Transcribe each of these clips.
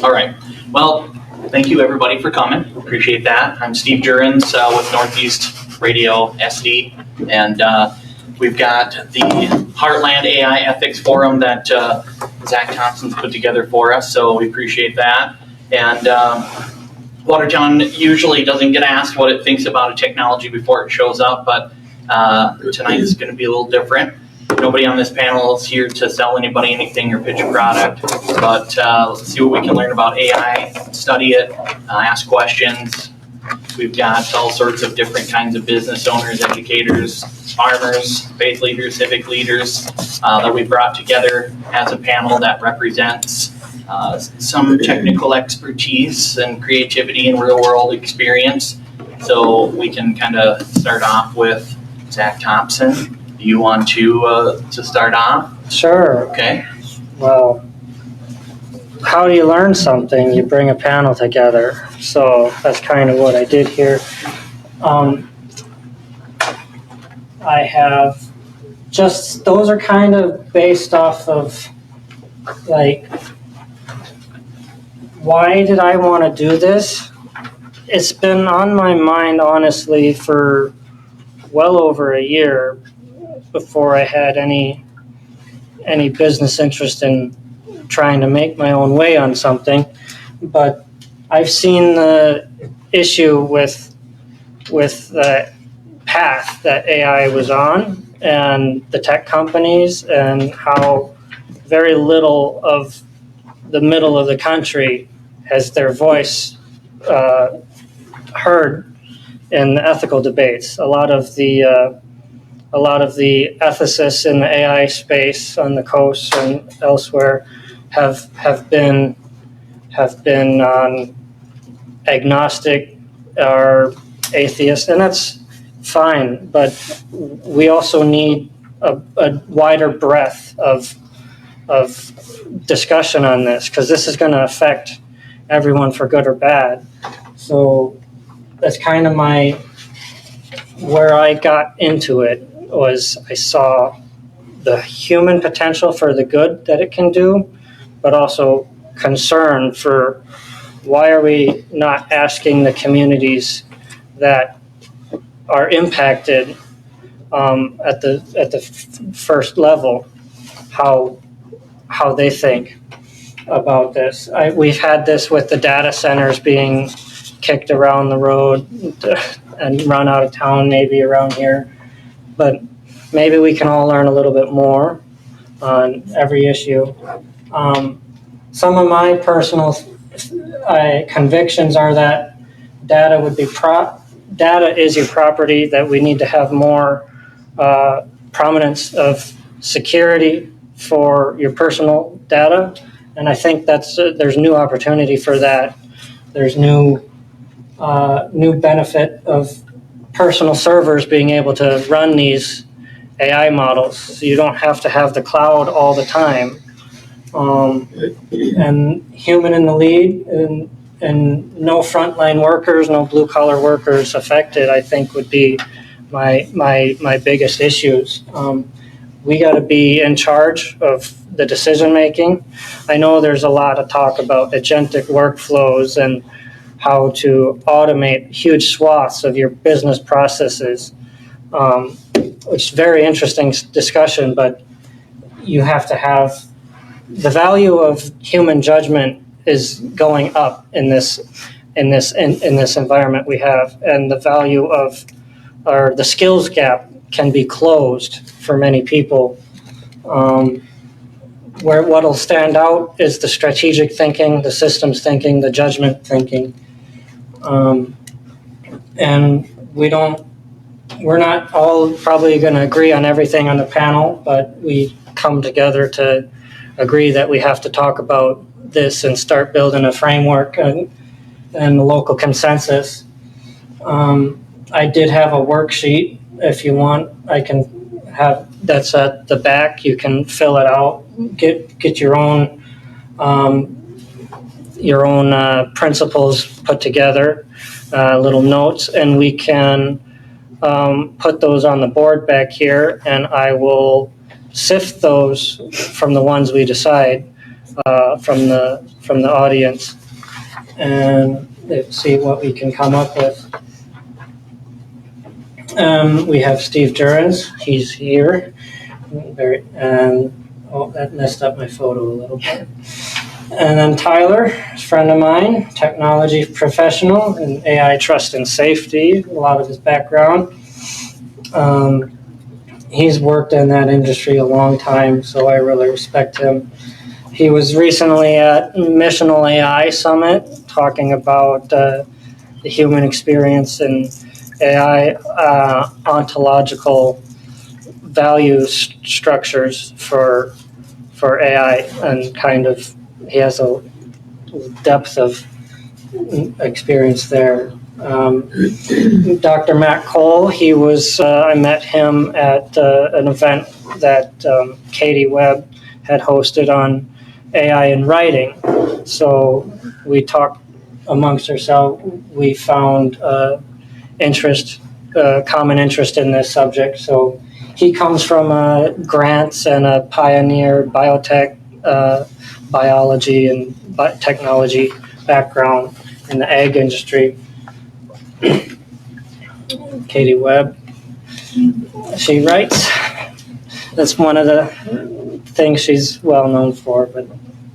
All right. Well, thank you everybody for coming. Appreciate that. I'm Steve Jurrens with Northeast Radio SD, and we've got the Heartland AI Ethics Forum that Zach Thompson's put together for us, so we appreciate that. And Watertown usually doesn't get asked what it thinks about a technology before it shows up, but tonight is going to be a little different. Nobody on this panel is here to sell anybody anything or pitch a product, but let's see what we can learn about AI, study it, ask questions. We've got all sorts of different kinds of business owners, educators, farmers, faith leaders, civic leaders that we brought together as a panel that represents some technical expertise and creativity and real world experience. So we can kind of start off with Zach Thompson. Do you want to start off? Sure. Okay. Well, how do you learn something? You bring a panel together. So that's kind of what I did here. I have just, those are kind of based off of, like, why did I want to do this? It's been on my mind, honestly, for well over a year before I had any business interest in trying to make my own way on something. But I've seen the issue with the path that AI was on and the tech companies, and how very little of the middle of the country has their voice heard in the ethical debates. A lot of the ethicists in the AI space on the coast and elsewhere have been agnostic or atheist, and that's fine. But we also need a wider breadth of discussion on this, because this is going to affect everyone for good or bad. So that's kind of where I got into it, was I saw the human potential for the good that it can do, but also concern for why are we not asking the communities that are impacted at the first level how they think about this. We've had this with the data centers being kicked around the road and run out of town, maybe around here. But maybe we can all learn a little bit more on every issue. Some of my personal convictions are that data is your property, that we need to have more prominence of security for your personal data. And I think there's new opportunity for that. There's new benefit of personal servers being able to run these AI models, so you don't have to have the cloud all the time. And human in the lead, and no frontline workers, no blue collar workers affected, I think would be my biggest issues. We got to be in charge of the decision making. I know there's a lot of talk about agentic workflows and how to automate huge swaths of your business processes, which is very interesting discussion, but you have to have the value of human judgment is going up in this environment we have, and the value of the skills gap can be closed for many people. Where what'll stand out is the strategic thinking, the systems thinking, the judgment thinking. And we're not all probably going to agree on everything on the panel, but we come together to agree that we have to talk about this and start building a framework and a local consensus. I did have a worksheet. If you want, I can have, that's at the back. You can fill it out, get your own principles put together, little notes, and we can put those on the board back here, and I will sift those from the ones we decide from the audience, and let's see what we can come up with. We have Steve Jurrens. He's here. That messed up my photo a little bit. And then Tyler, a friend of mine, technology professional in AI trust and safety, a lot of his background. He's worked in that industry a long time, so I really respect him. He was recently at Missional AI Summit talking about the human experience in AI ontological value structures for AI, and kind of he has a depth of experience there. Dr. Matt Cole, he was I met him at an event that Katie Webb had hosted on AI in writing. So we talked amongst ourselves. We found common interest in this subject. So he comes from grants and a pioneer biotech, biology and technology background in the ag industry. Katie Webb, she writes. That's one of the things she's well known for, but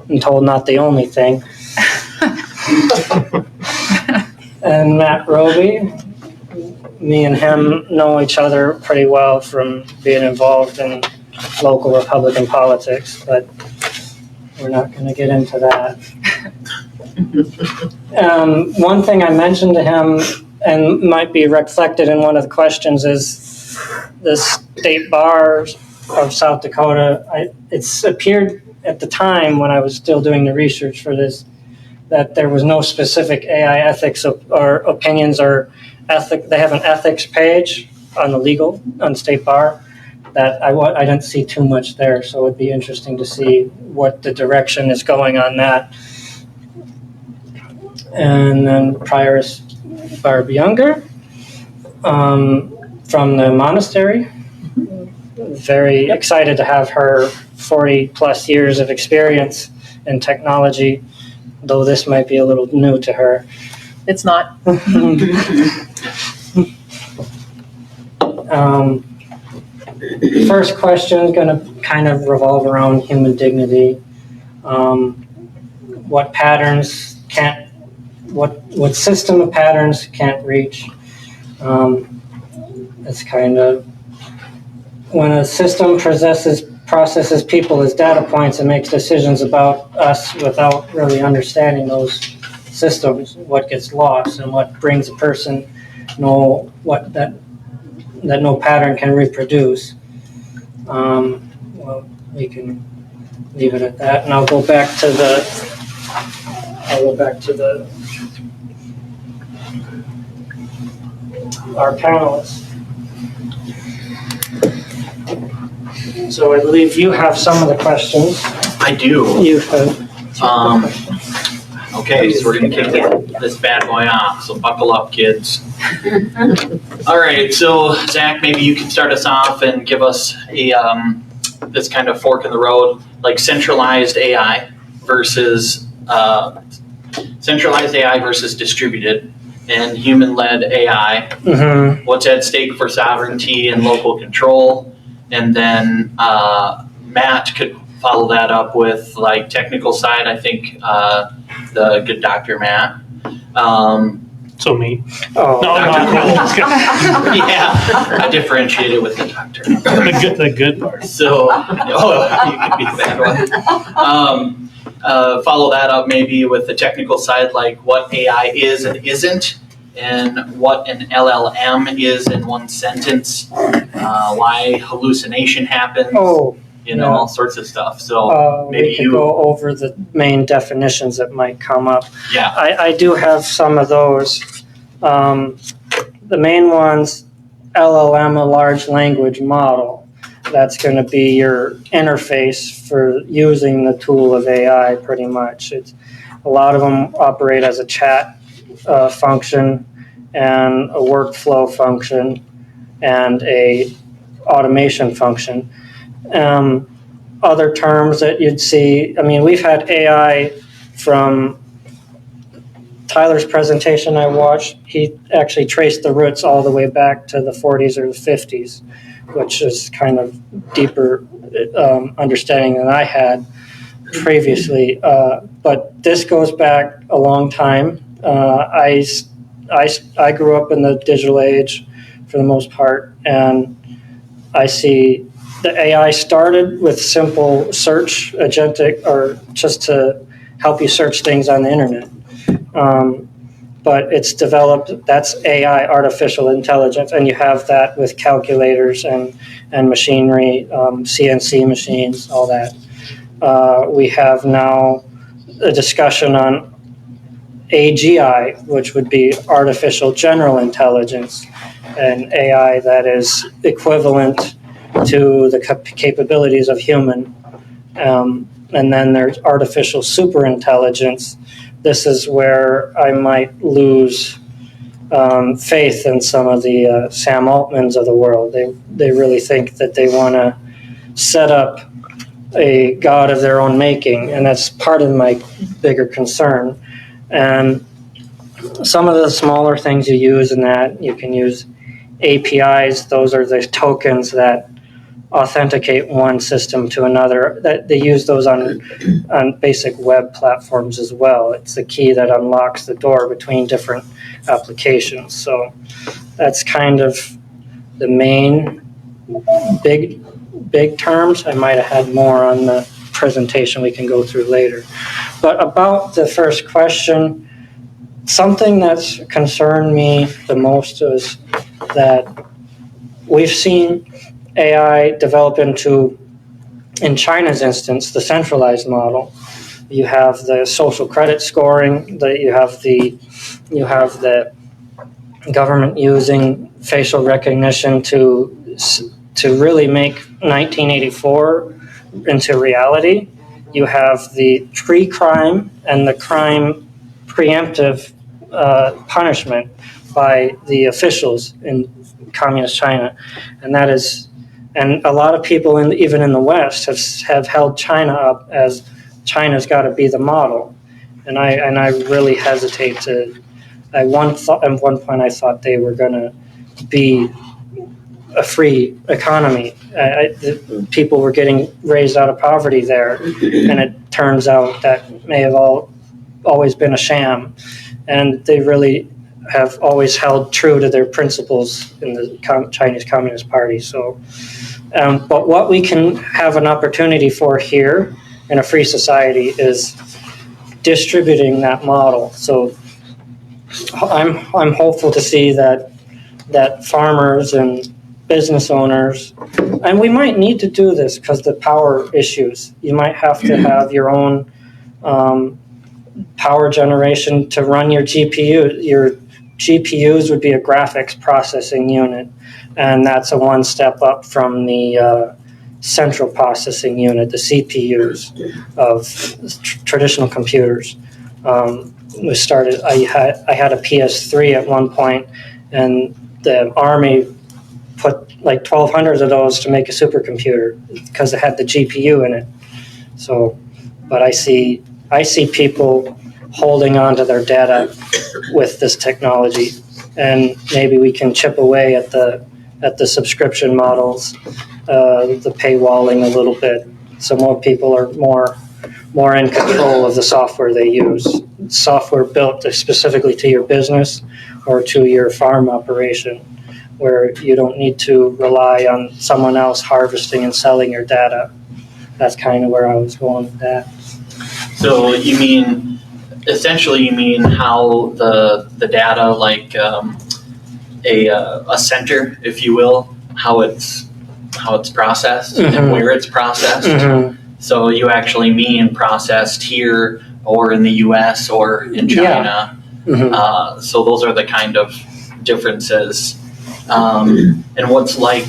I'm told not the only thing. And Matt Roby, me and him know each other pretty well from being involved in local Republican politics, but we're not going to get into that. One thing I mentioned to him, and might be reflected in one of the questions, is the state bar of South Dakota. It's appeared at the time when I was still doing the research for this that there was no specific AI ethics or opinions or ethic. They have an ethics page on state bar that I didn't see too much there, so it'd be interesting to see what the direction is going on that. And then Prioress Barb Younger from the Monastery. Very excited to have her 40 plus years of experience in technology, though this might be a little new to her. It's not. First question is going to kind of revolve around human dignity. What patterns what system of patterns can't reach? It's kind of, when a system processes people as data points and makes decisions about us without really understanding those systems, what gets lost and what brings a person that no pattern can reproduce. Well, we can leave it at that, and I'll go back to our panelists. So I believe you have some of the questions. I do. You have. Okay, so we're going to kick this bad boy off, so buckle up, kids. All right, so Zach, maybe you can start us off and give us this kind of fork in the road, like centralized AI versus distributed, and human-led AI. Mm-hmm. What's at stake for sovereignty and local control, and then Matt could follow that up with like technical side. I think the good Dr. Matt. So me. Oh, no, yeah, I differentiated with the doctor. The good part. So, you could be the bad one. Follow that up maybe with the technical side, like what AI is and isn't, and what an LLM is in one sentence, why hallucination happens, all sorts of stuff. So maybe we could go over the main definitions that might come up. Yeah. I do have some of those. The main ones, LLM, a large language model. That's going to be your interface for using the tool of AI pretty much. A lot of them operate as a chat function and a workflow function and a automation function. other terms that you'd see, I mean, we've had AI from Tyler's presentation I watched. He actually traced the roots all the way back to the 40s or the 50s, which is kind of deeper understanding than I had previously. But this goes back a long time. I grew up in the digital age for the most part, and I see the AI started with simple search, agentic, or just to help you search things on the internet. But it's developed, that's AI, artificial intelligence, and you have that with calculators and machinery, CNC machines, all that. We have now a discussion on AGI, which would be artificial general intelligence, an AI that is equivalent to the capabilities of human. And then there's artificial superintelligence. This is where I might lose faith in some of the Sam Altmans of the world. They really think that they want to set up a god of their own making, and that's part of my bigger concern. And some of the smaller things you use in that, you can use APIs. Those are the tokens that authenticate one system to another. That they use those on basic web platforms as well. It's the key that unlocks the door between different applications. So that's kind of the main big terms. I might have had more on the presentation we can go through later. But about the first question, something that's concerned me the most is that we've seen AI develop into, in China's instance, the centralized model. You have the social credit scoring, you have the government using facial recognition to really make 1984 into reality. You have the pre-crime and the crime preemptive punishment by the officials in communist China, and that is, and a lot of people even in the West have held China up as China's got to be the model, and I really hesitate to. At one point I thought they were going to be a free economy. People were getting raised out of poverty there, and it turns out that may have always been a sham, and they really have always held true to their principles in the Chinese Communist Party. So, but what we can have an opportunity for here in a free society is distributing that model. So I'm hopeful to see that farmers and business owners, and we might need to do this because the power issues. You might have to have your own power generation to run your GPU. Your GPUs would be a graphics processing unit, and that's a one step up from the central processing unit, the CPUs of traditional computers. I had a PS3 at one point, and the Army put like 1,200 of those to make a supercomputer because it had the GPU in it. So, but I see people holding on to their data with this technology, and maybe we can chip away at the subscription models, the paywalling a little bit, so more people are more in control of the software they use. Software built specifically to your business or to your farm operation, where you don't need to rely on someone else harvesting and selling your data. That's kind of where I was going with that. So you mean, essentially you mean how the data, like a center, if you will, how it's processed and where it's processed. Mm-hmm. So you actually mean processed here or in the U.S. or in China. Yeah. Mm-hmm. So those are the kind of differences. And what's like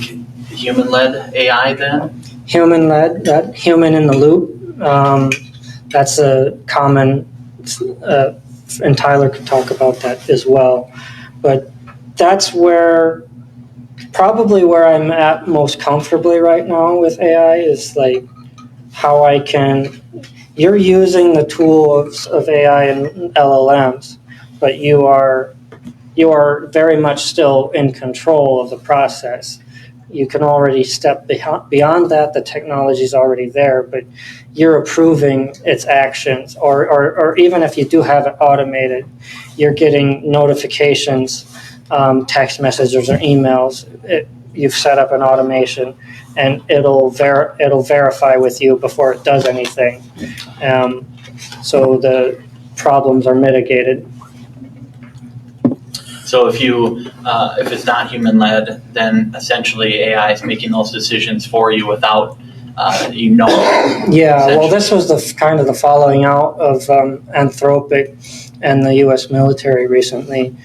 human-led AI then? Human-led, that human in the loop. That's a common, and Tyler could talk about that as well. But that's probably where I'm at most comfortably right now with AI is like how I can, you're using the tools of AI and LLMs, but you are very much still in control of the process. You can already step beyond that. The technology is already there, but you're approving its actions. Or even if you do have it automated, you're getting notifications, text messages or emails. You've set up an automation, and it'll verify with you before it does anything. So the problems are mitigated. So if it's not human led, then essentially AI is making those decisions for you without Yeah, well, this was the kind of the following out of Anthropic and the U.S. military recently,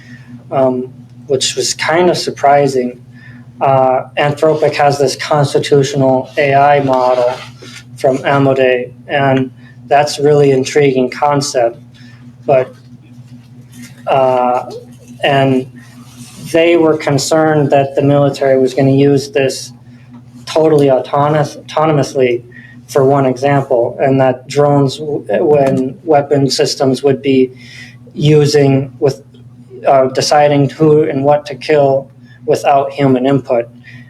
which was kind of surprising. Anthropic has this constitutional AI model from Amode, and that's a really intriguing concept. But and they were concerned that the military was going to use this totally autonomously for one example, and that drones, when weapon systems would be using with deciding who and what to kill without human input.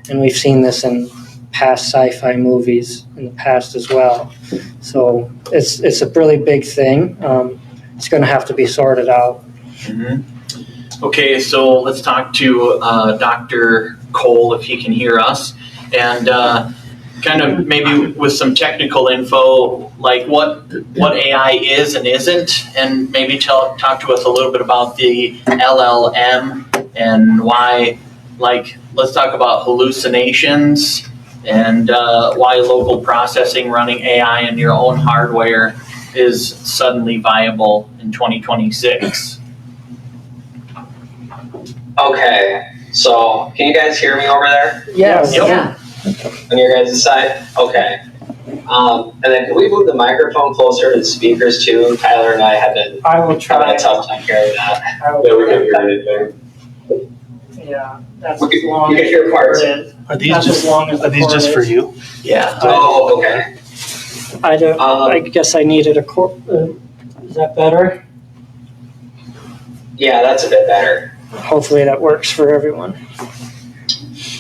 And we've seen this in past sci-fi movies in the past as well. So it's a really big thing. It's going to have to be sorted out. Mm-hmm. Okay, so let's talk to Dr. Cole if he can hear us, and kind of maybe with some technical info, like what AI is and isn't, and maybe talk to us a little bit about the LLM and why, like, let's talk about hallucinations and why local processing running AI in your own hardware is suddenly viable in 2026. Okay, so can you guys hear me over there? Yes. Yeah. On your guys' side? Okay. And then can we move the microphone closer to the speakers too? Tyler and I have been I will try. having a tough time hearing that. I will Yeah, we try. can hear anything. Yeah, that's You as long can as hear the parts. cord is. Are these That's just as long as the are these cord just for is. you? Yeah. Oh, okay. I don't. I guess I needed a cord. Is that better? Yeah, that's a bit better. Hopefully that works for everyone.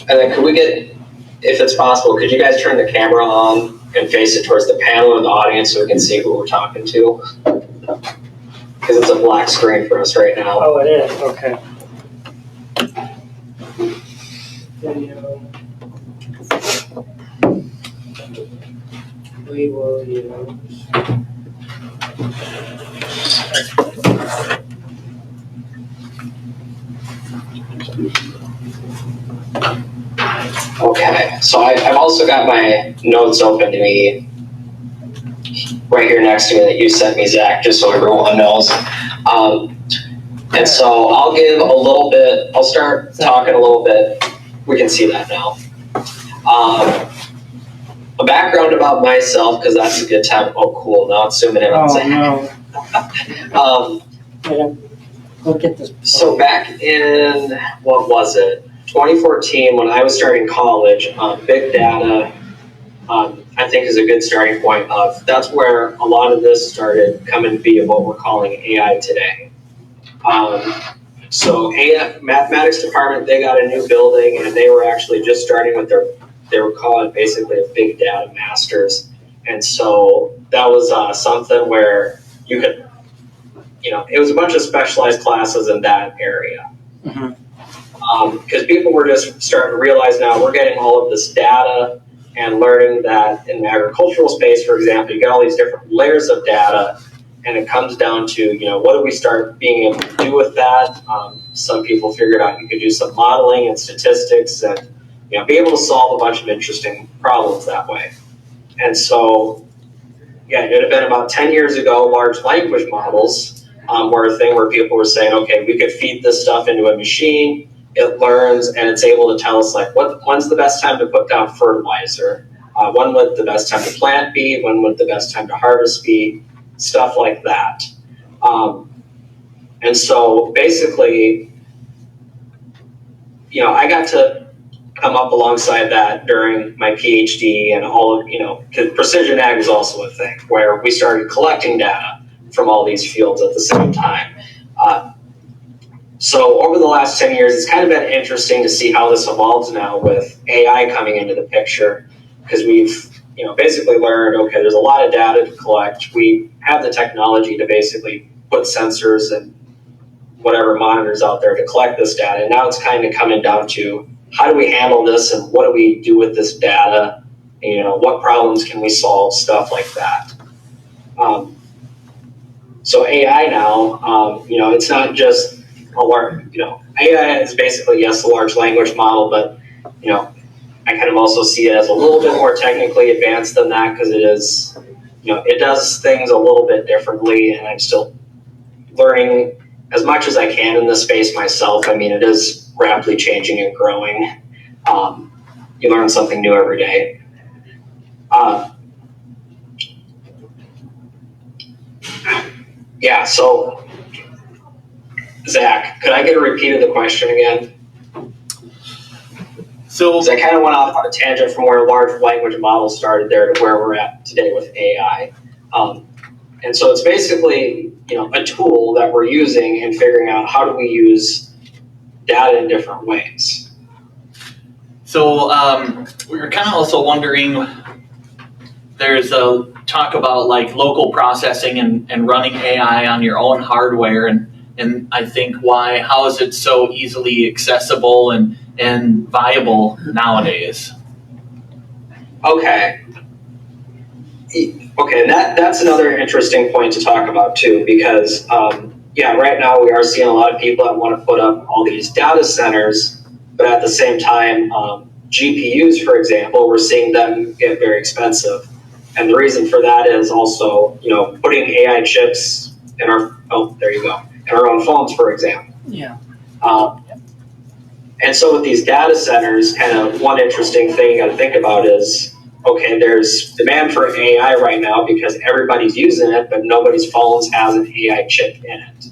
And then could we get, if it's possible, could you guys turn the camera on and face it towards the panel and the audience so we can see who we're talking to? Because it's a black screen for us right now. Oh, it is. Okay. Video. We will use. Okay, so I've also got my notes open to me right here next to me that you sent me, Zach, just so everyone knows. And so I'll give a little bit, I'll start talking a little bit. We can see that now. A background about myself, because that's a good time. Oh, cool, now it's zooming in on Zach. No. Look at this. So back in, what was it? 2014, when I was starting college, big data, I think is a good starting point of, that's where a lot of this started coming via what we're calling AI today. So mathematics department, they got a new building and they were actually just starting with they were calling basically a big data masters. And so that was something where you could, it was a bunch of specialized classes in that area. Mm-hmm. Because people were just starting to realize now we're getting all of this data and learning that in the agricultural space, for example, you get all these different layers of data, and it comes down to, what do we start being able to do with that? Some people figured out you could do some modeling and statistics and, be able to solve a bunch of interesting problems that way. And so, it had been about 10 years ago, large language models were a thing where people were saying, okay, we could feed this stuff into a machine, it learns, and it's able to tell us, like, when's the best time to put down fertilizer? When would the best time to plant be? When would the best time to harvest be? Stuff like that. And so basically, I got come up alongside that during my PhD and all of, because precision ag is also a thing where we started collecting data from all these fields at the same time. So over the last 10 years, it's kind of been interesting to see how this evolves now with AI coming into the picture, because we've basically learned, okay, there's a lot of data to collect. We have the technology to basically put sensors and whatever monitors out there to collect this data. And now it's kind of coming down to how do we handle this and what do we do with this data? What problems can we solve, stuff like that. So AI now, it's not just a large, AI is basically, yes, a large language model, but, I kind of also see it as a little bit more technically advanced than that, because it is, it does things a little bit differently, and I'm still learning as much as I can in this space myself. I mean, it is rapidly changing and growing. You learn something new every day. Yeah, so Zach, could I get a repeat of the question again? So I kind of went off on a tangent from where large language models started there to where we're at today with AI. And so it's basically, a tool that we're using in figuring out how do we use data in different ways. So we were kind of also wondering, there's a talk about like local processing and running AI on your own hardware, and I think how is it so easily accessible and viable nowadays? Okay, and that's another interesting point to talk about too, because right now we are seeing a lot of people that want to put up all these data centers, but at the same time, GPUs, for example, we're seeing them get very expensive. And the reason for that is also, putting AI chips in our own phones, for example. Yeah. And so with these data centers, kind of one interesting thing you got to think about is, okay, there's demand for AI right now because everybody's using it, but nobody's phones has an AI chip in it.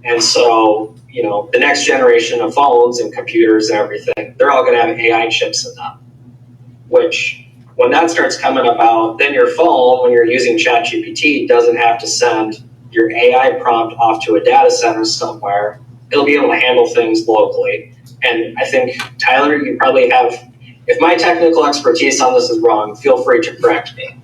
And so, the next generation of phones and computers and everything, they're all going to have AI chips in them, which when that starts coming about, then your phone, when you're using ChatGPT, doesn't have to send your AI prompt off to a data center somewhere. It'll be able to handle things locally. And I think, Tyler, you probably have, if my technical expertise on this is wrong, feel free to correct me.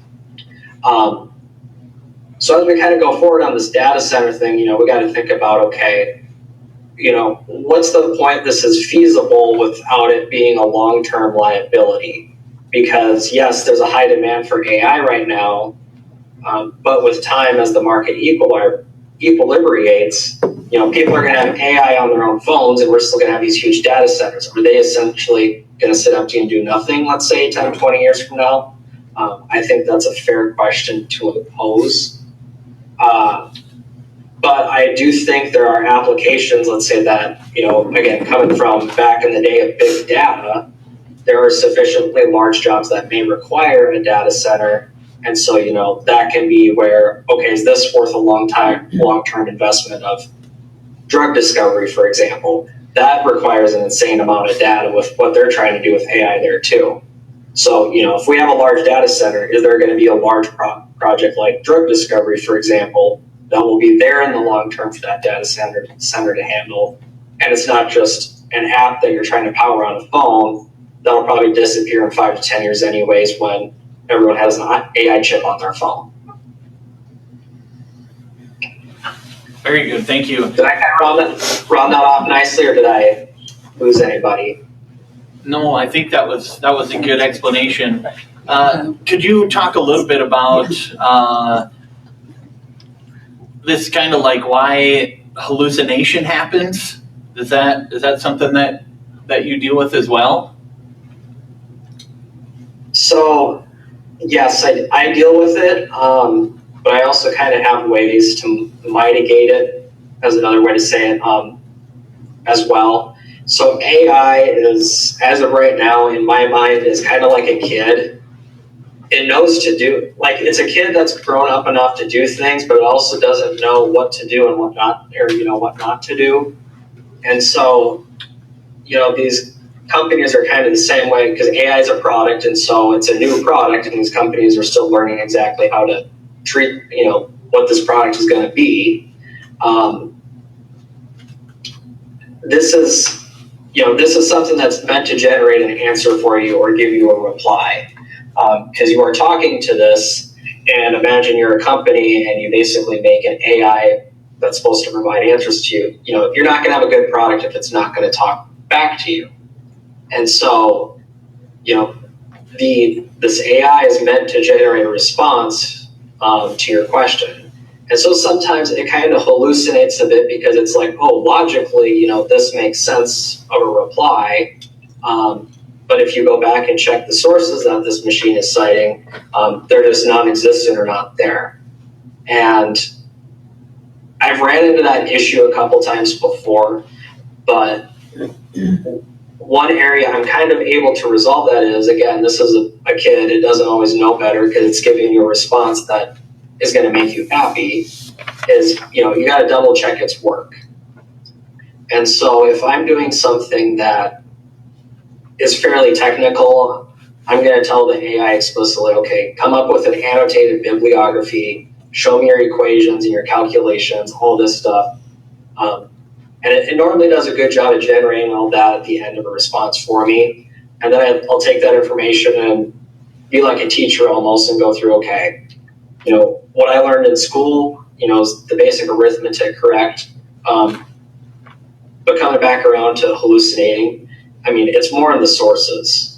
So as we kind of go forward on this data center thing, we got to think about, okay, what's the point this is feasible without it being a long-term liability? Because yes, there's a high demand for AI right now, but with time, as the market equilibrates, people are going to have AI on their own phones, and we're still going to have these huge data centers. Are they essentially going to sit empty and do nothing, let's say 10, 20 years from now? I think that's a fair question to pose. But I do think there are applications, let's say that, again, coming from back in the day of big data, there are sufficiently large jobs that may require a data center. And so, that can be where, okay, is this worth a long-term investment of drug discovery, for example? That requires an insane amount of data with what they're trying to do with AI there too. So, if we have a large data center, is there going to be a large project like drug discovery, for example, that will be there in the long term for that data center to handle? And it's not just an app that you're trying to power on a phone. That'll probably disappear in 5 to 10 years anyways when everyone has an AI chip on their phone. Very good, thank you. Did I kind of round that off nicely, or did I lose anybody? No, I think that was a good explanation. Could you talk a little bit about this kind of like why hallucination happens? Is that something that you deal with as well? So, yes, I deal with it, but I also kind of have ways to mitigate it, as another way to say it, as well. So AI is, as of right now, in my mind, is kind of like a kid. It knows to do, like, it's a kid that's grown up enough to do things, but it also doesn't know what to do and what not to do. And so, these companies are kind of the same way, because AI is a product, and so it's a new product, and these companies are still learning exactly how to treat, what this product is going to be. This is something that's meant to generate an answer for you or give you a reply, because you are talking to this, and imagine you're a company and you basically make an AI that's supposed to provide answers to you. You're not going to have a good product if it's not going to talk back to you. And so, this AI is meant to generate a response to your question. And so sometimes it kind of hallucinates a bit, because it's like, oh, logically, this makes sense of a reply. But if you go back and check the sources that this machine is citing, they're just non-existent or not there. And I've ran into that issue a couple times before, but one area I'm kind of able to resolve that is, again, this is a kid, it doesn't always know better because it's giving you a response that is going to make you happy, is, you got to double check its work. And so if I'm doing something that is fairly technical, I'm going to tell the AI explicitly, okay, come up with an annotated bibliography, show me your equations and your calculations, all this stuff. And it normally does a good job of generating all that at the end of a response for me. And then I'll take that information and be like a teacher almost and go through, okay, what I learned in school, is the basic arithmetic correct? But coming back around to hallucinating, it's more in the sources.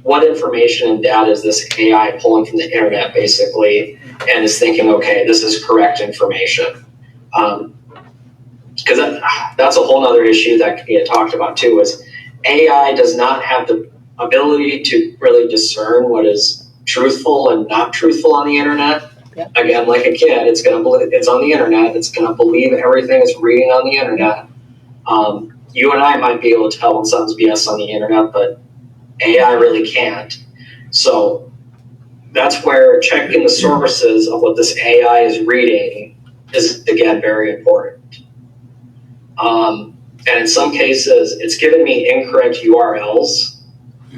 What information and data is this AI pulling from the internet, basically, and is thinking, okay, this is correct information. Because that's a whole other issue that can get talked about too, is AI does not have the ability to really discern what is truthful and not truthful on the internet. Yeah. Again, like a kid, it's on the internet, it's going to believe everything it's reading on the internet. You and I might be able to tell when something's BS on the internet, but AI really can't. So that's where checking the sources of what this AI is reading is, again, very important. And in some cases, it's giving me incorrect URLs,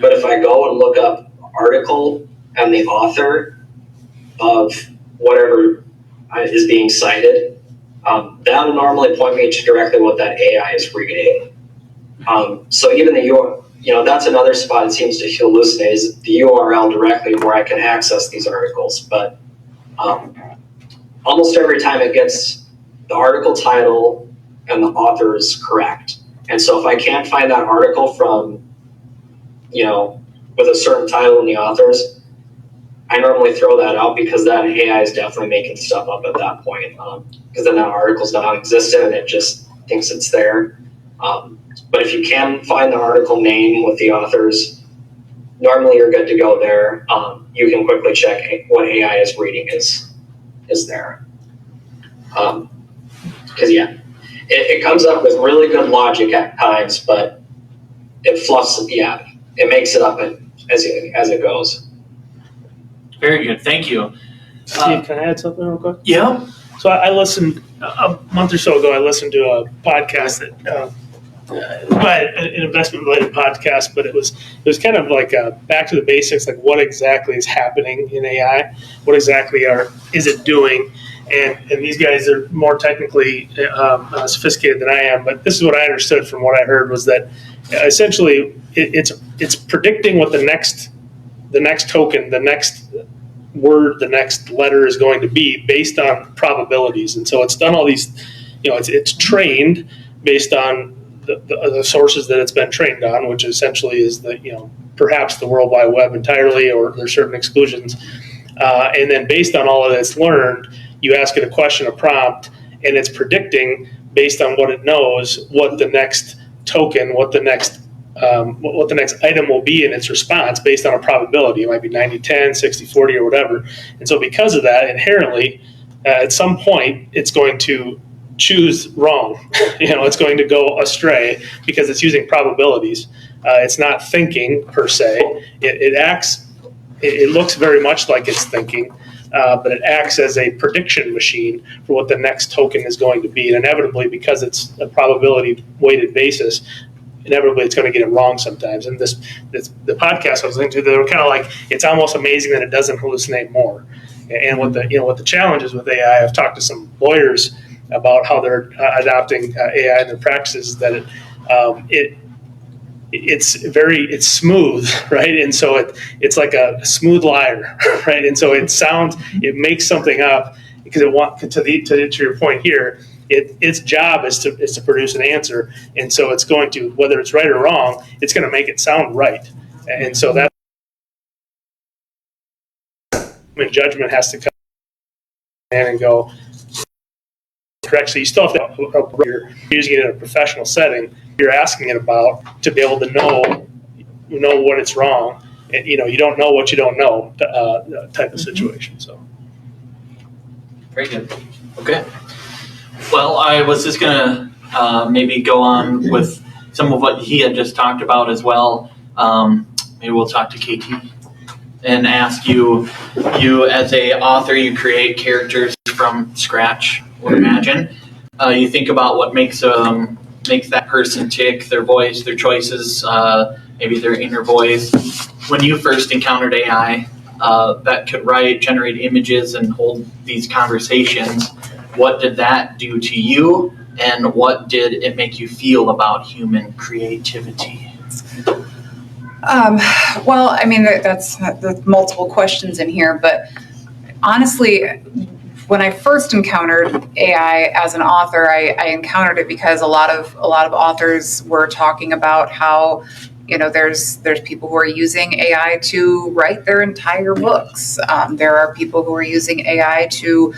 but if I go and look up article and the author of whatever is being cited, that'll normally point me to directly what that AI is reading. So even the URL, that's another spot it seems to hallucinate, is the URL directly where I can access these articles. But almost every time it gets the article title and the author is correct. And so if I can't find that article from, with a certain title and the authors, I normally throw that out, because that AI is definitely making stuff up at that point. Because then that article's non-existent and it just thinks it's there. But if you can find the article name with the authors, normally you're good to go there. You can quickly check what AI is reading is there. Because it comes up with really good logic at times, but it fluffs it. Yeah, it makes it up as it goes. Very good, thank you. Steve, can I add something real quick? Yeah. So I listened a month or so ago. I listened to a podcast that, an investment-related podcast, but it was kind of like back to the basics, like what exactly is happening in AI, what exactly is it doing, and these guys are more technically sophisticated than I am. But this is what I understood from what I heard, was that essentially it's predicting what the next token, the next word, the next letter is going to be based on probabilities. And so it's done all these, it's trained based on the sources that it's been trained on, which essentially is perhaps the World Wide Web entirely, or there's certain exclusions. And then based on all of that's learned, you ask it a question, a prompt, and it's predicting based on what it knows, what the next token, what the next item will be in its response based on a probability. It might be 90-10, 60-40, or whatever. And so because of that, inherently, at some point, it's going to choose wrong. It's going to go astray because it's using probabilities. It's not thinking per se. It acts, it looks very much like it's thinking, but it acts as a prediction machine for what the next token is going to be. And inevitably, because it's a probability weighted basis, inevitably it's going to get it wrong sometimes. And the podcast I was listening to, they were kind of like, it's almost amazing that it doesn't hallucinate more. And what the challenge is with AI, I've talked to some lawyers about how they're adopting AI in their practices, that it's smooth, right? And so it's like a smooth liar, right? And so it makes something up because to your point here, its job is to produce an answer, and so it's going to, whether it's right or wrong, it's going to make it sound right, and so that judgment has to come in and go correct. So you still have to, you're using it in a professional setting, you're asking it about to be able to know what it's wrong, and you don't know what you don't know type of situation. So very good. Okay. Well, I was just going to maybe go on with some of what he had just talked about as well. Maybe we'll talk to KT and ask you as a author, you create characters from scratch, or imagine. You think about what makes that person tick, their voice, their choices, maybe their inner voice. When you first encountered AI that could write, generate images, and hold these conversations, what did that do to you, and what did it make you feel about human creativity? Well, I mean, that's multiple questions in here, but honestly, when I first encountered AI as an author, I encountered it because a lot of authors were talking about how, there's people who are using AI to write their entire books. There are people who are using AI to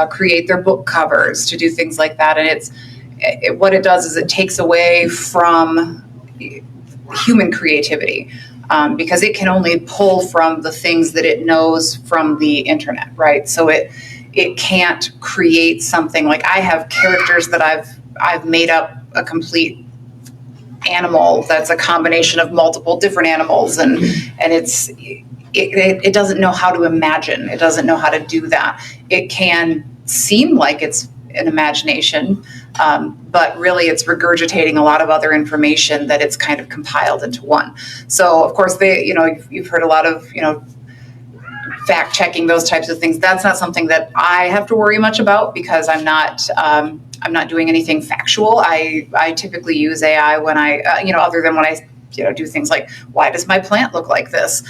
create their book covers, to do things like that. And what it does is it takes away from human creativity, because it can only pull from the things that it knows from the internet, right? So it can't create something like, I have characters that I've made up a complete animal that's a combination of multiple different animals, and it doesn't know how to imagine. It doesn't know how to do that. It can seem like it's an imagination, but really it's regurgitating a lot of other information that it's kind of compiled into one. So of course you've heard a lot of, fact checking, those types of things. That's not something that I have to worry much about, because I'm not doing anything factual. I typically use AI when I, other than when I, do things like, why does my plant look like this?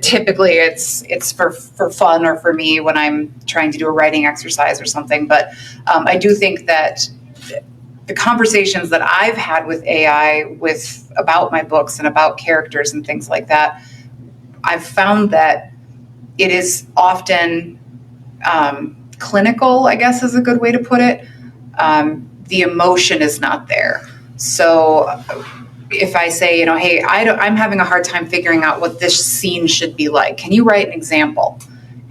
Typically it's for fun, or for me when I'm trying to do a writing exercise or something. But I do think that the conversations that I've had with AI about my books and about characters and things like that, I've found that it is often clinical, I guess is a good way to put it. The emotion is not there. So if I say, hey, I'm having a hard time figuring out what this scene should be like. Can you write an example?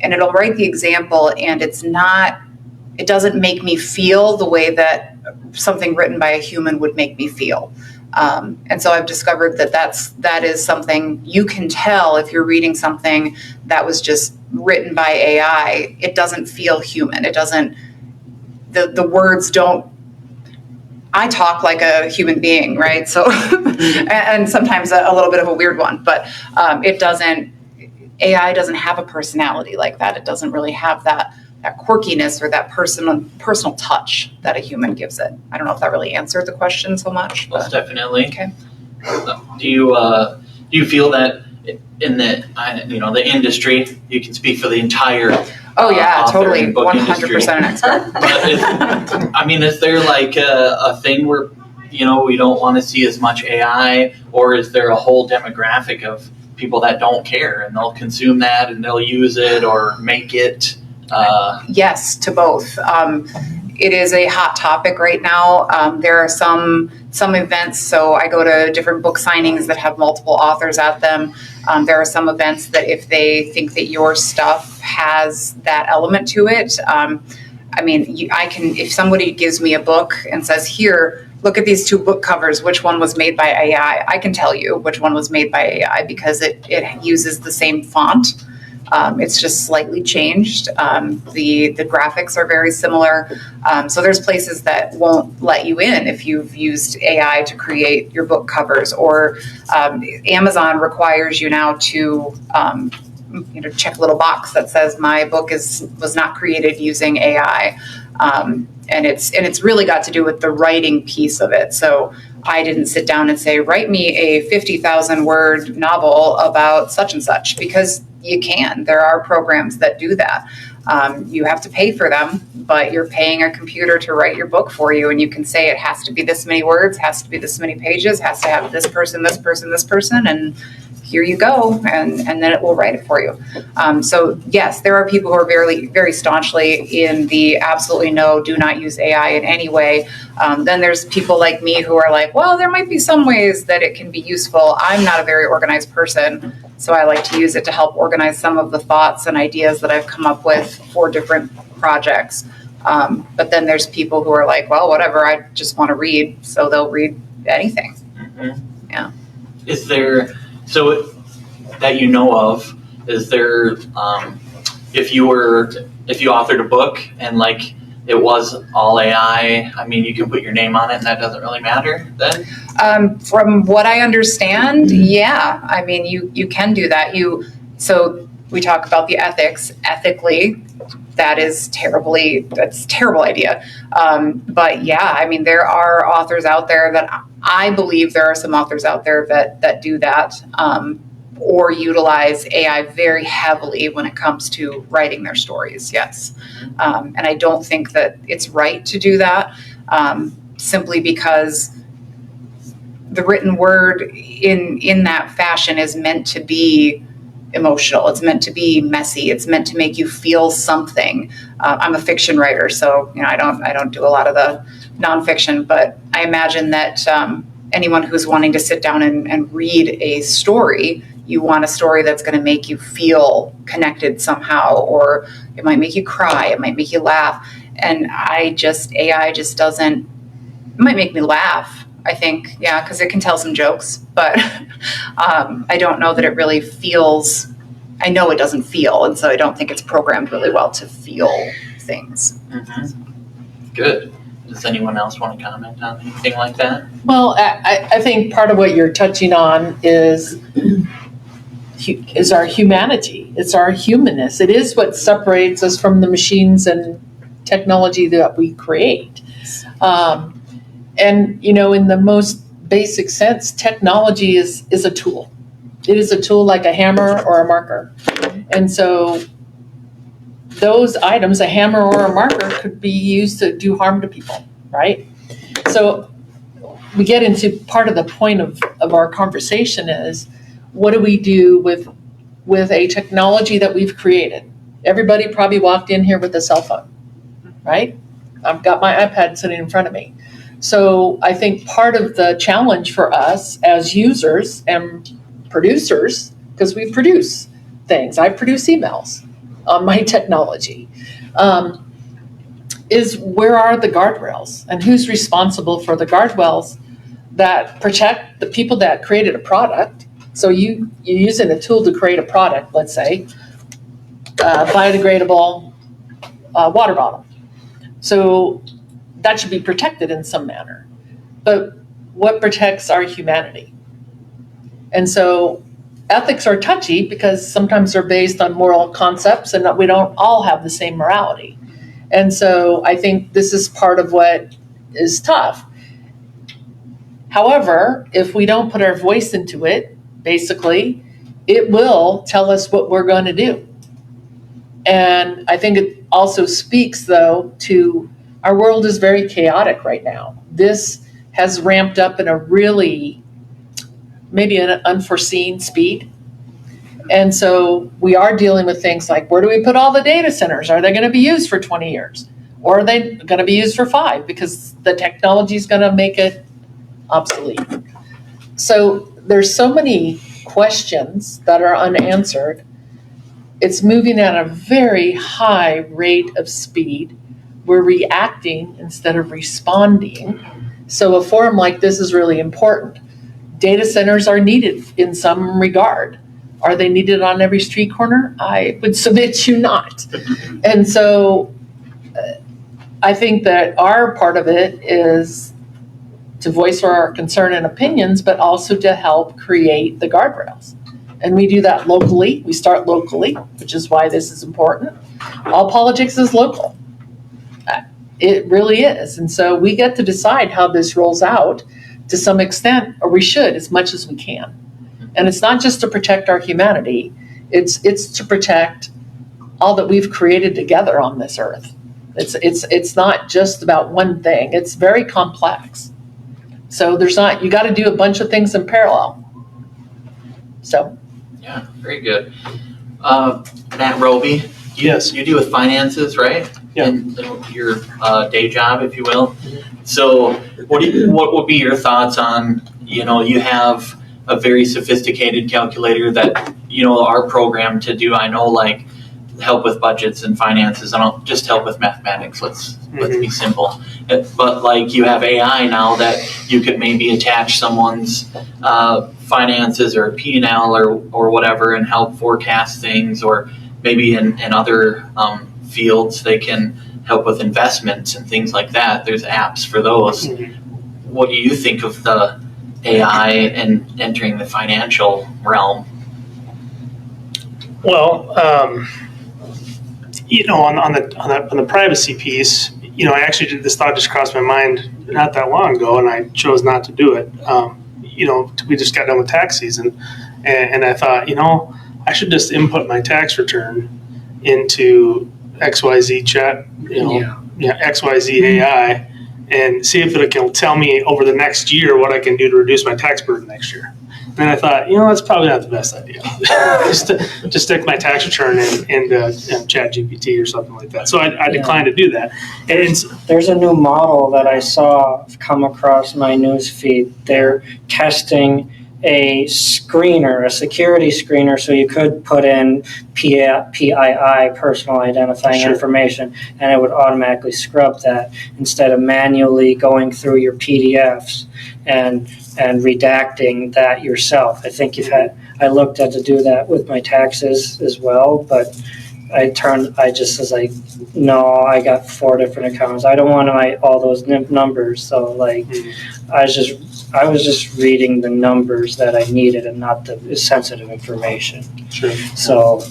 And it'll write the example, and it doesn't make me feel the way that something written by a human would make me feel. And so I've discovered that is something you can tell if you're reading something that was just written by AI. It doesn't feel human. It doesn't, the words don't, I talk like a human being, right? So, and sometimes a little bit of a weird one, but AI doesn't have a personality like that. It doesn't really have that quirkiness or that personal touch that a human gives it. I don't know if that really answered the question so much. Most definitely. Okay. Do you feel that in the industry, you can speak for the entire Oh yeah, totally, 100% an expert. But is there like a thing where we don't want to see as much AI, or is there a whole demographic of people that don't care and they'll consume that and they'll use it or make it? Yes, to both. It is a hot topic right now. There are some events, so I go to different book signings that have multiple authors at them. There are some events that if they think that your stuff has that element to it, if somebody gives me a book and says, here, look at these 2 book covers, which one was made by AI? I can tell you which one was made by AI because it uses the same font. It's just slightly changed. The graphics are very similar. So there's places that won't let you in if you've used AI to create your book covers, or Amazon requires you now to check a little box that says my book was not created using AI. And it's really got to do with the writing piece of it. So I didn't sit down and say, write me a 50,000 word novel about such and such, because you can. There are programs that do that. You have to pay for them, but you're paying a computer to write your book for you, and you can say it has to be this many words, has to be this many pages, has to have this person, this person, this person, and here you go, and then it will write it for you. So yes, there are people who are very, very staunchly in the absolutely no, do not use AI in any way. Then there's people like me who are like, well, there might be some ways that it can be useful. I'm not a very organized person, so I like to use it to help organize some of the thoughts and ideas that I've come up with for different projects. But then there's people who are like, well, whatever, I just want to read, so they'll read anything. Mm-hmm. Yeah. Is there, so that you know of, is there, if you authored a book and like it was all AI, I mean, you can put your name on it and that doesn't really matter then? From what I understand, yeah. I mean, you can do that. So we talk about the ethics. Ethically, that's a terrible idea. But yeah, I mean, there are authors out there that I believe there are some authors out there that do that, or utilize AI very heavily when it comes to writing their stories. Yes. And I don't think that it's right to do that, simply because the written word in that fashion is meant to be emotional. It's meant to be messy. It's meant to make you feel something. I'm a fiction writer, so I don't do a lot of the nonfiction, but I imagine that anyone who's wanting to sit down and read a story, you want a story that's going to make you feel connected somehow, or it might make you cry, it might make you laugh. And AI just doesn't, it might make me laugh, I think, yeah, because it can tell some jokes, but I don't know that it really feels, I know it doesn't feel, and so I don't think it's programmed really well to feel things. Mm-hmm. Good. Does anyone else want to comment on anything like that? Well, I think part of what you're touching on is our humanity. It's our humanness. It is what separates us from the machines and technology that we create. And, in the most basic sense, technology is a tool. It is a tool like a hammer or a marker. And so those items, a hammer or a marker, could be used to do harm to people, right? So we get into part of the point of our conversation is, what do we do with a technology that we've created? Everybody probably walked in here with a cell phone, right? I've got my iPad sitting in front of me. So I think part of the challenge for us as users and producers, because we produce things, I produce emails on my technology, is where are the guardrails and who's responsible for the guardrails that protect the people that created a product. So you're using a tool to create a product, let's say, biodegradable water bottle. So that should be protected in some manner. But what protects our humanity? And so ethics are touchy because sometimes they're based on moral concepts and we don't all have the same morality. And so I think this is part of what is tough. However, if we don't put our voice into it, basically, it will tell us what we're going to do. And I think it also speaks, though, to our world is very chaotic right now. This has ramped up in a really, maybe an unforeseen speed. And so we are dealing with things like, where do we put all the data centers? Are they going to be used for 20 years? Or are they going to be used for 5 because the technology is going to make it obsolete? So there's so many questions that are unanswered. It's moving at a very high rate of speed. We're reacting instead of responding. So a forum like this is really important. Data centers are needed in some regard. Are they needed on every street corner? I would submit to not. And so I think that our part of it is to voice our concern and opinions, but also to help create the guardrails. And we do that locally. We start locally, which is why this is important. All politics is local. It really is. And so we get to decide how this rolls out to some extent, or we should, as much as we can. And it's not just to protect our humanity, it's to protect all that we've created together on this earth. It's not just about one thing. It's very complex. So you got to do a bunch of things in parallel. So. Yeah, very good. Matt, Roby, Yes. you deal with finances, right? Yeah. In your day job, if you will. So what would be your thoughts on, you have a very sophisticated calculator that, are programmed to do, I know, like help with budgets and finances. I don't just help with mathematics. Let's be simple. But like you have AI now that you could maybe attach someone's finances or P&L or whatever and help forecast things, or maybe in other fields they can help with investments and things like that. There's apps for those. What do you think of the AI and entering the financial realm? Well, on the privacy piece, I actually this thought just crossed my mind not that long ago, and I chose not to do it. We just got done with tax season, and I thought, I should just input my tax return into XYZ chat, XYZ AI, and see if it can tell me over the next year what I can do to reduce my tax burden next year. And I thought, that's probably not the best idea. just stick my tax return into Chat GPT or something like that. So I declined to do that. And there's a new model that I saw come across my news feed. They're testing a screener, a security screener, so you could put in PII, personal identifying information, and it would automatically scrub that instead of manually going through your PDFs and redacting that yourself. I think I looked at to do that with my taxes as well, but I just was like, no, I got 4 different accounts. I don't want all those numbers. So I was just reading the numbers that I needed and not the sensitive information. Sure. So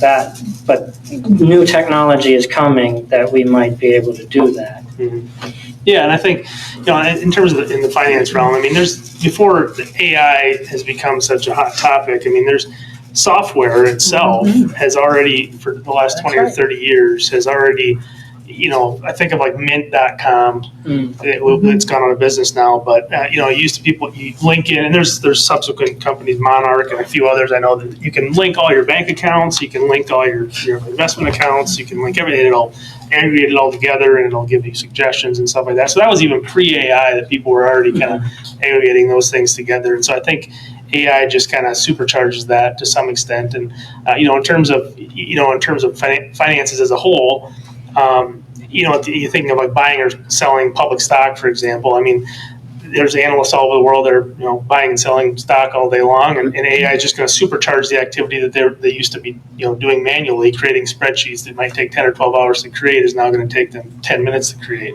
but new technology is coming that we might be able to do that. Mm-hmm. Yeah, and I think, in terms of in the finance realm, before the AI has become such a hot topic, there's software itself has already, for the last 20 or 30 years, has already, I think of like mint.com. It's gone out of business now, but, used to people, you link in, and there's subsequent companies, Monarch and a few others. I know that you can link all your bank accounts, you can link all your investment accounts, you can link everything, it'll aggregate it all together, and it'll give you suggestions and stuff like that. So that was even pre-AI that people were already kind of aggregating those things together. And so I think AI just kind of supercharges that to some extent. And in terms of finances as a whole, you're thinking of like buying or selling public stock, for example. There's analysts all over the world that are buying and selling stock all day long, and AI is just going to supercharge the activity that they used to be doing manually. Creating spreadsheets that might take 10 or 12 hours to create is now going to take them 10 minutes to create.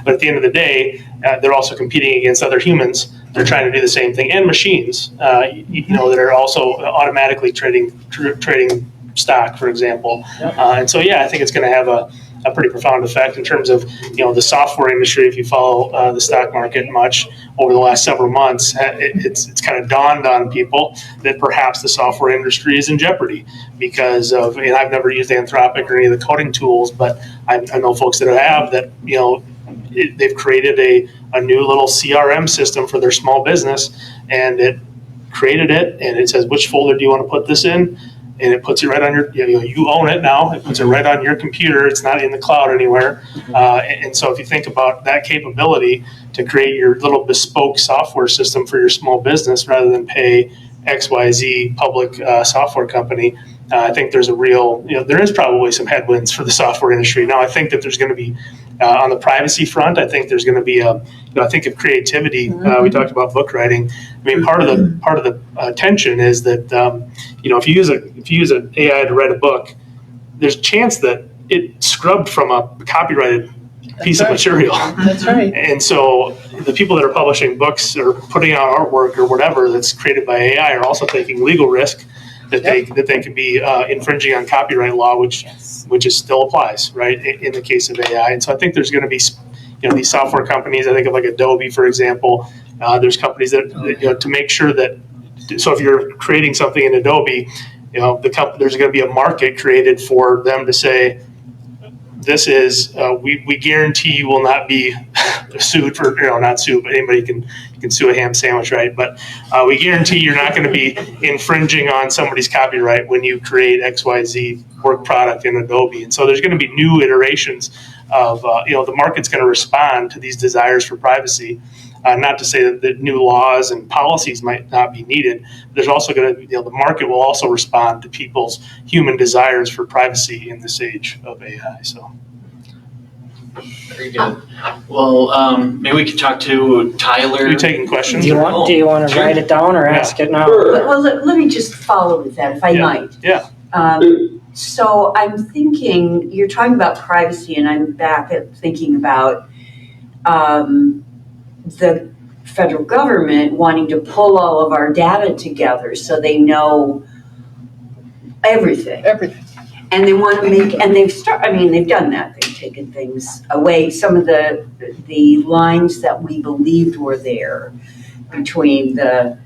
But at the end of the day, they're also competing against other humans. They're trying to do the same thing, and machines, that are also automatically trading stock, for example. And so, I think it's going to have a pretty profound effect in terms of the software industry. If you follow the stock market much over the last several months, it's kind of dawned on people that perhaps the software industry is in jeopardy because of, and I've never used Anthropic or any of the coding tools, but I know folks that have that, they've created a new little CRM system for their small business, and it created it, and it says, which folder do you want to put this in? And it puts it right on you own it now. It puts it right on your computer. It's not in the cloud anywhere. And so if you think about that capability to create your little bespoke software system for your small business rather than pay XYZ public software company, I think there's a real, there is probably some headwinds for the software industry. Now, I think that there's going to be, on the privacy front, I think there's going to be I think of creativity. We talked about book writing. I mean, part of the tension is that, if you use an AI to write a book, there's a chance that it scrubbed from a copyrighted piece of material. That's right. And so the people that are publishing books or putting out artwork or whatever that's created by AI are also taking legal risk that they could be infringing on copyright law, which is still applies, right, in the case of AI. And so I think there's going to be, these software companies. I think of like Adobe, for example. There's companies that to make sure that. So if you're creating something in Adobe, there's going to be a market created for them to say, this is we guarantee you will not be sued for not sued, but anybody can sue a ham sandwich, right? But we guarantee you're not going to be infringing on somebody's copyright when you create XYZ work product in Adobe. And so there's going to be new iterations of the market's going to respond to these desires for privacy. Not to say that new laws and policies might not be needed. There's also going to the market will also respond to people's human desires for privacy in this age of AI. So. Very good. Well, maybe we could talk to Tyler. Are you taking questions? Do you want to Sure. write it down or ask it now? Well, let me just follow with that, if I might. Yeah. So I'm thinking, you're talking about privacy, and I'm back at thinking about the federal government wanting to pull all of our data together so they know everything. And they want to make, and they've done that. They've taken things away. Some of the lines that we believed were there between the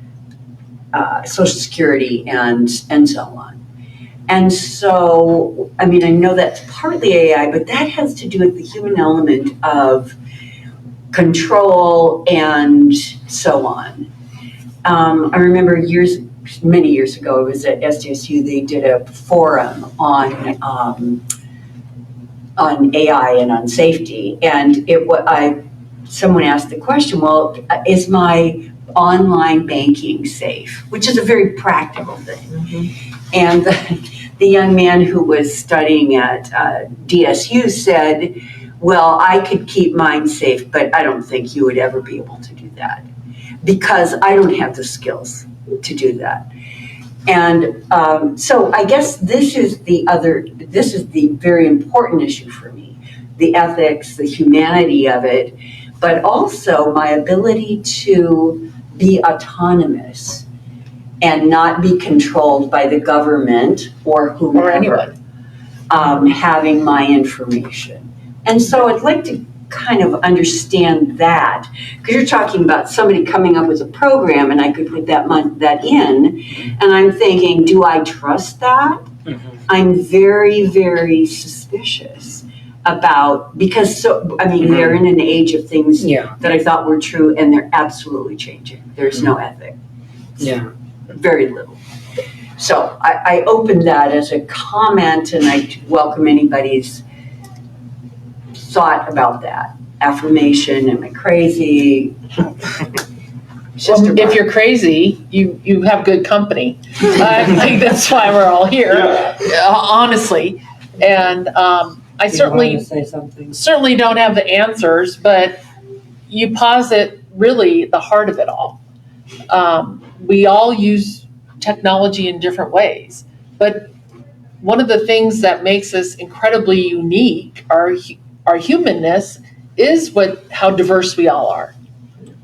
Social Security and so on. And so, I know that's partly AI, but that has to do with the human element of control and so on. I remember many years ago, it was at SDSU, they did a forum on AI and on safety. And someone asked the question, well, is my online banking safe? Which is a very practical thing. Mm-hmm. And the young man who was studying at DSU said, well, I could keep mine safe, but I don't think you would ever be able to do that because I don't have the skills to do that. And so I guess this is the very important issue for me, the ethics, the humanity of it, but also my ability to be autonomous and not be controlled by the government or whomever or anyone having my information. And so I'd like to kind of understand that, because you're talking about somebody coming up with a program and I could put that in, and I'm thinking, do I trust that? Mm-hmm. I'm very, very suspicious because they're in an age of things that I thought were true and they're absolutely changing. There's no ethic. Yeah. Very little. So I opened that as a comment, and I welcome anybody's thought about that. Affirmation, am I crazy? If you're crazy, you have good company. I think that's why we're all here, honestly. And I certainly don't have the answers, but you posit really the heart of it all. We all use technology in different ways, but one of the things that makes us incredibly unique, our humanness, is how diverse we all are.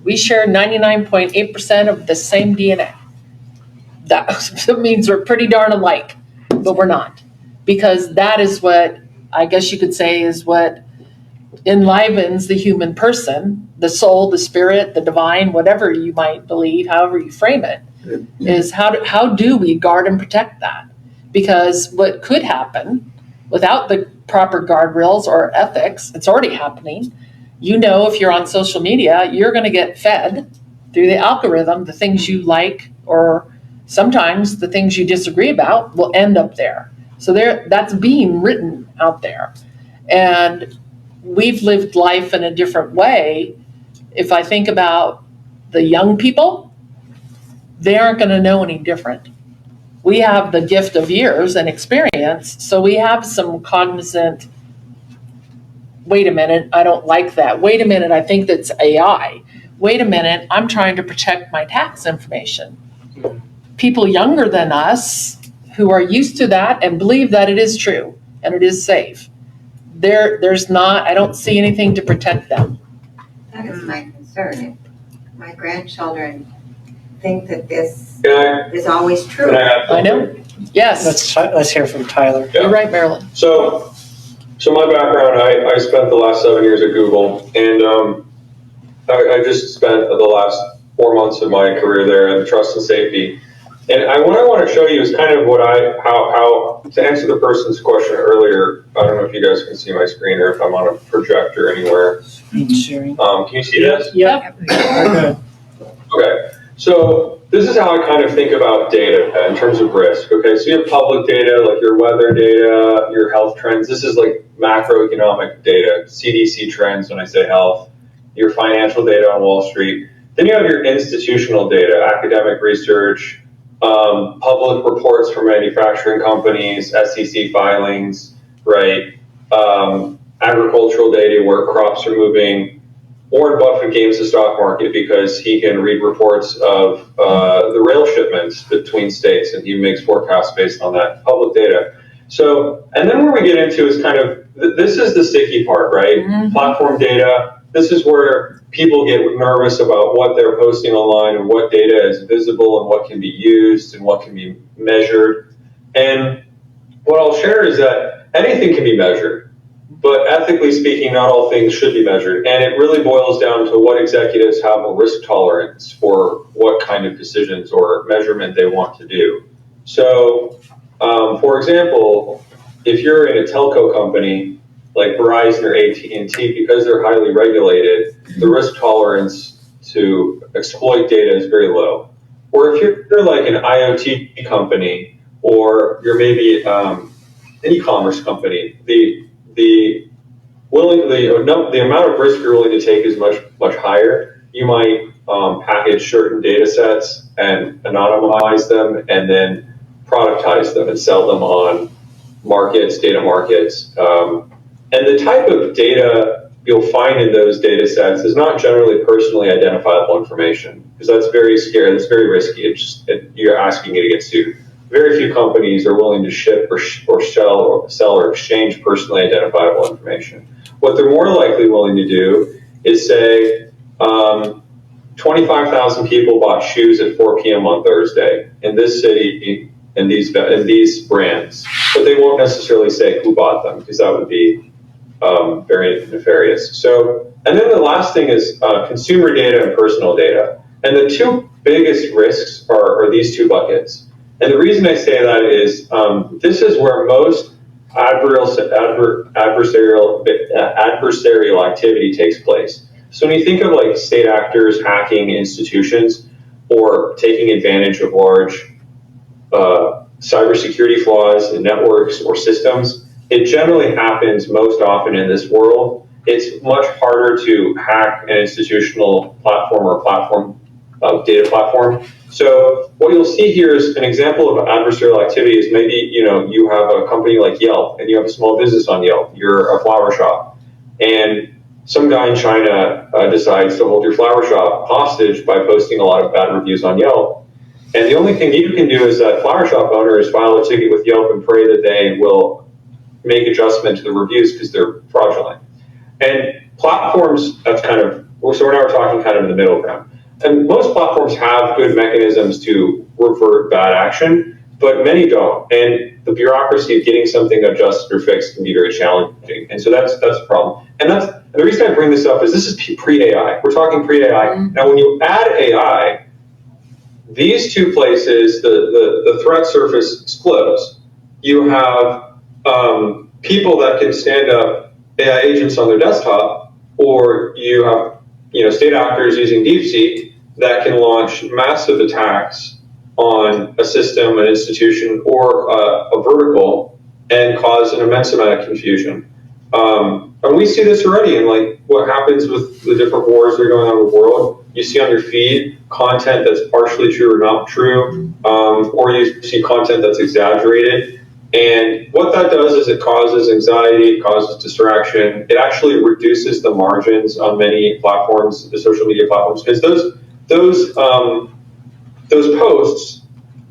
We share 99.8% of the same DNA. That means we're pretty darn alike, but we're not. Because that is what, I guess you could say, is what enlivens the human person, the soul, the spirit, the divine, whatever you might believe, however you frame it, is how do we guard and protect that? Because what could happen without the proper guardrails or ethics, it's already happening. If you're on social media, you're going to get fed through the algorithm the things you like, or sometimes the things you disagree about will end up there. So that's being written out there. And we've lived life in a different way. If I think about the young people, they aren't going to know any different. we have the gift of years and experience, so we have some cognizant, wait a minute, I don't like that. Wait a minute, I think that's AI. Wait a minute, I'm trying to protect my tax information. People younger than us who are used to that and believe that it is true and it is safe, there's not, I don't see anything to protect them. That is my concern. My grandchildren think that this is always true. I know. Yes, Let's hear from Tyler. you're right, Marilyn. So my background, I spent the last 7 years at Google, and I just spent the last 4 months of my career there in trust and safety. And what I want to show you is kind of how to answer the person's question earlier. I don't know if you guys can see my screen or if I'm on a projector anywhere. Sharing. Can you see this? Yep. We're good. Okay. So this is how I kind of think about data in terms of risk. Okay. So you have public data, like your weather data, your health trends. This is like macroeconomic data, CDC trends when I say health, your financial data on Wall Street. Then you have your institutional data, academic research, public reports from manufacturing companies, SEC filings, right? Agricultural data where crops are moving. Warren Buffett games the stock market because he can read reports of the rail shipments between states, and he makes forecasts based on that public data. So, and then where we get into is kind of, this is the sticky part, right? Mm-hmm. Platform data. This is where people get nervous about what they're posting online and what data is visible and what can be used and what can be measured. And what I'll share is that anything can be measured, but ethically speaking, not all things should be measured. And it really boils down to what executives have a risk tolerance for what kind of decisions or measurement they want to do. So, for example, if you're in a telco company, like Verizon or AT&T, because they're highly regulated, the risk tolerance to exploit data is very low. Or if you're like an IoT company, or you're maybe an e-commerce company, the amount of risk you're willing to take is much higher. You might package certain data sets and anonymize them, and then productize them and sell them on markets, data markets. And the type of data you'll find in those data sets is not generally personally identifiable information, because that's very scary, that's very risky. You're asking you to get sued. Very few companies are willing to ship or sell or exchange personally identifiable information. What they're more likely willing to do is say, 25,000 people bought shoes at 4 p.m. on Thursday in this city, in these brands, but they won't necessarily say who bought them, because that would be very nefarious. So, and then the last thing is consumer data and personal data. And the two biggest risks are these two buckets. And the reason I say that is this is where most adversarial activity takes place. So when you think of like state actors hacking institutions or taking advantage of large cybersecurity flaws in networks or systems, it generally happens most often in this world. It's much harder to hack an institutional platform or data platform. So what you'll see here is an example of adversarial activity is maybe, you have a company like Yelp and you have a small business on Yelp. You're a flower shop, and some guy in China decides to hold your flower shop hostage by posting a lot of bad reviews on Yelp. And the only thing you can do as that flower shop owner is file a ticket with Yelp and pray that they will make adjustment to the reviews because they're fraudulent. And platforms, so we're now talking kind of in the middle ground. And most platforms have good mechanisms to revert bad action, but many don't. And the bureaucracy of getting something adjusted or fixed can be very challenging. And so that's a problem. And the reason I bring this up is this is pre-AI. We're talking pre-AI. Mm-hmm. Now, when you add AI, these two places, the threat surface explodes. You have people that can stand up AI agents on their desktop, or you have state actors using DeepSeek that can launch massive attacks on a system, an institution, or a vertical and cause an immense amount of confusion. And we see this already in like what happens with the different wars that are going on in the world. you see on your feed content that's partially true or not true, or you see content that's exaggerated. And what that does is it causes anxiety, it causes distraction. It actually reduces the margins on many platforms, the social media platforms, because those posts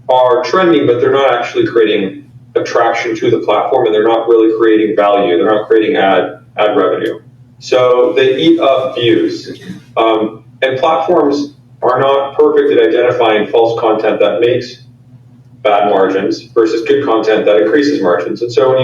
are trending, but they're not actually creating attraction to the platform, and they're not really creating value. They're not creating ad revenue. So they eat up views. And platforms are not perfect at identifying false content that makes bad margins versus good content that increases margins. And so when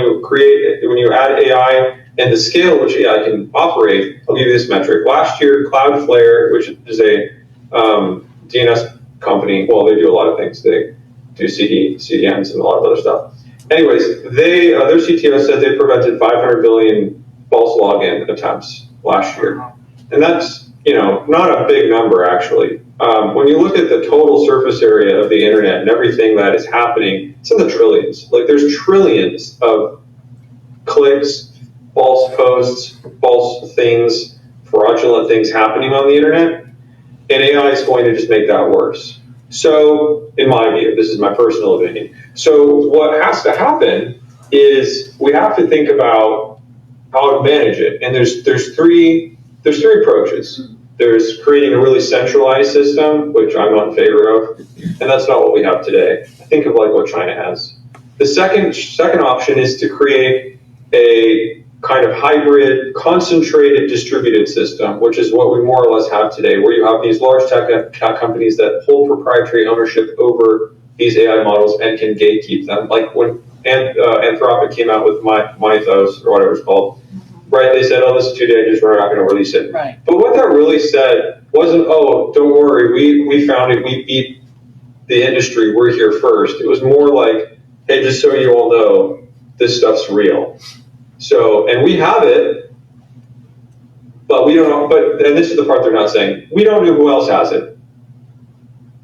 you add AI and the scale at which AI can operate, I'll give you this metric. Last year, Cloudflare, which is a DNS company, well, they do a lot of things. They do CDNs and a lot of other stuff. Anyways, their CTO said they prevented 500 billion false login attempts last year. And that's, not a big number, actually. When you look at the total surface area of the internet and everything that is happening, it's in the trillions. Like, there's trillions of clicks, false posts, false things, fraudulent things happening on the internet, and AI is going to just make that worse. So, in my view, this is my personal opinion. So what has to happen is we have to think about how to manage it. And there's three approaches. There's creating a really centralized system, which I'm not in favor of, and that's not what we have today. Think of like what China has. The second option is to create a kind of hybrid, concentrated, distributed system, which is what we more or less have today, where you have these large tech companies that hold proprietary ownership over these AI models and can gatekeep them. Like when Anthropic came out with Mythos, or whatever it's called, right? They said, oh, this is too dangerous, we're not going to release it. Right. But what that really said wasn't, oh, don't worry, we found it, we beat the industry, we're here first. It was more like, hey, just so you all know, this stuff's real. So, and we have it, but we don't know, and this is the part they're not saying, we don't know who else has it.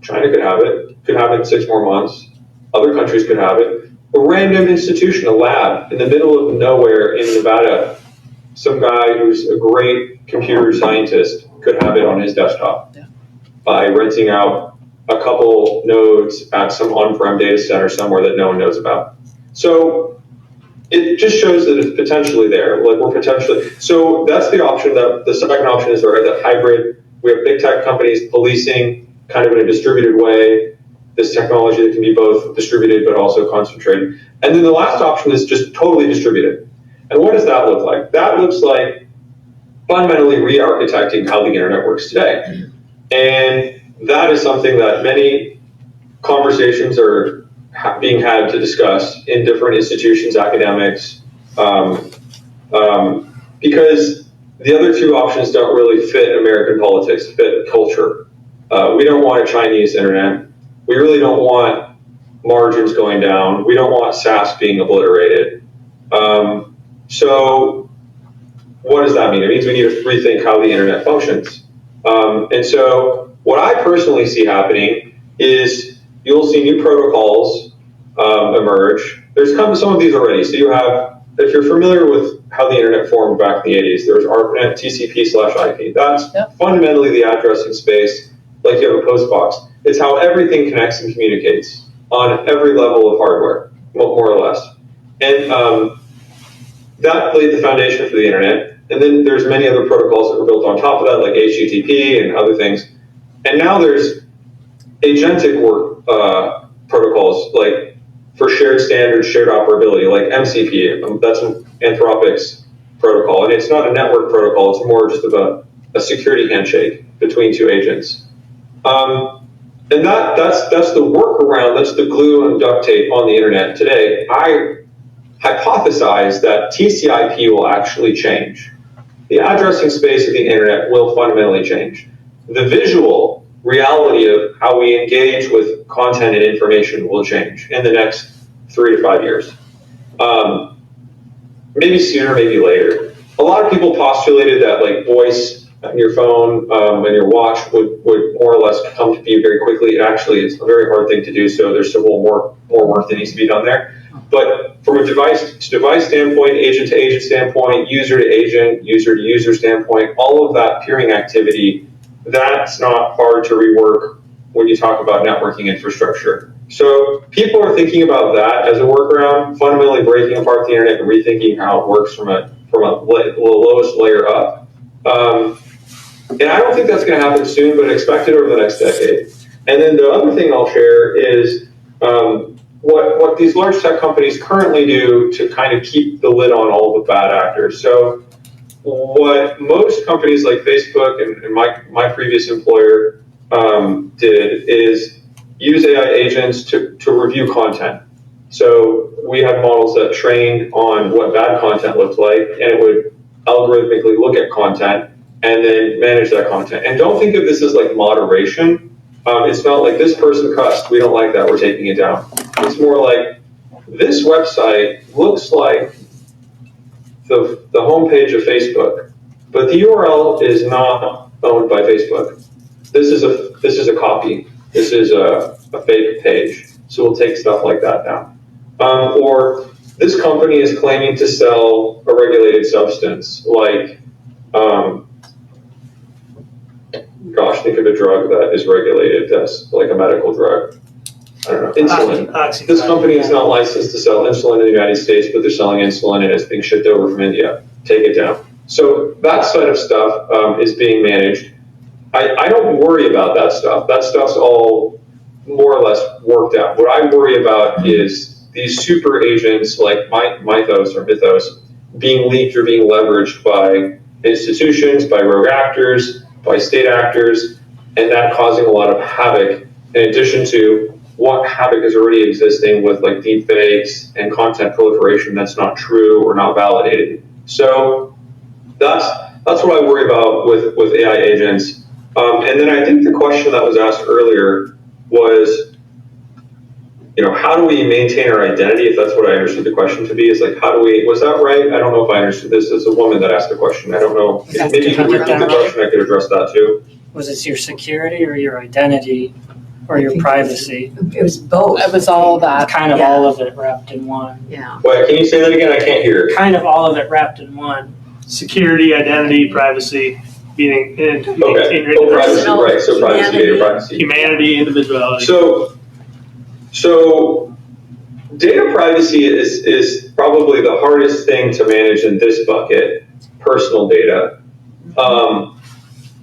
China could have it in 6 more months. Other countries could have it. A random institution, a lab in the middle of nowhere in Nevada, some guy who's a great computer scientist could have it on his desktop by renting out a couple nodes at some on-prem data center somewhere that no one knows about. So it just shows that it's potentially there. Like we're potentially, so that's the option. That the second option is that hybrid. We have big tech companies policing kind of in a distributed way this technology that can be both distributed but also concentrated. And then the last option is just totally distributed. And what does that look like? That looks like fundamentally re-architecting how the internet works today. And that is something that many conversations are being had to discuss in different institutions, academics, because the other two options don't really fit American politics, fit culture. We don't want a Chinese internet. We really don't want margins going down. We don't want SaaS being obliterated. So what does that mean? It means we need to rethink how the internet functions. And so what I personally see happening is you'll see new protocols emerge. There's some of these already. So you have, if you're familiar with how the internet formed back in the 80s, there was ARPANET, TCP/IP. That's fundamentally the addressing space, like you have a post box. It's how everything connects and communicates on every level of hardware, more or less. And that laid the foundation for the internet. And then there's many other protocols that were built on top of that, like HTTP and other things. And now there's agentic work protocols, like for shared standards, shared operability, like MCP. That's Anthropic's protocol. And it's not a network protocol. It's more just of a security handshake between two agents. And that's the workaround, that's the glue and duct tape on the internet today. I hypothesize that TCP will actually change. The addressing space of the internet will fundamentally change. The visual reality of how we engage with content and information will change in the next 3 to 5 years. Maybe sooner, maybe later. A lot of people postulated that like voice on your phone and your watch would more or less come to be very quickly. Actually, it's a very hard thing to do, so there's still more work that needs to be done there. But from a device-to-device standpoint, agent-to-agent standpoint, user-to-agent, user-to-user standpoint, all of that peering activity that's not hard to rework when you talk about networking infrastructure. So people are thinking about that as a workaround, fundamentally breaking apart the internet and rethinking how it works from a lowest layer up. And I don't think that's going to happen soon, but expect it over the next decade. And then the other thing I'll share is what these large tech companies currently do to kind of keep the lid on all the bad actors. So what most companies like Facebook and my previous employer did is use AI agents to review content. So we had models that trained on what bad content looked like, and it would algorithmically look at content and then manage that content. And don't think of this as like moderation. It's not like this person cussed, we don't like that, we're taking it down. It's more like this website looks like the homepage of Facebook, but the URL is not owned by Facebook. This is a copy. This is a fake page. So we'll take stuff like that down. Or this company is claiming to sell a regulated substance, like, think of a drug that is regulated that's like a medical drug. I don't know, insulin. This company is not licensed to sell insulin in the United States, but they're selling insulin and it's being shipped over from India. Take it down. So that side of stuff is being managed. I don't worry about that stuff. That stuff's all more or less worked out. What I worry about is these super agents like Mythos being leaked or being leveraged by institutions, by rogue actors, by state actors, and that causing a lot of havoc in addition to what havoc is already existing with like deep fakes and content proliferation that's not true or not validated. So that's what I worry about with AI agents. And then I think the question that was asked earlier was, how do we maintain our identity? If that's what I understood the question to be, is like, was that right? I don't know if I understood this. It's a woman that asked the question. I don't know. Maybe you can repeat the question. I could address that too. Was it your security or your identity or your privacy? It was both. It was all that. Kind of all of it wrapped in one. Yeah. Wait, can you say that again? I can't hear it. Kind of all of it wrapped in one. Security, identity, privacy, being privacy, right? So privacy, data privacy, humanity, individuality. So data privacy is probably the hardest thing to manage in this bucket, personal data,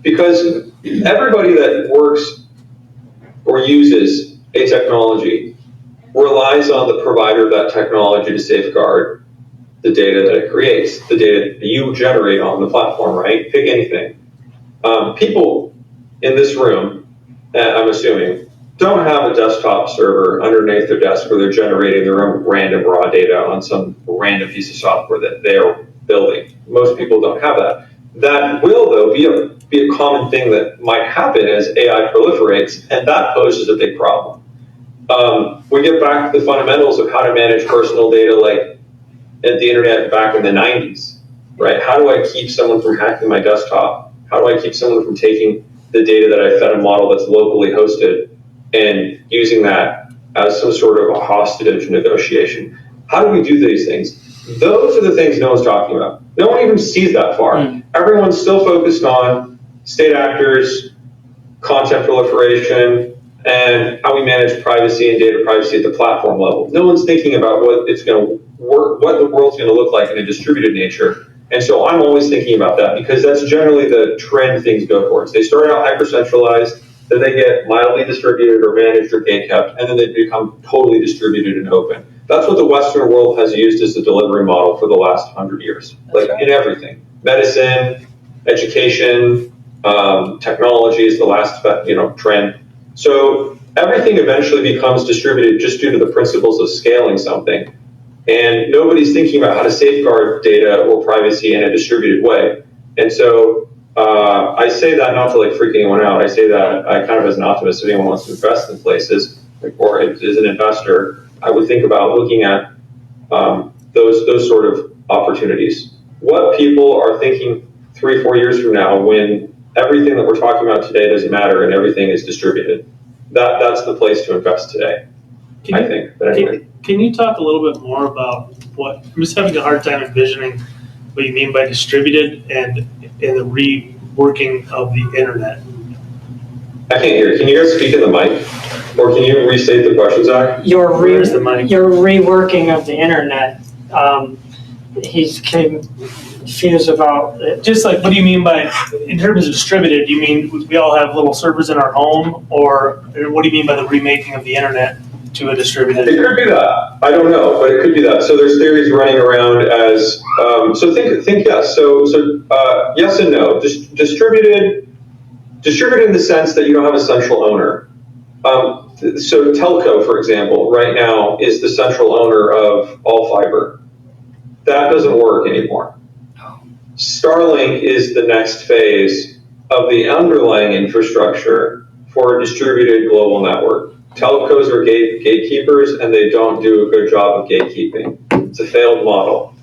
because everybody that works or uses a technology relies on the provider of that technology to safeguard the data that it creates, the data that you generate on the platform, right? Pick anything. People in this room, I'm assuming, don't have a desktop server underneath their desk where they're generating their own random raw data on some random piece of software that they are building. Most people don't have that. That will, though, be a common thing that might happen as AI proliferates, and that poses a big problem. We get back to the fundamentals of how to manage personal data, like at the internet back in the 90s, right? How do I keep someone from hacking my desktop? How do I keep someone from taking the data that I fed a model that's locally hosted and using that as some sort of a hostage negotiation? How do we do these things? Those are the things no one's talking about. No one even sees that far. Everyone's still focused on state actors, content proliferation, and how we manage privacy and data privacy at the platform level. No one's thinking about what it's going to work, what the world's going to look like in a distributed nature. And so I'm always thinking about that because that's generally the trend things go towards. They start out hyper-centralized, then they get mildly distributed or managed or gate-kept, and then they become totally distributed and open. That's what the Western world has used as a delivery model for the last 100 years, in everything. Medicine, education, technology is the last trend. So everything eventually becomes distributed just due to the principles of scaling something. And nobody's thinking about how to safeguard data or privacy in a distributed way. And so I say that not to freak anyone out. I say that I kind of as an optimist, if anyone wants to invest in places, or as an investor, I would think about looking at those sort of opportunities. What people are thinking 3-4 years from now when everything that we're talking about today doesn't matter and everything is distributed. That's the place to invest today, I think. But anyway. Can you talk a little bit more about I'm just having a hard time envisioning what you mean by distributed and the reworking of the internet. I can't hear. Can you guys speak in the mic? Or can you restate the question, Zach? Your Where's the mic? your reworking of the internet. He's confused about it. Just like, what do you mean by, in terms of distributed, do you mean we all have little servers in our home? Or what do you mean by the remaking of the internet to a distributed? It could be that. I don't know, but it could be that. So there's theories running around as, so think yes. So yes and no. Distributed in the sense that you don't have a central owner. So telco, for example, right now is the central owner of all fiber. That doesn't work anymore. Starlink is the next phase of the underlying infrastructure for a distributed global network. Telcos are gatekeepers, and they don't do a good job of gatekeeping. It's a failed model.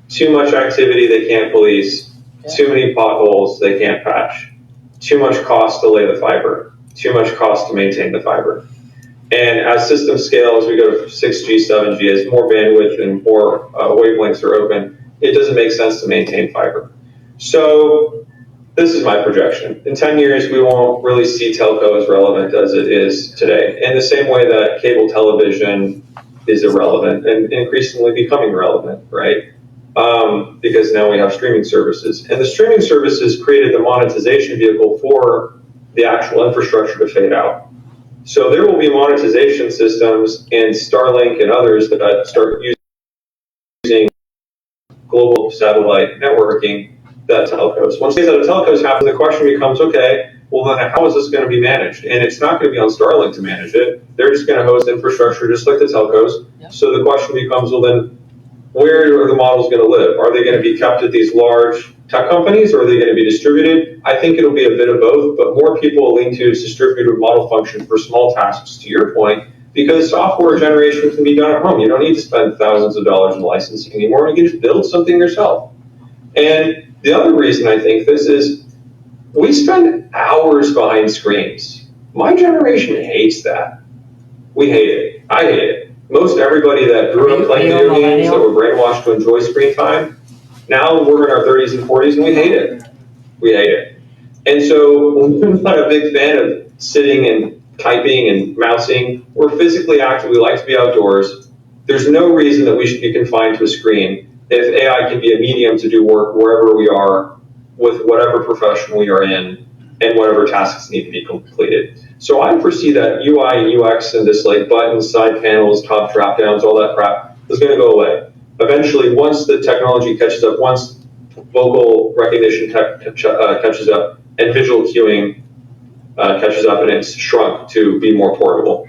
Too much activity they can't police. Too many potholes they can't patch. Too much cost to lay the fiber. Too much cost to maintain the fiber. And as systems scale, as we go to 6G, 7G, as more bandwidth and more wavelengths are open, it doesn't make sense to maintain fiber. So this is my projection. In 10 years, we won't really see telco as relevant as it is today. In the same way that cable television is irrelevant and increasingly becoming relevant, right? Because now we have streaming services. And the streaming services created the monetization vehicle for the actual infrastructure to fade out. So there will be monetization systems in Starlink and others that start using global satellite networking that telcos. Once these out of telcos happen, the question becomes, okay, well then how is this going to be managed? And it's not going to be on Starlink to manage it. They're just going to host infrastructure just like the telcos. Yep. So the question becomes, well then, where are the models going to live? Are they going to be kept at these large tech companies, or are they going to be distributed? I think it'll be a bit of both, but more people will lean to distributed model function for small tasks, to your point, because software generation can be done at home. You don't need to spend thousands of dollars in licensing anymore. You can just build something yourself. And the other reason I think this is, we spend hours behind screens. My generation hates that. We hate it. I hate it. Most everybody that grew up playing video games, that were brainwashed to enjoy screen time, now we're in our 30s and 40s and we hate it. We hate it. And so we're not a big fan of sitting and typing and mousing. We're physically active. We like to be outdoors. There's no reason that we should be confined to a screen if AI can be a medium to do work wherever we are with whatever profession we are in and whatever tasks need to be completed. So I foresee that UI and UX and this like buttons, side panels, top drop downs, all that crap is going to go away. Eventually, once the technology catches up, once vocal recognition catches up and visual cueing catches up, and it's shrunk to be more portable.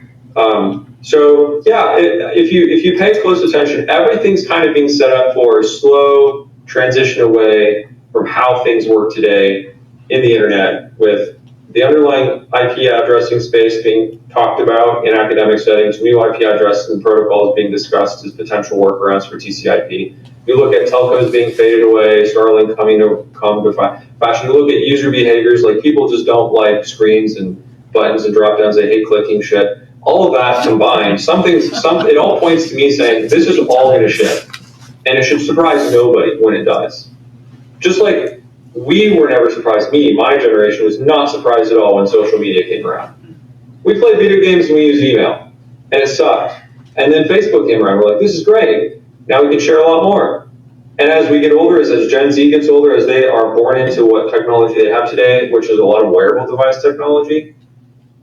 So yeah, if you pay close attention, everything's kind of being set up for a slow transition away from how things work today in the internet, with the underlying IP addressing space being talked about in academic settings, new IP addresses and protocols being discussed as potential workarounds for TCP. You look at telcos being faded away, Starlink coming to fashion. You look at user behaviors, like people just don't like screens and buttons and drop downs. They hate clicking shit. All of that combined, it all points to me saying this is all going to shift, and it should surprise nobody when it does. Just like we were never surprised. My generation was not surprised at all when social media came around. We played video games and we used email, and it sucked. And then Facebook came around. We're like, this is great. Now we can share a lot more. And as we get older, as Gen Z gets older, as they are born into what technology they have today, which is a lot of wearable device technology,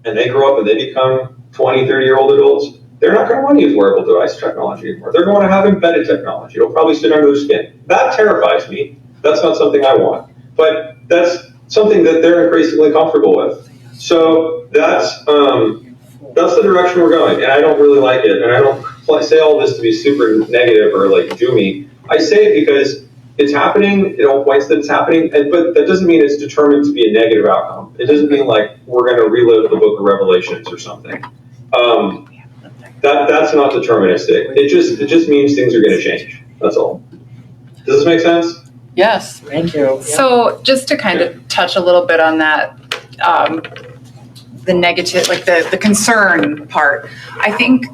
and they grow up and they become 20, 30-year-old adults, they're not going to want to use wearable device technology anymore. They're going to have embedded technology. It'll probably sit under their skin. That terrifies me. That's not something I want. But that's something that they're increasingly comfortable with. So that's the direction we're going, and I don't really like it. And I don't say all this to be super negative or like doomy. I say it because it's happening. It all points that it's happening, but that doesn't mean it's determined to be a negative outcome. It doesn't mean like we're going to relive the Book of Revelations or something. That's not deterministic. It just means things are going to change. That's all. Does this make sense? Yes. Thank you. So just to kind of touch a little bit on that, the negative, like the concern part, I think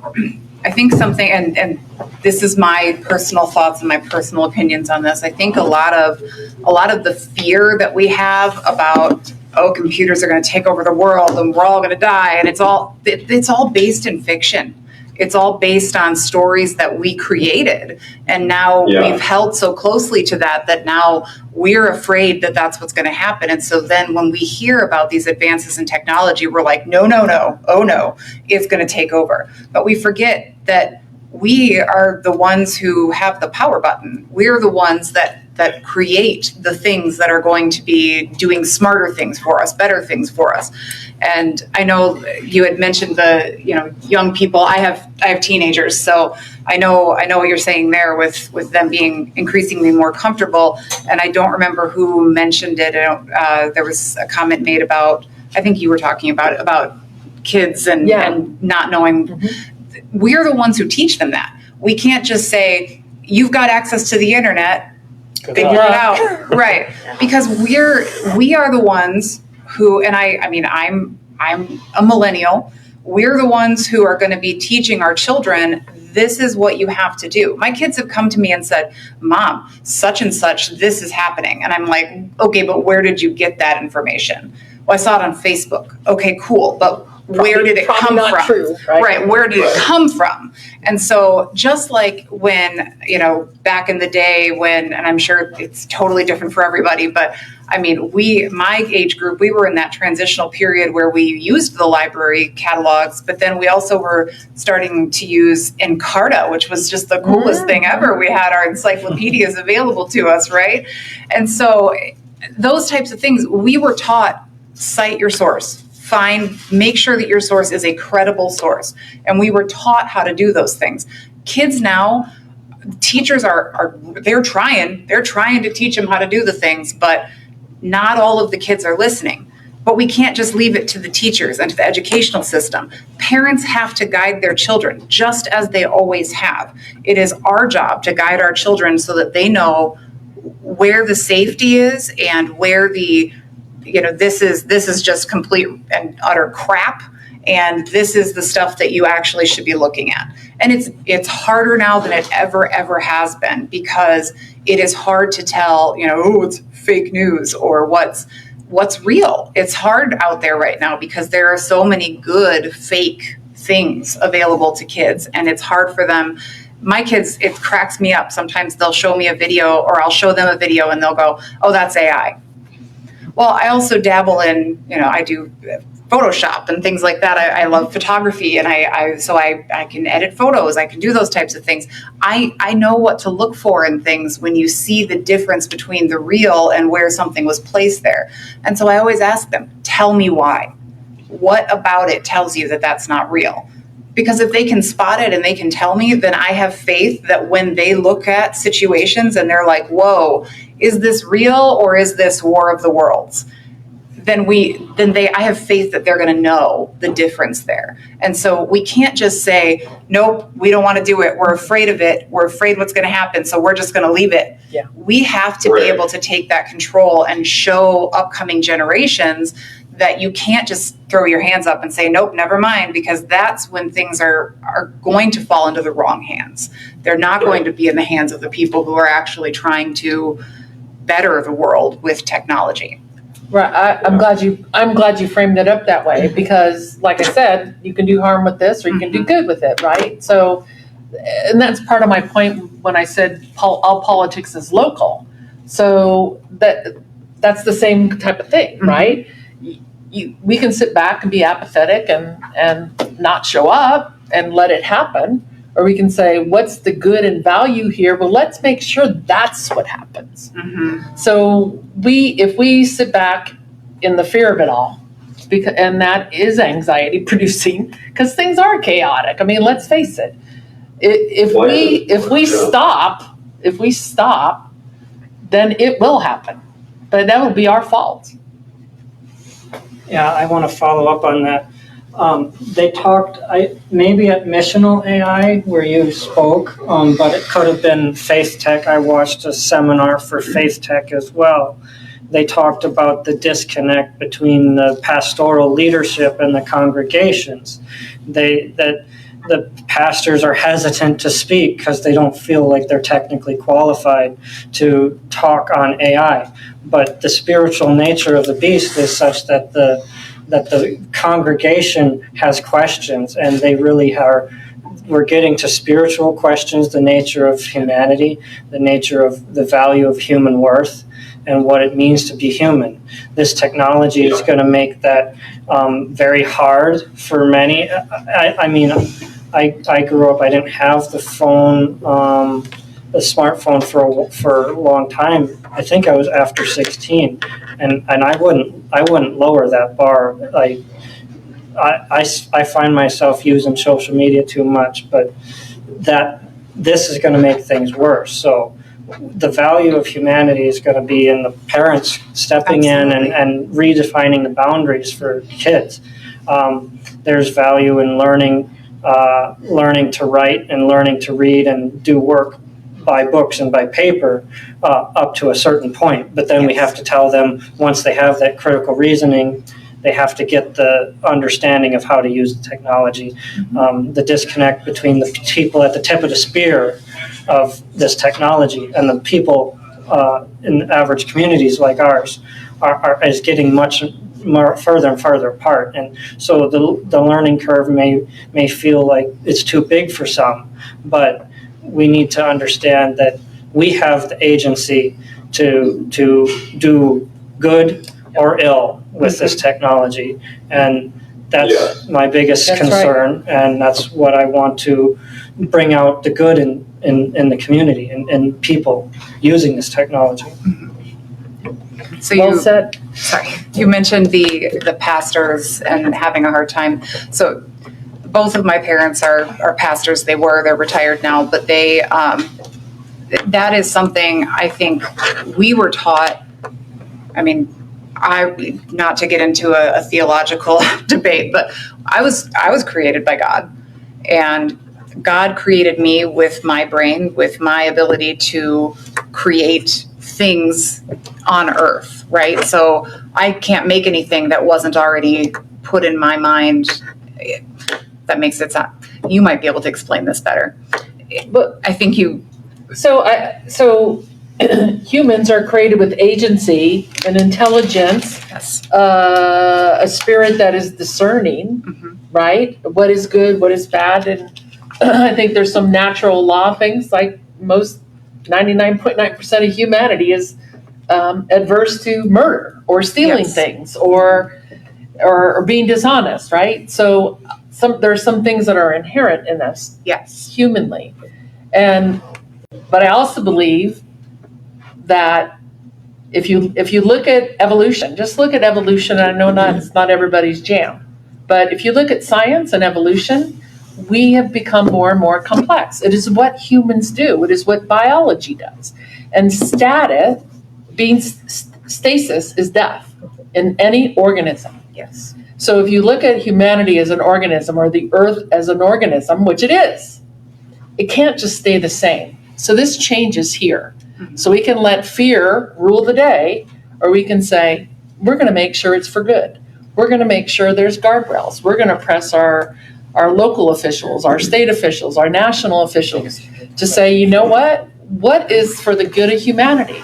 something, and this is my personal thoughts and my personal opinions on this. I think a lot of the fear that we have about oh, computers are going to take over the world and we're all going to die. And it's all based in fiction. It's all based on stories that we created. And now we've held so closely to that now we're afraid that that's what's going to happen. And so then when we hear about these advances in technology, we're like, no, oh no, it's going to take over. But we forget that we are the ones who have the power button. We're the ones that create the things that are going to be doing smarter things for us, better things for us. And I know you had mentioned the young people. I have teenagers, so I know what you're saying there with them being increasingly more comfortable. And I don't remember who mentioned it. There was a comment made about, I think you were talking about kids and not knowing. Mm-hmm. We're the ones who teach them that. We can't just say, you've got access to the internet, figure it out. Right. Because we are the ones who, and I mean, I'm a millennial. We're the ones who are going to be teaching our children, this is what you have to do. My kids have come to me and said, Mom, such and such, this is happening. And I'm like, okay, but where did you get that information? Well, I saw it on Facebook. Okay, cool. But where did it come from? True, right? Where did it come from? And so just like when, back in the day when, and I'm sure it's totally different for everybody, but I mean, my age group, we were in that transitional period where we used the library catalogs, but then we also were starting to use Encarta, which was just the coolest thing ever. We had our encyclopedias available to us, right? And so those types of things, we were taught, cite your source. Make sure that your source is a credible source. And we were taught how to do those things. Kids now, teachers they're trying to teach them how to do the things, but not all of the kids are listening. But we can't just leave it to the teachers and to the educational system. Parents have to guide their children just as they always have. It is our job to guide our children so that they know where the safety is and where the this is just complete and utter crap, and this is the stuff that you actually should be looking at. And it's harder now than it ever has been, because it is hard to tell, it's fake news or what's real. It's hard out there right now because there are so many good fake things available to kids, and it's hard for them. My kids, it cracks me up. Sometimes they'll show me a video, or I'll show them a video and they'll go, oh, that's AI. Well, I also dabble in, I do Photoshop and things like that. I love photography, and I can edit photos. I can do those types of things. I know what to look for in things when you see the difference between the real and where something was placed there. And so I always ask them, tell me why. What about it tells you that that's not real? Because if they can spot it and they can tell me, then I have faith that when they look at situations and they're like, whoa, is this real or is this War of the Worlds? I have faith that they're going to know the difference there. And so we can't just say, nope, we don't want to do it. We're afraid of it. We're afraid what's going to happen. So we're just going to leave it. Yeah. We have to be able to take that control and show upcoming generations that you can't just throw your hands up and say, nope, never mind, because that's when things are going to fall into the wrong hands. They're not going to be in the hands of the people who are actually trying to better the world with technology. Right. I'm glad you framed it up that way, because like I said, you can do harm with this or you can do good with it, right? So, and that's part of my point when I said all politics is local. So that's the same type of thing, right? We can sit back and be apathetic and not show up and let it happen. Or we can say, what's the good and value here? Well, let's make sure that's what happens. Mm-hmm. So if we sit back in the fear of it all, and that is anxiety producing, because things are chaotic. I mean, let's face it. If we stop, then it will happen. But that will be our fault. Yeah, I want to follow up on that. They talked, maybe at Missional AI where you spoke, but it could have been Faith Tech. I watched a seminar for Faith Tech as well. They talked about the disconnect between the pastoral leadership and the congregations. That the pastors are hesitant to speak because they don't feel like they're technically qualified to talk on AI. but the spiritual nature of the beast is such that the congregation has questions, and they really are. We're getting to spiritual questions, the nature of humanity, the nature of the value of human worth, and what it means to be human. This technology is going to make that very hard for many. I mean, I grew up, I didn't have the phone, the smartphone for a long time. I think I was after 16, and I wouldn't lower that bar. I find myself using social media too much, but this is going to make things worse. So the value of humanity is going to be in the parents stepping Absolutely. in and redefining the boundaries for kids. There's value in learning to write and learning to read and do work by books and by paper up to a certain point. But then we have to tell them, once they have that critical reasoning, they have to get the understanding of how to use the technology. The disconnect between the people at the tip of the spear of this technology and the people in average communities like ours is getting much more further and further apart. And so the learning curve may feel like it's too big for some, but we need to understand that we have the agency to do good or ill with this technology, and that's my biggest concern, and that's what I want to bring out, the good in the community and people using this technology. So Well said. Sorry, you mentioned the pastors and having a hard time. So both of my parents are pastors. They're retired now, but that is something I think we were taught. I mean, not to get into a theological debate, but I was created by God, and God created me with my brain, with my ability to create things on earth, right? So I can't make anything that wasn't already put in my mind. That makes it sound, you might be able to explain this better, but I think you. So humans are created with agency and intelligence, Yes. A spirit that is discerning, right? What is good, what is bad, and I think there's some natural law things, like most 99.9% of humanity is adverse to murder or stealing things or being dishonest, right? So there are some things that are inherent in us, humanly, but I also believe that if you look at evolution, just look at evolution. I know it's not everybody's jam, but if you look at science and evolution, we have become more and more complex. It is what humans do. It is what biology does. And stasis is death in any organism. Yes. So if you look at humanity as an organism, or the earth as an organism, which it is, it can't just stay the same. So this changes here. So we can let fear rule the day, or we can say, we're going to make sure it's for good. We're going to make sure there's guardrails. We're going to press our local officials, our state officials, our national officials to say, you know what is for the good of humanity?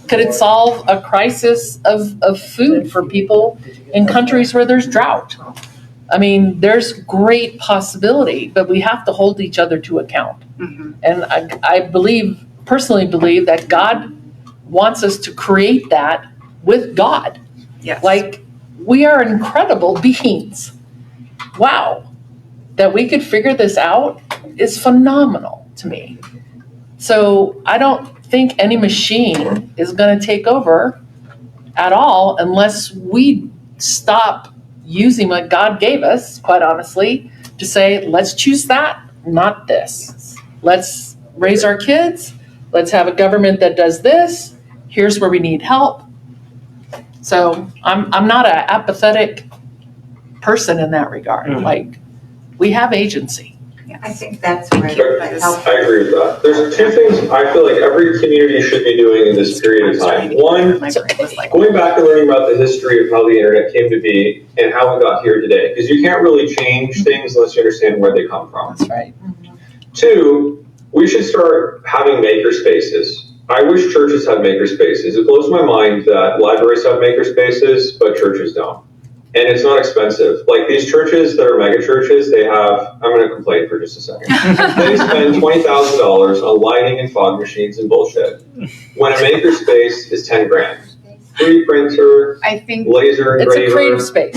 Could it solve a crisis of food for people in countries where there's drought? I mean, there's great possibility, but we have to hold each other to account. And I personally believe that God wants us to create that with God. Yes. Like, we are incredible beings. Wow. That we could figure this out is phenomenal to me. So I don't think any machine is going to take over at all unless we stop using what God gave us, quite honestly, to say, let's choose that, not this. Let's raise our kids. Let's have a government that does this. Here's where we need help. So I'm not an apathetic person in that regard. Like, we have agency. I think that's where the help. I agree with that. There's two things I feel like every community should be doing in this period of time. One, going back and learning about the history of how the internet came to be and how we got here today. Because you can't really change things unless you understand where they come from. That's right. Two, we should start having maker spaces. I wish churches had maker spaces. It blows my mind that libraries have maker spaces, but churches don't. And it's not expensive. Like these churches that are mega churches, they have, I'm going to complain for just a second. They spend $20,000 on lighting and fog machines and bullshit. When a maker space is 10 grand. 3D printer, I think laser It's a engraver, creative space.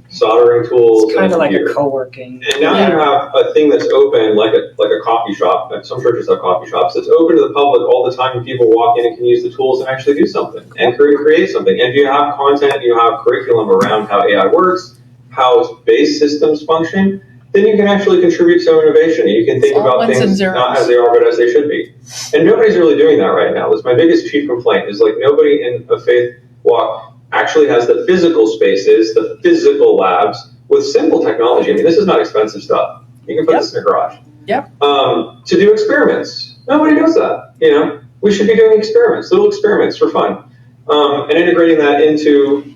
soldering tools, It's kind and of like a computer. co-working. And now you have a thing that's open, like a coffee shop. And some churches have coffee shops. It's open to the public all the time, and people walk in and can use the tools and actually do something and create something. And if you have content, you have curriculum around how AI works, how base systems function, then you can actually contribute to innovation. You can think It's all about ones and things zeros. not as they are, but as they should be. And nobody's really doing that right now. That's my biggest chief complaint. Is like nobody in a faith walk actually has the physical spaces, the physical labs with simple technology. I mean, this is not expensive stuff. You can put this in a garage. Yep. To do experiments. Nobody does that. You know, we should be doing experiments, little experiments for fun, and integrating that into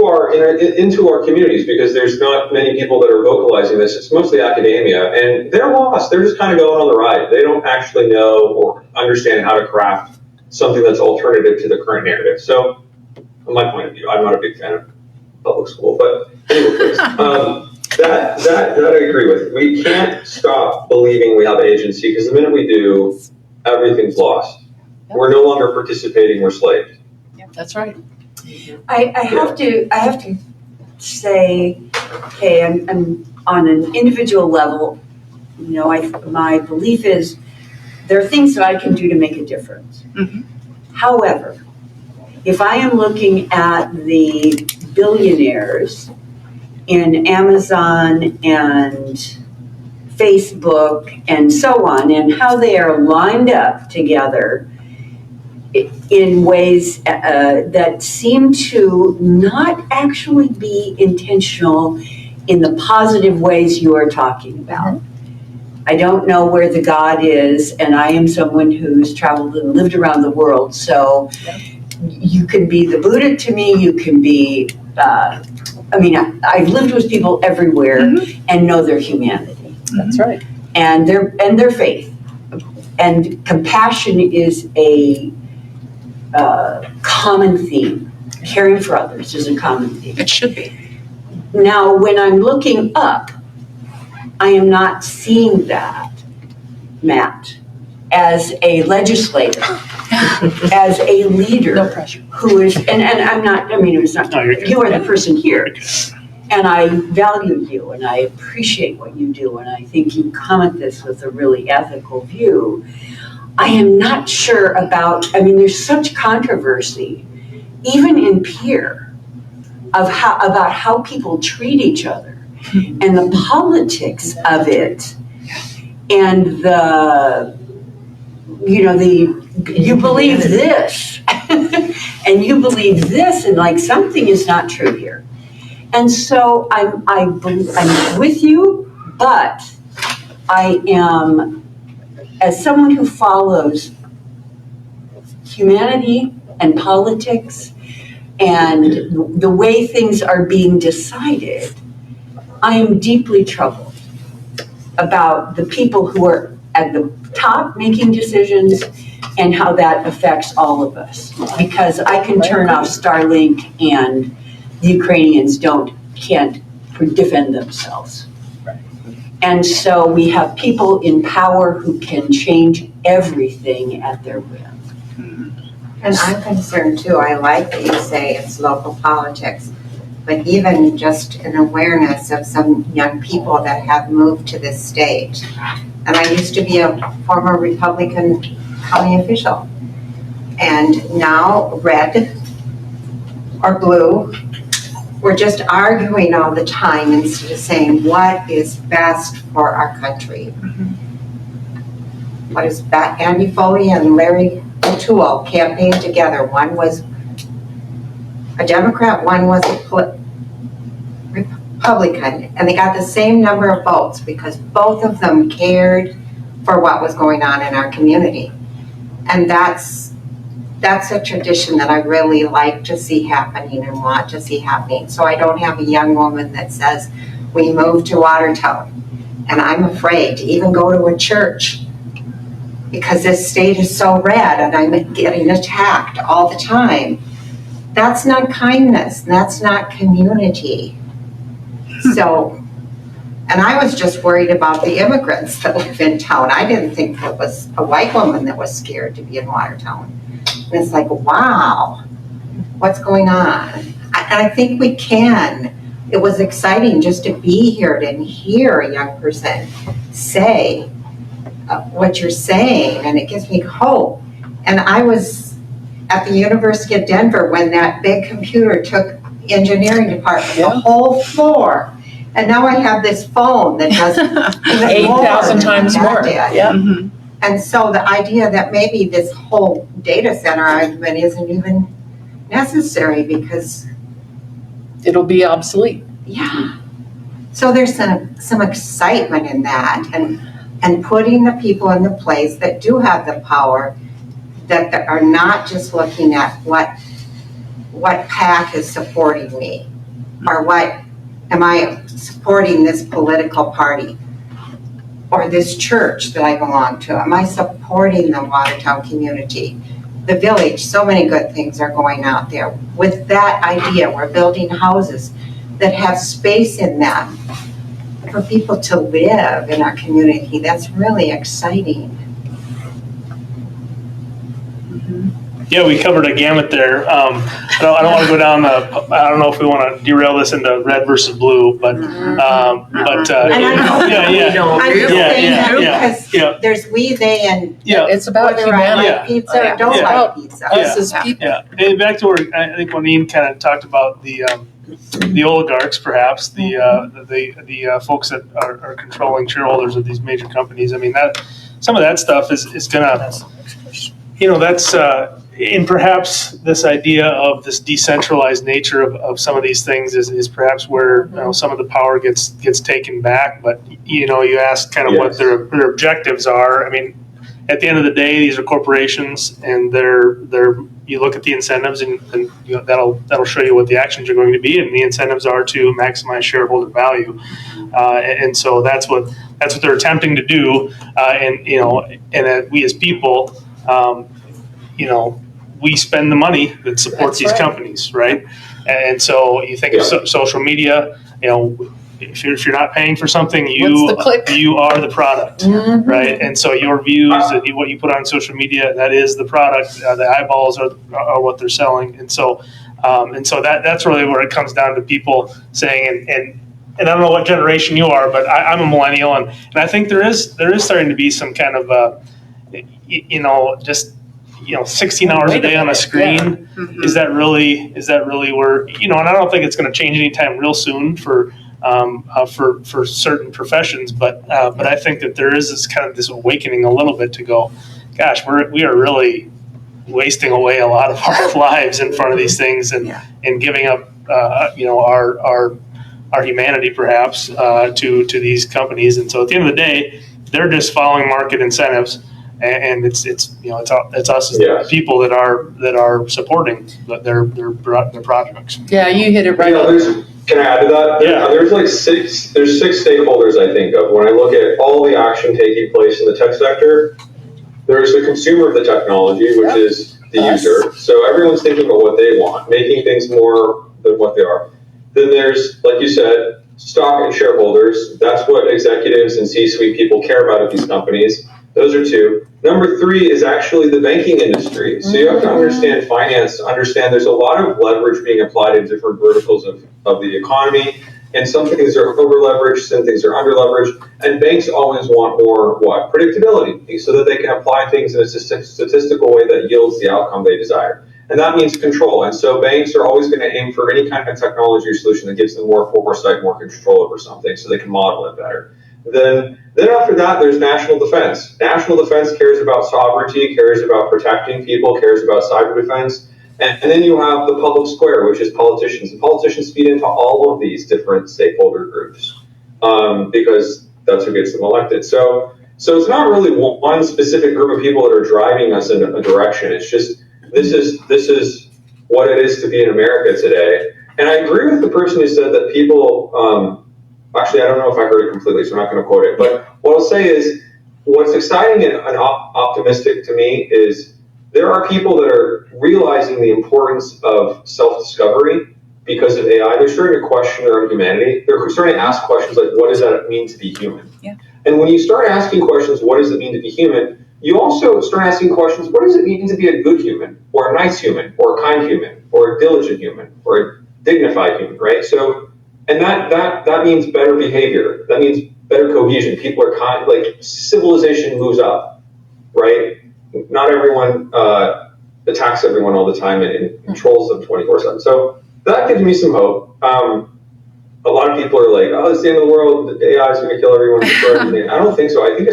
our communities, because there's not many people that are vocalizing this. It's mostly academia, and they're lost. They're just kind of going on the ride. They don't actually know or understand how to craft something that's alternative to the current narrative. So, from my point of view, I'm not a big fan of public school, but anyways, that I agree with. We can't stop believing we have agency, because the minute we do, everything's lost. Yep. We're no longer participating, we're slaves. That's right. I have to say, okay, I'm on an individual level, you know, my belief is there are things that I can do to make a difference. Mhm. However, if I am looking at the billionaires in Amazon and Facebook and so on, and how they are lined up together in ways that seem to not actually be intentional in the positive ways you are talking about. I don't know where the God is, and I am someone who's traveled and lived around the world, so you can be the Buddha to me, you can be, I've lived with people everywhere and know their humanity. That's right. And their faith. And compassion is a common theme. Caring for others is a common theme. It should be. Now, when I'm looking up, I am not seeing that, Matt, as a legislator, as a leader. No pressure. Who is, and I'm not, I mean, it's not, No, you're good. you are the person here. And I value you, and I appreciate what you do, and I think you come at this with a really ethical view. I am not sure about, I mean, there's such controversy, even in peer, about how people treat each other, and the politics of it, and you believe this, and you believe this, and like something is not true here. And so I'm with you, but I am, as someone who follows humanity and politics and the way things are being decided, I am deeply troubled about the people who are at the top making decisions and how that affects all of us. Because I can turn off Starlink and the Ukrainians can't defend themselves. And so we have people in power who can change everything at their whim. And I'm concerned too. I like that you say it's local politics, but even just an awareness of some young people that have moved to this state. And I used to be a former Republican county official. And now red or blue, we're just arguing all the time instead of saying what is best for our country. What is that? Andy Foley and Larry O'Toole campaigned together. One was a Democrat, one was a Republican, and they got the same number of votes because both of them cared for what was going on in our community. And that's a tradition that I really like to see happening and want to see happening. So I don't have a young woman that says, we moved to Watertown, and I'm afraid to even go to a church because this state is so red and I'm getting attacked all the time. That's not kindness. That's not community. So, and I was just worried about the immigrants that live in town. I didn't think it was a white woman that was scared to be in Watertown. And it's like, wow, what's going on? I think we can. It was exciting just to be here and hear a young person say what you're saying, and it gives me hope. And I was at the University of Denver when that big computer took engineering department, the whole floor. And now I have this phone that does 8,000 times more. Yeah. Mm-hmm. And so the idea that maybe this whole data center argument isn't even necessary because It'll be obsolete. yeah. So there's some excitement in that, and putting the people in the place that do have the power, that are not just looking at what PAC is supporting me, or what am I supporting this political party or this church that I belong to. Am I supporting the Watertown community, the village? So many good things are going out there. With that idea, we're building houses that have space in them for people to live in our community. That's really exciting. Yeah, we covered a gamut there. I don't want to go down I don't know if we want to derail this into red versus blue, but And I know. I'm just saying that because there's we, they, and It's about whether I humanity. like pizza or don't like pizza. Us as people. Yeah, and back to where I think Juanine kind of talked about the oligarchs, perhaps the folks that are controlling shareholders of these major companies. I mean, that some of that stuff is gonna, that's and perhaps this idea of this decentralized nature of some of these things is perhaps where some of the power gets taken back. But you ask kind of what their objectives are. I mean, at the end of the day, these are corporations, and they're you look at the incentives, and that'll show you what the actions are going to be, and the incentives are to maximize shareholder value, and so that's what they're attempting to do, and we as people, we spend the money that supports these companies, right? And so you think of social media, if you're not paying for something, you are the product, right? And so your views and what you put on social media, that is the product. The eyeballs are what they're selling, and so that's really where it comes down to people saying, and I don't know what generation you are, but I'm a millennial, and I think there is starting to be some kind of just 16 hours a day on a screen. Is that really where and I don't think it's going to change anytime real soon for certain professions, but I think that there is this awakening a little bit to go, gosh, we are really wasting away a lot of our lives in front of these things, and giving up our humanity perhaps to these companies. And so at the end of the day, they're just following market incentives, and it's us as the people that are supporting their projects. Yeah, you hit it right. Can I add to that? Yeah. There's six stakeholders I think of when I look at all the action taking place in the tech sector. There's the consumer of the technology, which is the user. So everyone's thinking about what they want, making things more than what they are. Then there's, like you said, stock and shareholders. That's what executives and C-suite people care about at these companies. Those are two. Number three is actually the banking industry. So you have to understand finance to understand there's a lot of leverage being applied in different verticals of the economy. And some things are over leveraged, some things are under leveraged. And banks always want more predictability, so that they can apply things in a statistical way that yields the outcome they desire. And that means control. And so banks are always going to aim for any kind of technology or solution that gives them more oversight, more control over something, so they can model it better. Then after that, there's national defense. National defense cares about sovereignty, cares about protecting people, cares about cyber defense. And then you have the public square, which is politicians. And politicians feed into all of these different stakeholder groups because that's who gets them elected. So it's not really one specific group of people that are driving us in a direction. It's just this is what it is to be in America today. And I agree with the person who said that people. Actually, I don't know if I heard it completely, so I'm not going to quote it. But what I'll say is, what's exciting and optimistic to me is there are people that are realizing the importance of self-discovery because of AI. They're starting to question their own humanity. They're starting to ask questions like, what does that mean to be human? Yeah. And when you start asking questions, what does it mean to be human? You also start asking questions, what does it mean to be a good human, or a nice human, or a kind human, or a diligent human, or a dignified human, right? So, and that means better behavior. That means better cohesion. People are kind, like civilization moves up, right? Not everyone attacks everyone all the time and controls them 24/7. So that gives me some hope. A lot of people are like, oh, it's the end of the world. The AI is going to kill everyone, destroy everything. I don't think so. I think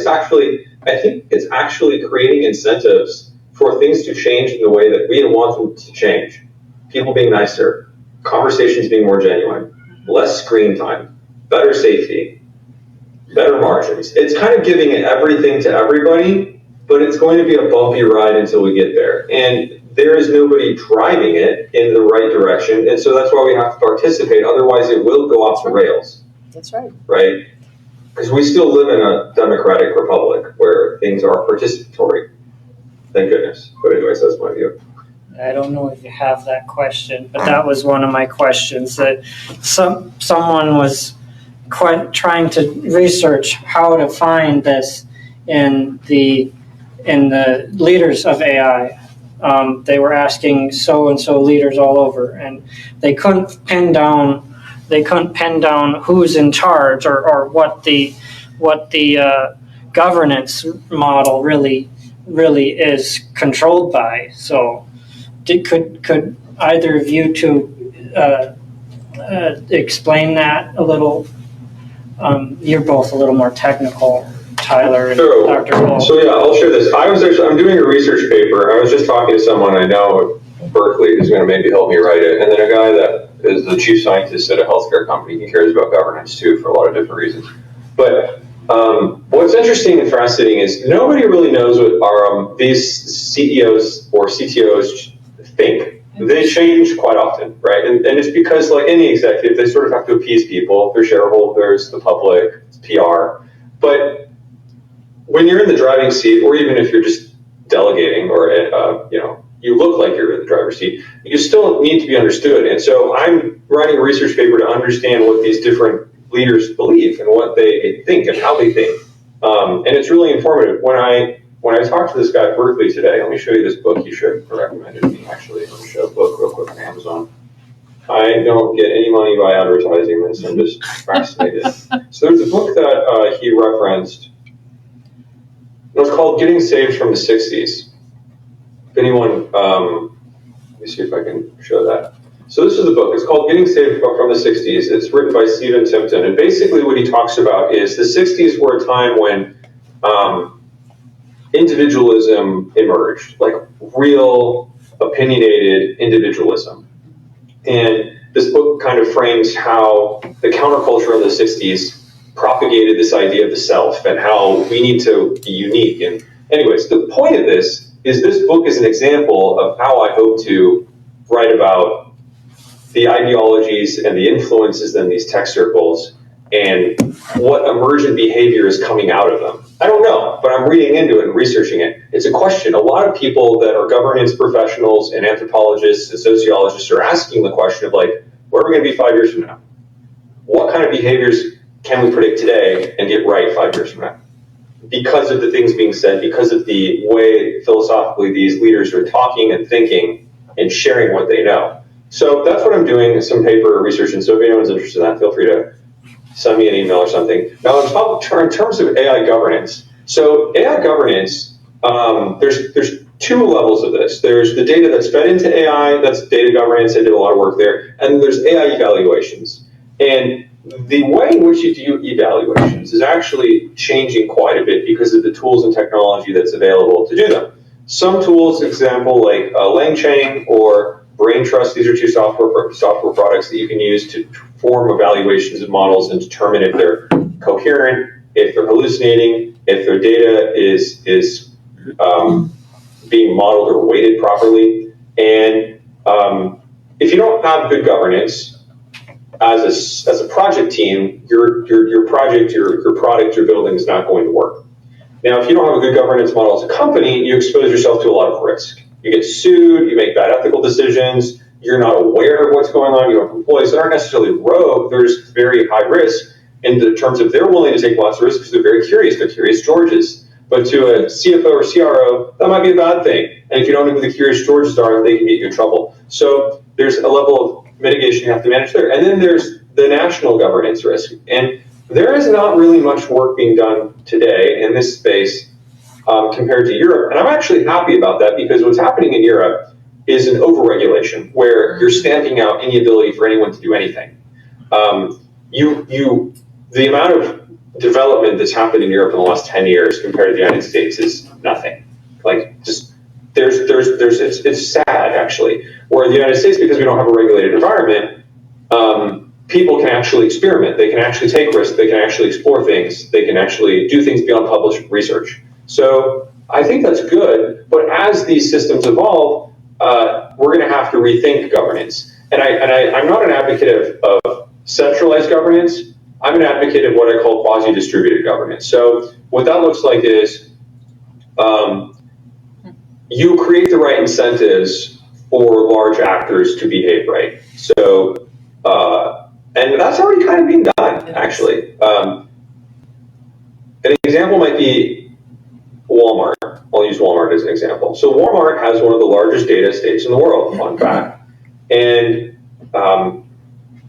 it's actually creating incentives for things to change in the way that we want them to change. People being nicer, conversations being more genuine, less screen time, better safety, better margins. It's kind of giving everything to everybody, but it's going to be a bumpy ride until we get there. And there is nobody driving it in the right direction. And so that's why we have to participate. Otherwise, it will go off the rails. That's right. Right? Because we still live in a democratic republic where things are participatory. Thank goodness. But anyways, that's my view. I don't know if you have that question, but that was one of my questions, that someone was quite trying to research how to find this in the leaders of AI. They were asking so-and-so leaders all over, and they couldn't pin down who's in charge or what the governance model really is controlled by. So could either of you two explain that a little? You're both a little more technical, Tyler and Dr. Cole. So yeah, I'll share this. I'm doing a research paper. I was just talking to someone I know at Berkeley who's going to maybe help me write it, and then a guy that is the chief scientist at a healthcare company. He cares about governance too for a lot of different reasons. But what's interesting and fascinating is nobody really knows what these CEOs or CTOs think. They change quite often, right? And it's because, like any executive, they sort of have to appease people, their shareholders, the public, PR. But when you're in the driving seat, or even if you're just delegating, or you look like you're in the driver's seat, you still need to be understood. And so I'm writing a research paper to understand what these different leaders believe and what they think and how they think. And it's really informative. When I talked to this guy at Berkeley today, let me show you this book he recommended me, actually. Let me show a book real quick on Amazon. I don't get any money by advertising this. I'm just fascinated. So there's a book that he referenced. It was called Getting Saved from the 60s. If anyone, let me see if I can show that. So this is the book. It's called Getting Saved from the 60s. It's written by Stephen Timpton. And basically what he talks about is the 60s were a time when individualism emerged, like real opinionated individualism. And this book kind of frames how the counterculture of the 60s propagated this idea of the self and how we need to be unique. And anyways, the point of this is this book is an example of how I hope to write about the ideologies and the influences in these tech circles and what emergent behavior is coming out of them. I don't know, but I'm reading into it and researching it. It's a question. A lot of people that are governance professionals and anthropologists and sociologists are asking the question of, like, where are we going to be 5 years from now? What kind of behaviors can we predict today and get right 5 years from now? Because of the things being said, because of the way philosophically these leaders are talking and thinking and sharing what they know. So that's what I'm doing, some paper research. And so if anyone's interested in that, feel free to send me an email or something. Now, in terms of AI governance, so AI governance, there's two levels of this. There's the data that's fed into AI, that's data governance. I did a lot of work there. And there's AI evaluations. And the way in which you do evaluations is actually changing quite a bit because of the tools and technology that's available to do them. Some tools, example, like LangChain or Brain Trust, these are two software products that you can use to form evaluations of models and determine if they're coherent, if they're hallucinating, if their data is being modeled or weighted properly. And if you don't have good governance as a project team, your project, your product you're building is not going to work. Now, if you don't have a good governance model as a company, you expose yourself to a lot of risk. You get sued, you make bad ethical decisions, you're not aware of what's going on, you have employees that aren't necessarily rogue, there's very high risk in the terms of they're willing to take lots of risks because they're very curious, they're curious Georges. But to a CFO or CRO, that might be a bad thing. And if you don't know who the curious Georges are, they can get you in trouble. So there's a level of mitigation you have to manage there. And then there's the national governance risk. And there is not really much work being done today in this space compared to Europe. And I'm actually happy about that because what's happening in Europe is an overregulation where you're stamping out any ability for anyone to do anything. The amount of development that's happened in Europe in the last 10 years compared to the United States is nothing. Like, just it's sad actually. Where the United States, because we don't have a regulated environment, people can actually experiment. They can actually take risks. They can actually explore things. They can actually do things beyond published research. So I think that's good. But as these systems evolve, we're going to have to rethink governance. And I'm not an advocate of centralized governance. I'm an advocate of what I call quasi-distributed governance. So what that looks like is you create the right incentives for large actors to behave right. So, and that's already kind of being done, actually. An example might be Walmart. I'll use Walmart as an example. So Walmart has one of the largest data estates in the world, fun fact. And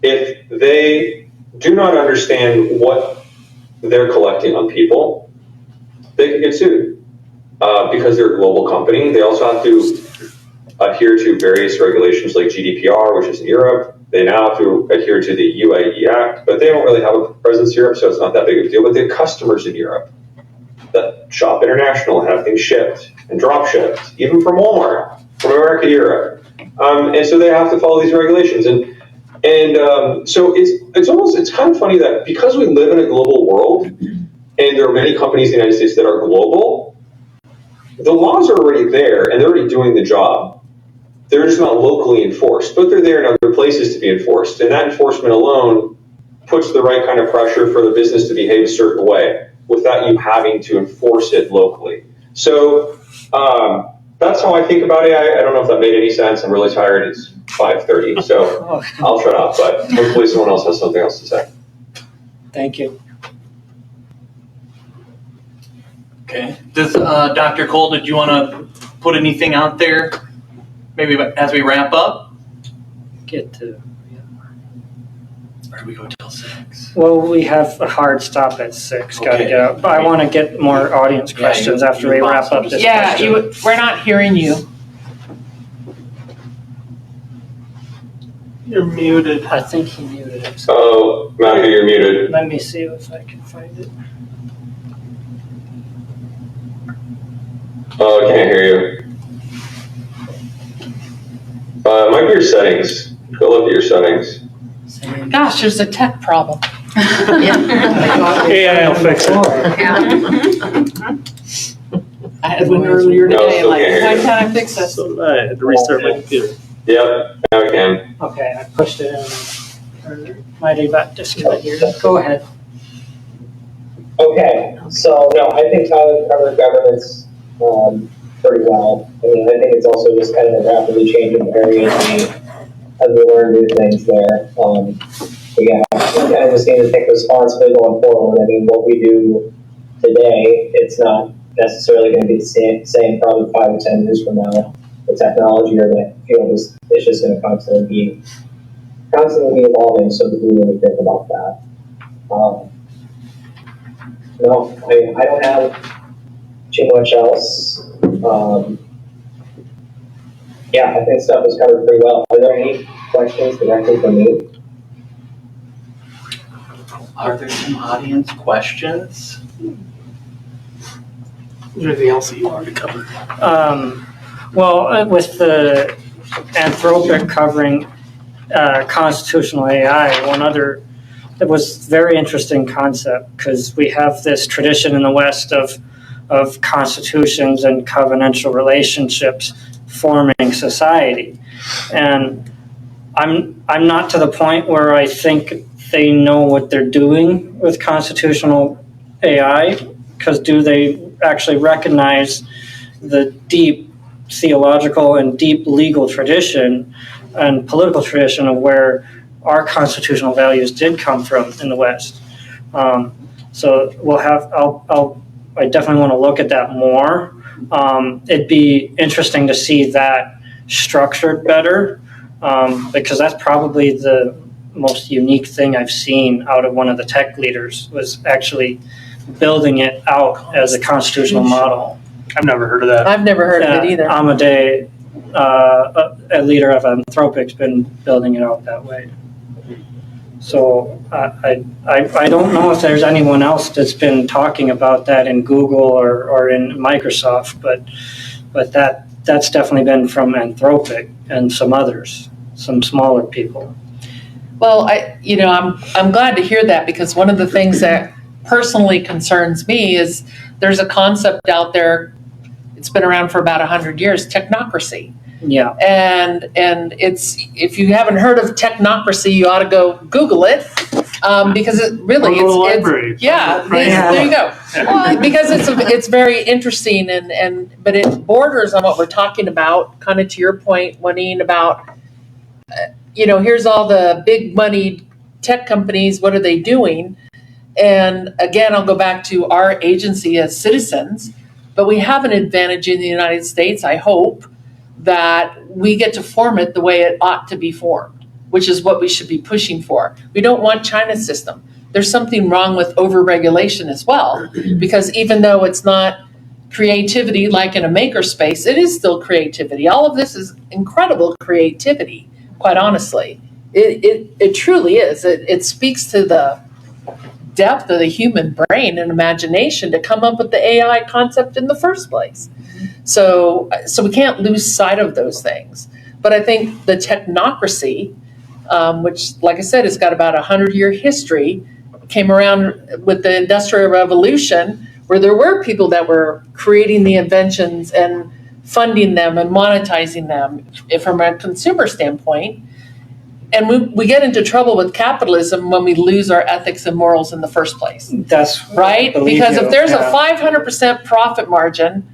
if they do not understand what they're collecting on people, they can get sued because they're a global company. They also have to adhere to various regulations like GDPR, which is in Europe. They now have to adhere to the UAE Act, but they don't really have a presence in Europe, so it's not that big of a deal. But they have customers in Europe that shop international and have things shipped and drop shipped, even from Walmart, from America to Europe. And so they have to follow these regulations. And so it's kind of funny that because we live in a global world, and there are many companies in the United States that are global, the laws are already there and they're already doing the job. They're just not locally enforced, but they're there in other places to be enforced. And that enforcement alone puts the right kind of pressure for the business to behave a certain way without you having to enforce it locally. So that's how I think about it. I don't know if that made any sense. I'm really tired. It's 5:30, so I'll shut up, but hopefully someone else has something else to say. Thank you. Okay. Does Dr. Cole, did you want to put anything out there, maybe as we wrap up? Get to. Or do we go till 6? Well, we have a hard stop at 6. Got to Okay. get out. But I want to get more audience questions after we wrap up this Yeah, question. we're not hearing you. You're muted. I think he muted himself. Oh, Matthew, you're muted. Let me see if I can find it. Oh, I can't hear you. It might be your settings. Go look at your settings. Gosh, there's a tech problem. AI will fix it. I had one earlier No, today, still like, can't hear how you. can I fix this? So I had to restart my computer. Yep, now we can. Okay, I pushed it in. Might have got disconnected. Go ahead. Okay, so no, I think Tyler covered governance pretty well. I mean, I think it's also just kind of a rapidly changing area as we learn new things there. But yeah, I just need to take responsibility going forward. I mean, what we do today, it's not necessarily going to be the same probably 5 or 10 years from now. The technology or the field is just going to constantly be evolving, so we really think about that. No, I don't have too much else. Yeah, I think stuff was covered pretty well. Are there any questions directly from me? Are there some audience questions? Is there anything else that you wanted to cover? Well, with the Anthropic covering constitutional AI, one other, it was very interesting concept because we have this tradition in the West of constitutions and covenantal relationships forming society. And I'm not to the point where I think they know what they're doing with constitutional AI, because do they actually recognize the deep theological and deep legal tradition and political tradition of where our constitutional values did come from in the West. So we'll have, I definitely want to look at that more. It'd be interesting to see that structured better, because that's probably the most unique thing I've seen out of one of the tech leaders, was actually building it out as a constitutional model. I've never heard of that. I've never heard of it either. Amadei, a leader of Anthropic's been building it out that way. So I don't know if there's anyone else that's been talking about that in Google or in Microsoft, but that's definitely been from Anthropic and some others, some smaller people. Well, I'm glad to hear that, because one of the things that personally concerns me is there's a concept out there. It's been around for about 100 years, technocracy. Yeah. And it's, if you haven't heard of technocracy, you ought to go Google it, because it really Or the library. There you go. Well, because it's very interesting, but it borders on what we're talking about, kind of to your point, Juanine, about here's all the big money tech companies, what are they doing? And again, I'll go back to our agency as citizens, but we have an advantage in the United States, I hope, that we get to form it the way it ought to be formed, which is what we should be pushing for. We don't want China's system. There's something wrong with overregulation as well, because even though it's not creativity like in a makerspace, it is still creativity. All of this is incredible creativity, quite honestly. It truly is. It speaks to the depth of the human brain and imagination to come up with the AI concept in the first place. So we can't lose sight of those things. But I think the technocracy, which, like I said, has got about 100-year history, came around with the Industrial Revolution, where there were people that were creating the inventions and funding them and monetizing them from a consumer standpoint. And we get into trouble with capitalism when we lose our ethics and morals in the first place. That's right. Because if there's a 500% profit margin,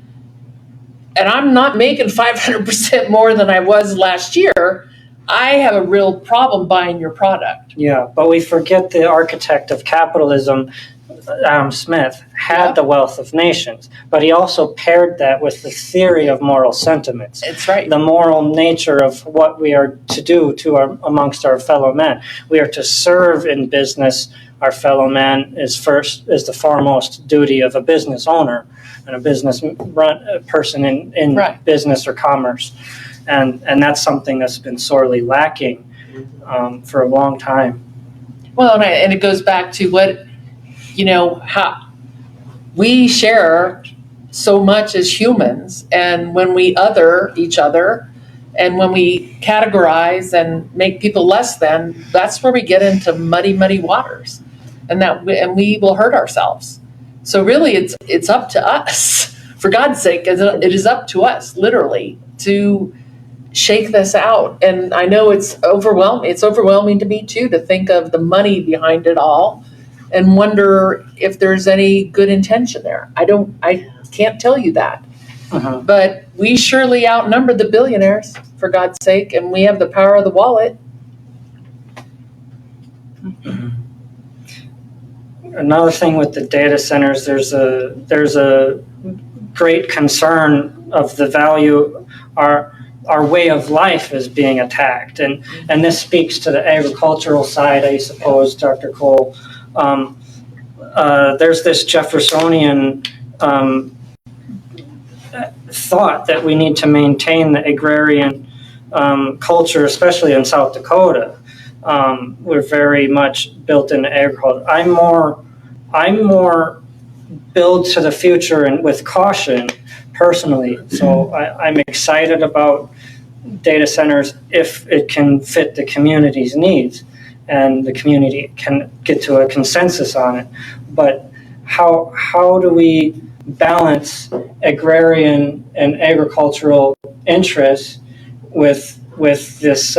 and I'm not making 500% more than I was last year, I have a real problem buying your product. Yeah, but we forget the architect of capitalism, Adam Smith, had the wealth of nations, but he also paired that with the theory of moral sentiments. It's right. The moral nature of what we are to do amongst our fellow men. We are to serve in business our fellow man is the foremost duty of a business owner and a business person in right. business or commerce. And that's something that's been sorely lacking for a long time. Well, and it goes back to what, how we share so much as humans, and when we other each other and when we categorize and make people less than, that's where we get into muddy waters, and we will hurt ourselves. So really it's up to us, for God's sake, it is up to us literally to shake this out. And I know it's overwhelming to me too, to think of the money behind it all and wonder if there's any good intention there. I can't tell you that. Uh-huh. But we surely outnumber the billionaires, for God's sake, and we have the power of the wallet. Another thing with the data centers, there's a great concern of the value our way of life is being attacked, and this speaks to the agricultural side, I suppose, Dr. Cole. There's this Jeffersonian thought that we need to maintain the agrarian culture, especially in South Dakota. We're very much built into agriculture. I'm more build to the future and with caution personally. So I'm excited about data centers if it can fit the community's needs and the community can get to a consensus on it. But how do we balance agrarian and agricultural interests with this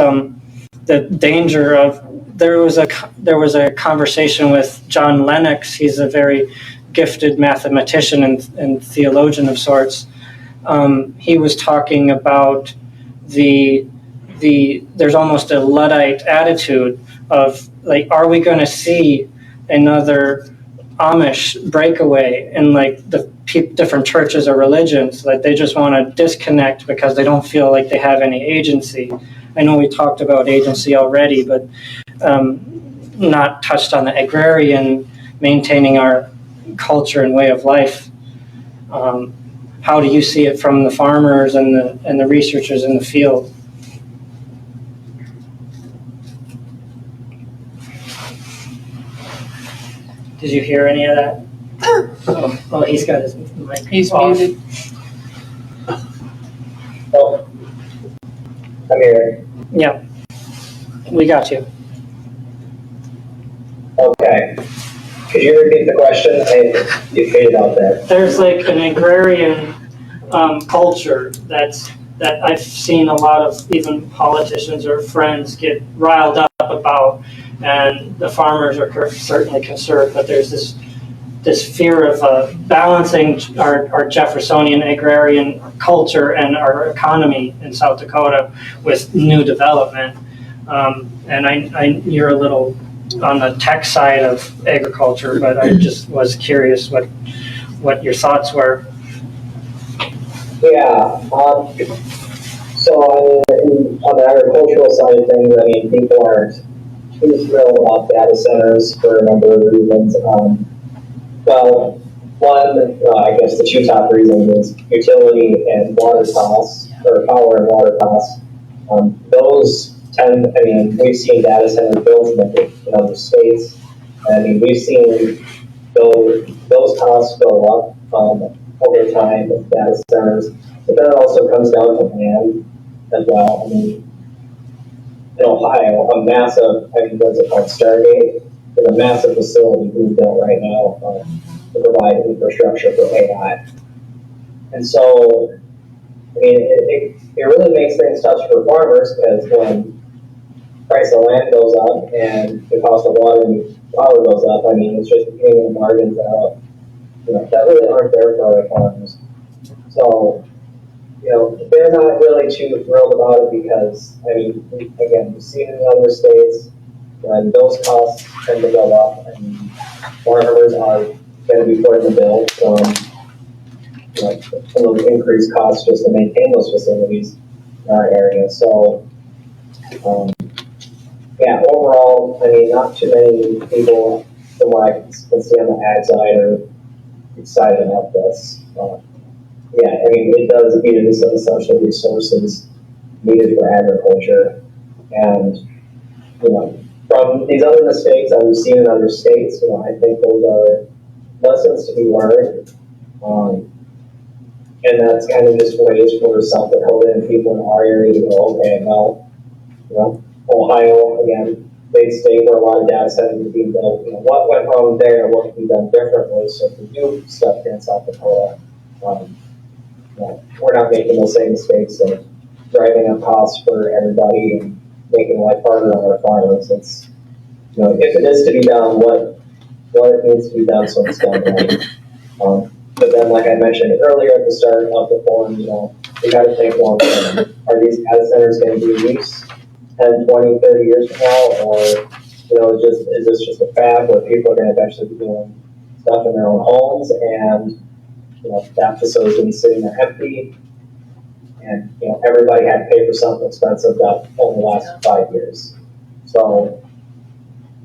the danger of there was a conversation with John Lennox. He's a very gifted mathematician and theologian of sorts. He was talking about there's almost a Luddite attitude of like, are we going to see another Amish breakaway in like the different churches or religions? Like they just want to disconnect because they don't feel like they have any agency. I know we talked about agency already, but not touched on the agrarian, maintaining our culture and way of life. How do you see it from the farmers and the researchers in the field? Did you hear any of that? Oh, he's got his mic. He's off. muted. Oh, I'm here. Yeah, we got you. Okay. Could you repeat the question? You faded out there. There's like an agrarian culture that I've seen a lot of even politicians or friends get riled up about, and the farmers are certainly concerned, but there's this fear of balancing our Jeffersonian agrarian culture and our economy in South Dakota with new development. And you're a little on the tech side of agriculture, but I just was curious what your thoughts were. Yeah. So on the agricultural side of things, I mean, people aren't too thrilled about data centers for a number of reasons. Well, one, I guess the two top reasons is utility and water costs, or power and water costs. Those we've seen data centers built in other states. I mean, we've seen those costs go up over time with data centers, but then it also comes down to land as well. I mean, in Ohio, what's it called, Stargate? There's a massive facility being built right now to provide infrastructure for AI. And so, I mean, it really makes things tough for farmers, because when price of land goes up and the cost of water and power goes up, I mean, it's just getting the margins that really aren't there for our farmers. So, they're not really too thrilled about it because, I mean, again, we've seen it in other states when those costs tend to go up, and farmers are going to be putting the bill from those increased costs just to maintain those facilities in our area. So, yeah, overall, I mean, not too many people, from what I can see on the ag side, are excited about this. Yeah, I mean, it does need some essential resources needed for agriculture. And, from these other mistakes that we've seen in other states, I think those are lessons to be learned. And that's kind of just ways for South Dakota and people in our area to go, okay, well, Ohio, again, big state where a lot of data centers are being built. What went wrong there? What can be done differently? So if we do stuff here in South Dakota, we're not making those same mistakes of driving up costs for everybody and making life harder on our farmers. It's, if it is to be done, what needs to be done so it's done right. But then, like I mentioned earlier at the start of the forum, we got to think long term. Are these data centers going to be in use 10, 20, 30 years from now? Or, is this just a fad where people are going to eventually be doing stuff in their own homes, and that facility is going to be sitting there empty, and everybody had to pay for something expensive that only lasted 5 years. So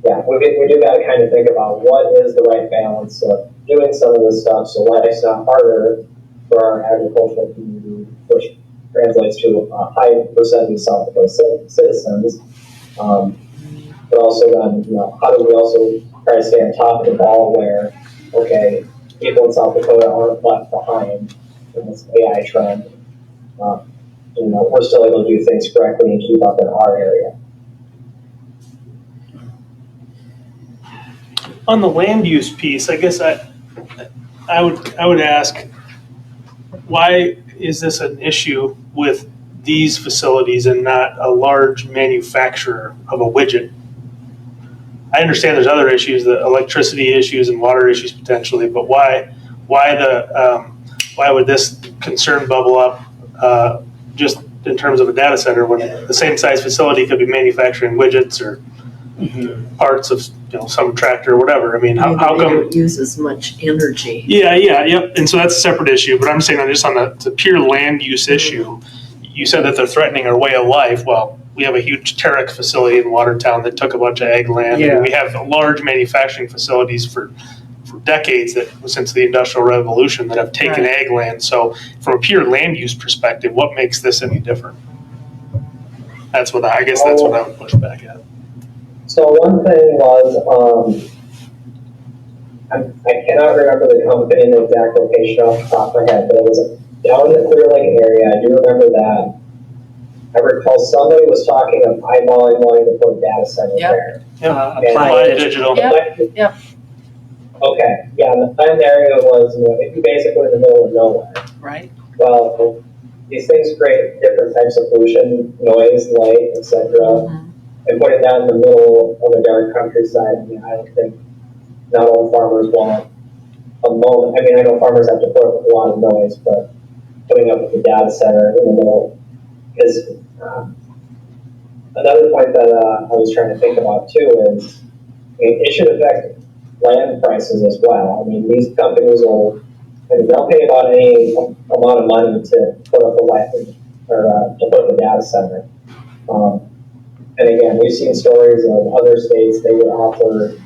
yeah, we do got to kind of think about what is the right balance of doing some of this stuff so life's not harder for our agricultural community, which translates to a high percentage of South Dakota citizens. But also then, how do we also try to stay on top of the ball where, okay, people in South Dakota aren't left behind in this AI trend. We're still able to do things correctly and keep up in our area. On the land use piece, I guess I would ask, why is this an issue with these facilities and not a large manufacturer of a widget? I understand there's other issues, the electricity issues and water issues potentially, but why would this concern bubble up just in terms of a data center when the same size facility could be manufacturing widgets or parts of some tractor or whatever? I mean, how come? They don't use as much energy. Yep. And so that's a separate issue. But I'm saying just on the pure land use issue, you said that they're threatening our way of life. Well, we have a huge Terek facility in Watertown that took a bunch of ag land. Yeah. And we have large manufacturing facilities for decades since the Industrial Revolution that have taken ag land. So from a pure land use perspective, what makes this any different? That's what I would push back at. So one thing was, I cannot remember the company and the exact location off the top of my head, but it was down in the Clear Lake area. I do remember that. I recall somebody was talking of eyeballing wanting to put a data center there. Applied Digital. Yep. Okay, yeah, and the planned area was, if you're basically in the middle of nowhere. Right. Well, these things create different types of pollution, noise, light, etc. And putting that in the middle of a dark countryside, I don't think not all farmers want a moment. I mean, I know farmers have to put up with a lot of noise, but putting up with the data center in the middle is another point that I was trying to think about too is it should affect land prices as well. I mean, these companies they'll pay about any amount of money to put up a land or to put up a data center. And again, we've seen stories of other states, they would offer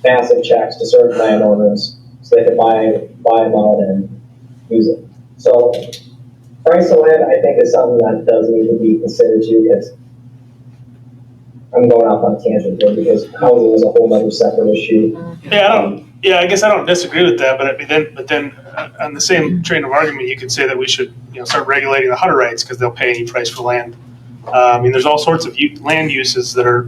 massive checks to certain landowners so they could buy them out and use it. So price of land, I think, is something that does need to be considered too, because I'm going off on a tangent here because housing is a whole other separate issue. I guess I don't disagree with that, but then on the same train of argument, you could say that we should start regulating the Hutterites because they'll pay any price for land. I mean, there's all sorts of land uses that are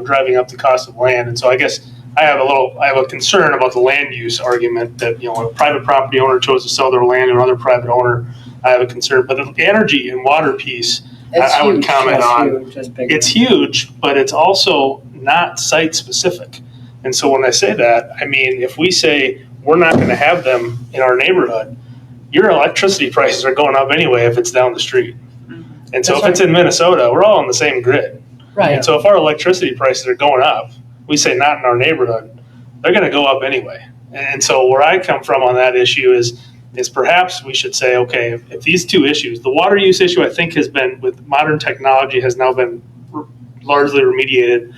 driving up the cost of land, and so I guess I have a concern about the land use argument that a private property owner chose to sell their land to another private owner. I have a concern, but the energy and water piece, I would comment on. It's huge, but it's also not site specific. And so when I say that, I mean, if we say we're not going to have them in our neighborhood, your electricity prices are going up anyway if it's down the street. And so if it's in Minnesota, we're all on the same grid. Right. And so if our electricity prices are going up, we say not in our neighborhood, they're going to go up anyway. And so where I come from on that issue is perhaps we should say, okay, if these two issues, the water use issue I think has been, with modern technology, has now been largely remediated.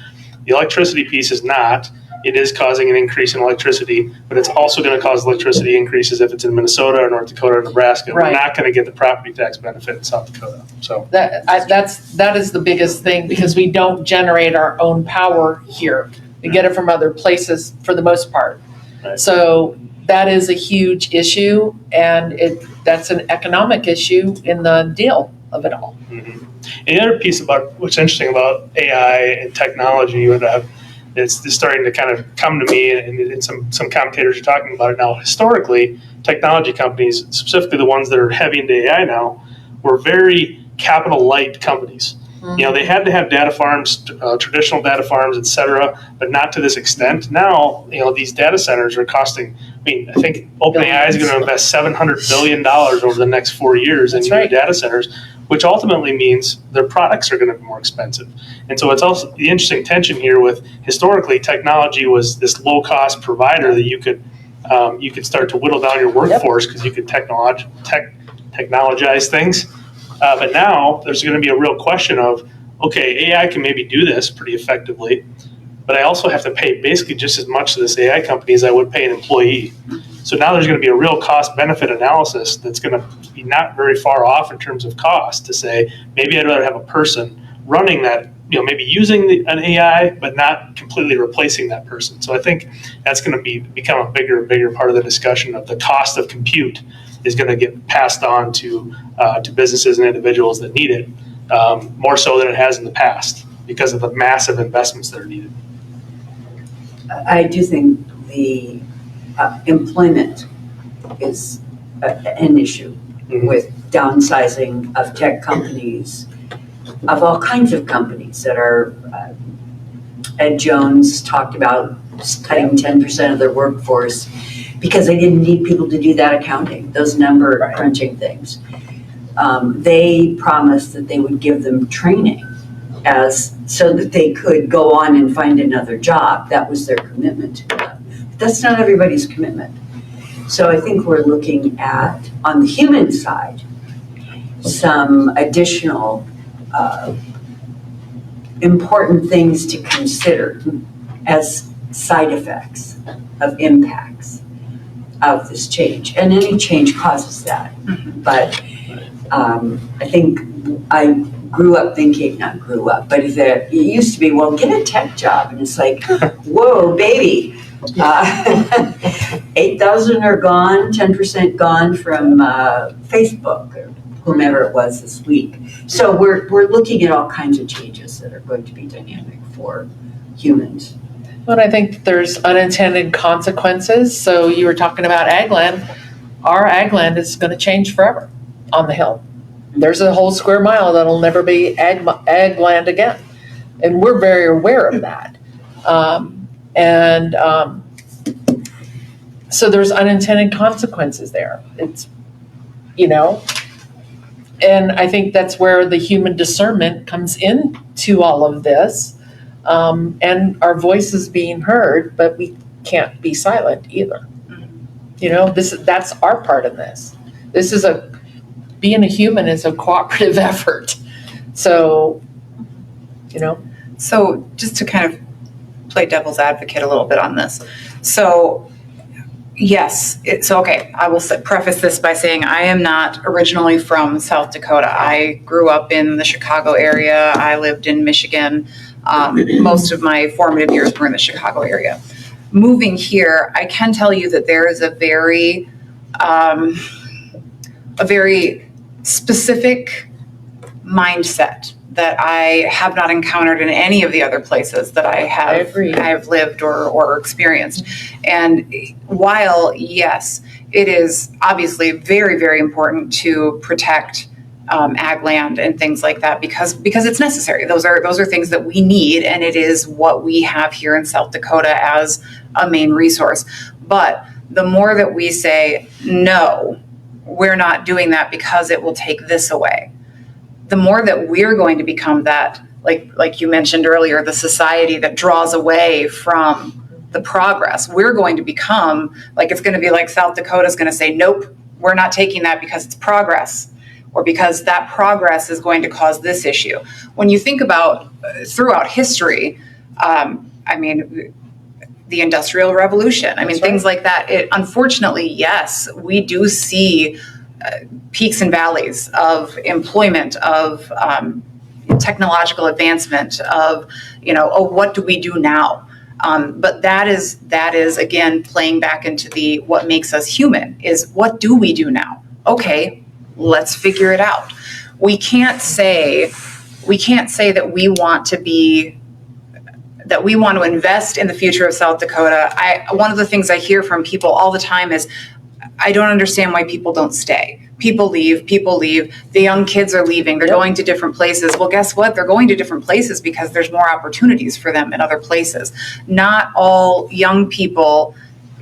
The electricity piece is not. It is causing an increase in electricity, but it's also going to cause electricity increases if it's in Minnesota or North Dakota or Nebraska. Right. We're not going to get the property tax benefit in South Dakota. So that is the biggest thing, because we don't generate our own power here. We get it from other places for the most part. Right. So that is a huge issue, and that's an economic issue in the deal of it all. Mm-hmm. And the other piece about what's interesting about AI and technology, it's starting to kind of come to me, and some commentators are talking about it now. Historically, technology companies, specifically the ones that are heavy into AI now, were very capital light companies. Mm-hmm. They had to have data farms, traditional data farms, et cetera, but not to this extent. Now, these data centers are costing, I think OpenAI is going to invest $700 billion over the next 4 years in new data centers, which ultimately means their products are going to be more expensive. And so it's also the interesting tension here with, historically, technology was this low-cost provider that you could start to whittle down your workforce because you could technologize things. But now there's going to be a real question of, okay, AI can maybe do this pretty effectively, but I also have to pay basically just as much to this AI company as I would pay an employee. So now there's going to be a real cost-benefit analysis that's going to be not very far off in terms of cost to say, maybe I'd rather have a person running that, maybe using an AI, but not completely replacing that person. So I think that's going to become a bigger and bigger part of the discussion of the cost of compute is going to get passed on to businesses and individuals that need it, more so than it has in the past because of the massive investments that are needed. I do think the employment is an issue with downsizing of tech companies, of all kinds of companies that are Ed Jones talked about cutting 10% of their workforce because they didn't need people to do that accounting, those number crunching things. They promised that they would give them training so that they could go on and find another job. That was their commitment to them. But that's not everybody's commitment. So I think we're looking at, on the human side, some additional important things to consider as side effects of impacts of this change. And any change causes that. But I think I grew up thinking, not grew up, but it used to be, well, get a tech job. And it's like, whoa, baby. 8,000 are gone, 10% gone from Facebook or whomever it was this week. So we're looking at all kinds of changes that are going to be dynamic for humans. But I think there's unintended consequences. So you were talking about ag land. Our ag land is going to change forever on the hill. There's a whole square mile that'll never be ag land again. And we're very aware of that. So there's unintended consequences there. It's, and I think that's where the human discernment comes into all of this. And our voice is being heard, but we can't be silent either. That's our part in this. Being a human is a cooperative effort. So, So just to kind of play devil's advocate a little bit on this. So yes, okay. I will preface this by saying I am not originally from South Dakota. I grew up in the Chicago area. I lived in Michigan. Most of my formative years were in the Chicago area. Moving here, I can tell you that there is a very specific mindset that I have not encountered in any of the other places that I have lived or experienced. And while, yes, it is obviously very, very important to protect ag land and things like that because it's necessary. Those are things that we need, and it is what we have here in South Dakota as a main resource. But the more that we say, no, we're not doing that because it will take this away, the more that we're going to become that, like you mentioned earlier, the society that draws away from the progress. We're going to become, it's going to be like South Dakota is going to say, nope, we're not taking that because it's progress, or because that progress is going to cause this issue. When you think about throughout history, the Industrial Revolution, things like that. Unfortunately, yes, we do see peaks and valleys of employment, of technological advancement, of, what do we do now? But that is again, playing back into what makes us human is what do we do now? Okay, let's figure it out. We can't say that we want to invest in the future of South Dakota. One of the things I hear from people all the time is, I don't understand why people don't stay. People leave. The young kids are leaving. They're going to different places. Well, guess what? They're going to different places because there's more opportunities for them in other places. Not all young people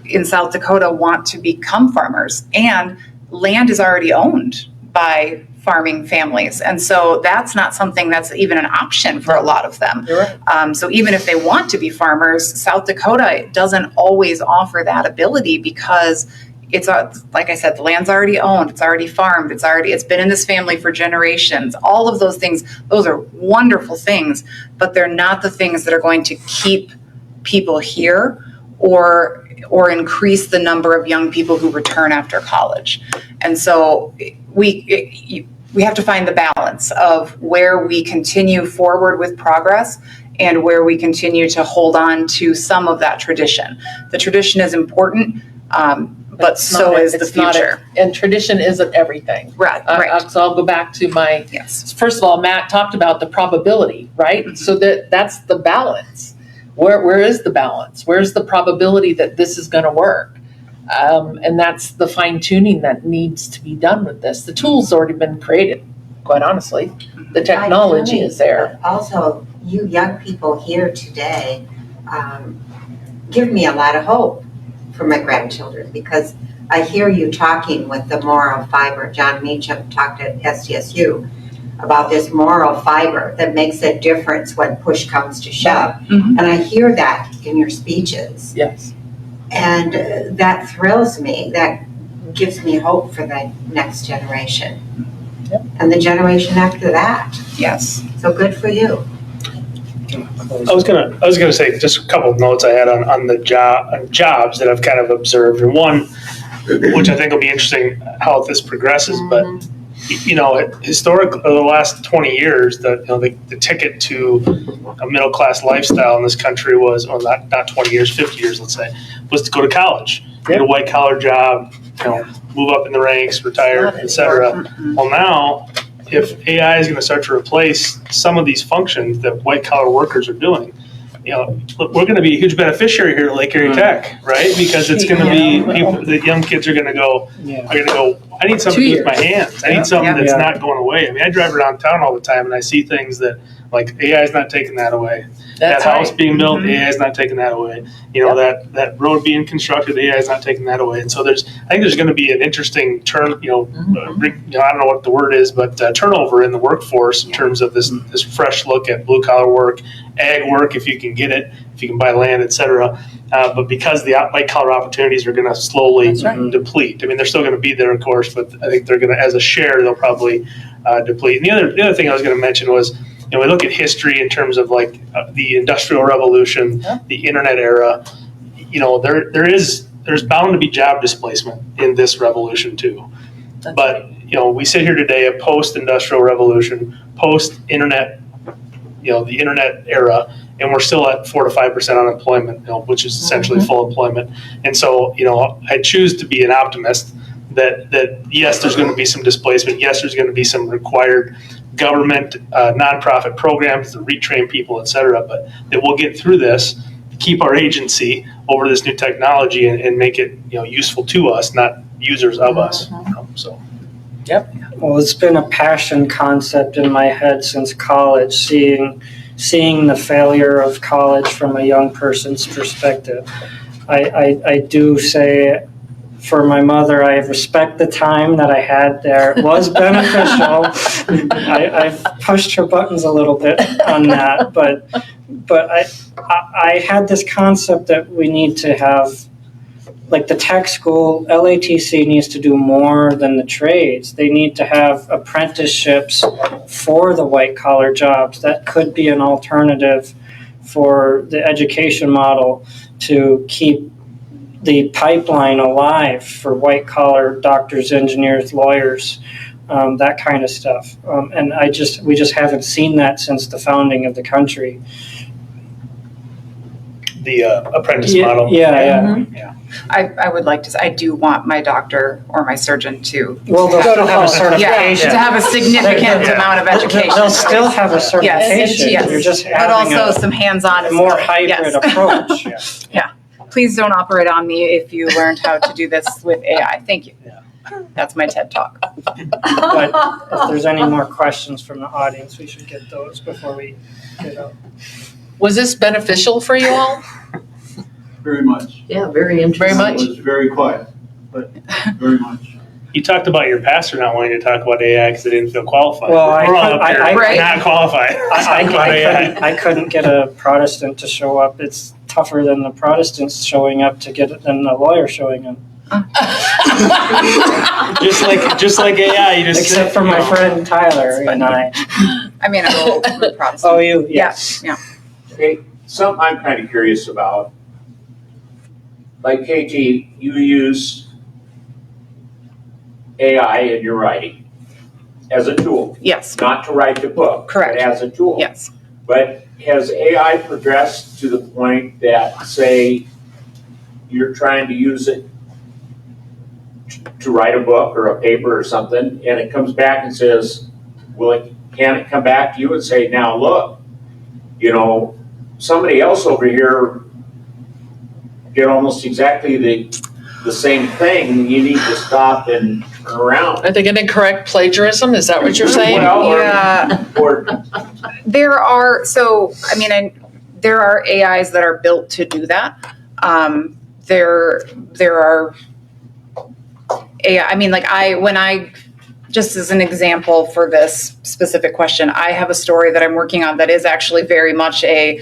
in South Dakota want to become farmers, and land is already owned by farming families. And so that's not something that's even an option for a lot of them. Right. So even if they want to be farmers, South Dakota doesn't always offer that ability because it's, like I said, the land's already owned, it's already farmed, it's been in this family for generations. All of those things, those are wonderful things, but they're not the things that are going to keep people here or increase the number of young people who return after college. And so we have to find the balance of where we continue forward with progress and where we continue to hold on to some of that tradition. The tradition is important, but so is the future. And tradition isn't everything. Right. So I'll go back to first of all, Matt talked about the probability, right? Mm-hmm. So that's the balance. Where is the balance? Where's the probability that this is going to work? And that's the fine tuning that needs to be done with this. The tool's already been created, quite honestly. The technology is there. Also, you young people here today give me a lot of hope for my grandchildren, because I hear you talking with the moral fiber. John Meacham talked at SDSU about this moral fiber that makes a difference when push comes to shove. Mm-hmm. And I hear that in your speeches. Yes. And that thrills me. That gives me hope for the next generation. Yep. And the generation after that. Yes. So good for you. I was gonna say just a couple of notes I had on the jobs that I've kind of observed, and one, which I think will be interesting how this progresses, but historically, the last 20 years, the ticket to a middle class lifestyle in this country was, or not 20 years, 50 years, let's say, was to go to college, get a white collar job, move up in the ranks, retire, etc. Well, now, if AI is going to start to replace some of these functions that white collar workers are doing, we're going to be a huge beneficiary here at Lake Erie Tech, right? Because it's going to be people, the young kids are going to go, I need something to do with my hands. I need something that's not going away. I mean, I drive around town all the time and I see things that, like, AI is not taking that away. That house being built, AI is not taking that away. That road being constructed, AI is not taking that away. And so I think there's going to be an interesting turn, I don't know what the word is, but turnover in the workforce in terms of this fresh look at blue collar work, ag work, if you can get it, if you can buy land, et cetera. But because the white collar opportunities are going to slowly deplete. I mean, they're still going to be there, of course, but I think they're going to, as a share, they'll probably deplete. And the other thing I was going to mention was, we look at history in terms of like the Industrial Revolution, the Internet era. There's bound to be job displacement in this revolution too. But we sit here today, a post-Industrial Revolution, post-Internet, the Internet era, and we're still at 4 to 5% unemployment, which is essentially full employment. And so, I choose to be an optimist that yes, there's going to be some displacement. Yes, there's going to be some required government, nonprofit programs to retrain people, et cetera, but that we'll get through this, keep our agency over this new technology and make it, useful to us, not users of us. So. Yep. Well, it's been a passion concept in my head since college, seeing the failure of college from a young person's perspective. I do say, for my mother, I respect the time that I had there. It was beneficial. I've pushed her buttons a little bit on that, but I had this concept that we need to have, like the tech school, LATC needs to do more than the trades. They need to have apprenticeships for the white collar jobs. That could be an alternative for the education model to keep the pipeline alive for white collar doctors, engineers, lawyers, that kind of stuff. And we just haven't seen that since the founding of the country. The apprentice model. Yeah. I would like to say, I do want my doctor or my surgeon to Well, they'll still have a certification. to have a significant amount of education. They'll still have a certification. Yes. You're just but having also some hands-on, a more hybrid approach. Please don't operate on me if you learned how to do this with AI. Thank you. That's my TED Talk. But if there's any more questions from the audience, we should get those before we get up. Was this beneficial for you all? Very much. Yeah, very interesting. Very much. It was very quiet, but very much. You talked about your pastor not wanting to talk about AI because they didn't feel qualified. Well, we're all up here not qualified. I couldn't get a Protestant to show up. It's tougher than the Protestants showing up to get it than the lawyer showing up. just like AI, except for my friend Tyler and I. I mean, I'm a Protestant. Oh, you? Yes. Yeah. Okay, something I'm kind of curious about. Like KT, you use AI in your writing as a tool. Yes. Not to write the book. Correct. But as a tool. Yes. But has AI progressed to the point that, say, you're trying to use it to write a book or a paper or something, and it comes back and says, can it come back to you and say, now look, somebody else over here did almost exactly the the same thing, you need to stop and turn around. Are they going to correct plagiarism? Is that what you're saying? Well, Yeah. Or There are, there are AIs that are built to do that. There are AI, just as an example for this specific question, I have a story that I'm working on that is actually very much a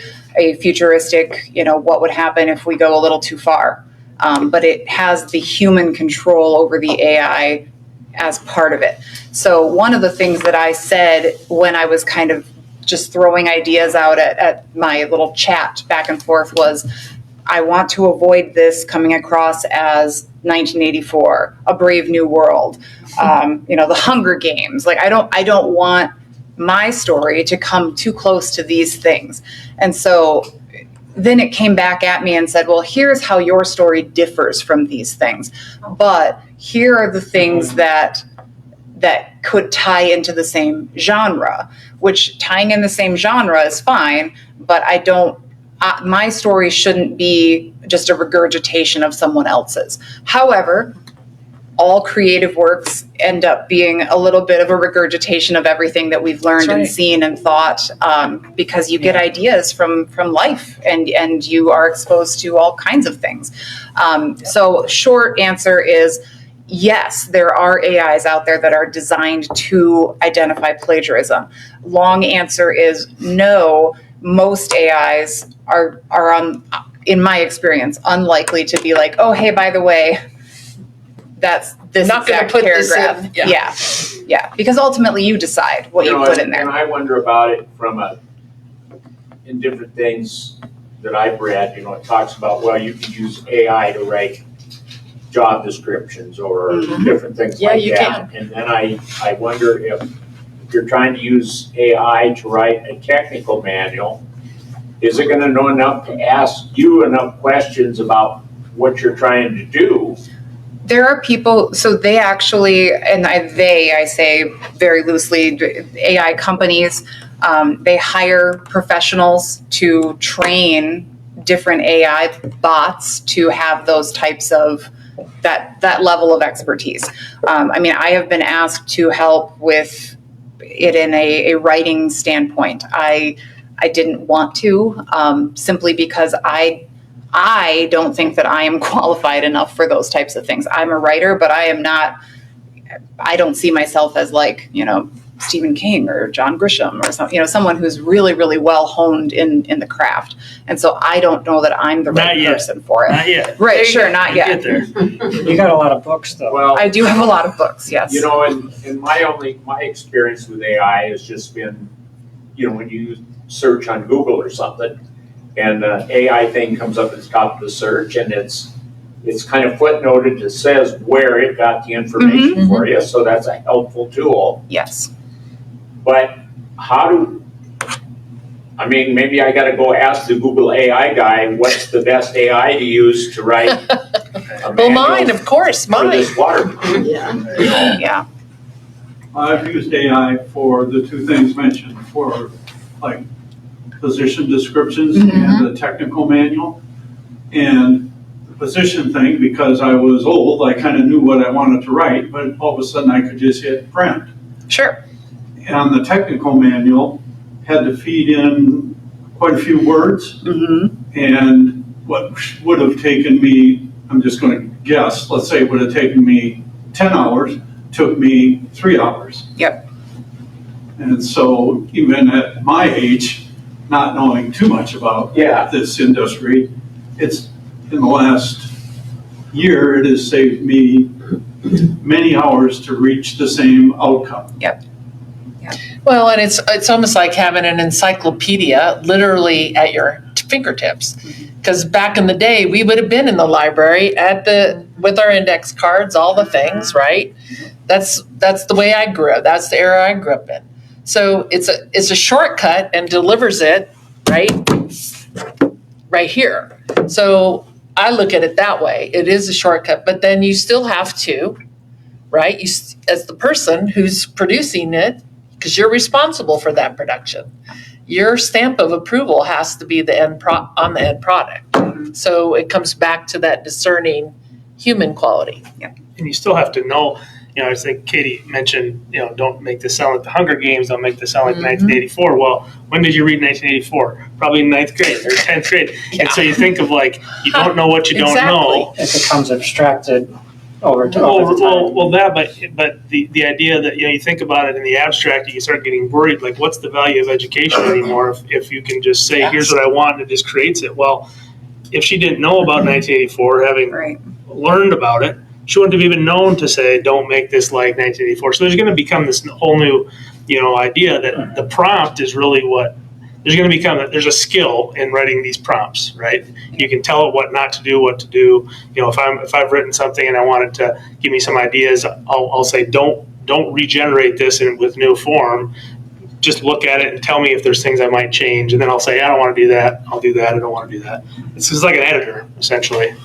futuristic, what would happen if we go a little too far. But it has the human control over the AI as part of it. So one of the things that I said when I was kind of just throwing ideas out at my little chat back and forth was, I want to avoid this coming across as 1984, A Brave New World, the Hunger Games. Like, I don't want my story to come too close to these things. And so then it came back at me and said, well, here's how your story differs from these things. But here are the things that could tie into the same genre, which tying in the same genre is fine, but my story shouldn't be just a regurgitation of someone else's. However, all creative works end up being a little bit of a regurgitation of everything that we've learned and seen and thought, because you get ideas from life and you are exposed to all kinds of things. So short answer is, yes, there are AIs out there that are designed to identify plagiarism. Long answer is no. Most AIs are in my experience, unlikely to be like, oh, hey, by the way, that's this Not gonna exact put this paragraph. in, Yeah. Because ultimately you decide what you put in there. And I wonder about it in different things that I've read, it talks about, well, you can use AI to write job descriptions or different things like that. You can. And then I wonder if you're trying to use AI to write a technical manual, is it gonna know enough to ask you enough questions about what you're trying to do? There are people, so they actually, and I say very loosely, AI companies, they hire professionals to train different AI bots to have those types of, that level of expertise. I have been asked to help with it in a writing standpoint. I didn't want to, simply because I don't think that I am qualified enough for those types of things. I'm a writer, but I don't see myself as like, Stephen King or John Grisham or someone who's really, really well honed in the craft. And so I don't know that I'm the right person for it. Not yet. Right, sure, not yet. Get there. You got a lot of books though. Well, I do have a lot of books, yes. and my experience with AI has just been, when you search on Google or something, and the AI thing comes up at the top of the search, and it's kind of footnoted. It says where it got the information for you, so that's a helpful tool. Yes. But maybe I got to go ask the Google AI guy what's the best AI to use to write a Well, mine, of course, for mine. this water. Yeah. I've used AI for the two things mentioned, for like position descriptions and the technical manual. And the position thing, because I was old, I kind of knew what I wanted to write, but all of a sudden I could just hit print. Sure. And the technical manual had to feed in quite a few words. And what would have taken me, I'm just going to guess, let's say it would have taken me 10 hours, took me 3 hours. Yep. And so even at my age, not knowing too much about this industry, it's in the last year, it has saved me many hours to reach the same outcome. Yep. Well, and it's almost like having an encyclopedia literally at your fingertips. Because back in the day, we would have been in the library with our index cards, all the things, right? That's the way I grew up. That's the era I grew up in. So it's a shortcut and delivers it right here. So I look at it that way. It is a shortcut, but then you still have to, right? As the person who's producing it, because you're responsible for that production, your stamp of approval has to be on the end product. So it comes back to that discerning human quality. And you still have to know, I think Katie mentioned, don't make this sound like the Hunger Games, don't make this sound like 1984. Well, when did you read 1984? Probably in 9th grade or 10th grade. And so you think of you don't know what you don't know. It becomes abstracted over time. Well, but the idea that, you think about it in the abstract, you start getting worried, what's the value of education anymore if you can just say, here's what I want, and it just creates it. Well, if she didn't know about 1984, having learned about it, she wouldn't have even known to say, don't make this like 1984. So there's going to become this whole new, idea that the prompt is really what there's going to become. There's a skill in writing these prompts, right? You can tell it what not to do, what to do. If I've written something and I want it to give me some ideas, I'll say, don't regenerate this with new form. Just look at it and tell me if there's things I might change. And then I'll say, I don't want to do that. I'll do that. I don't want to do that. It's just like an editor, essentially.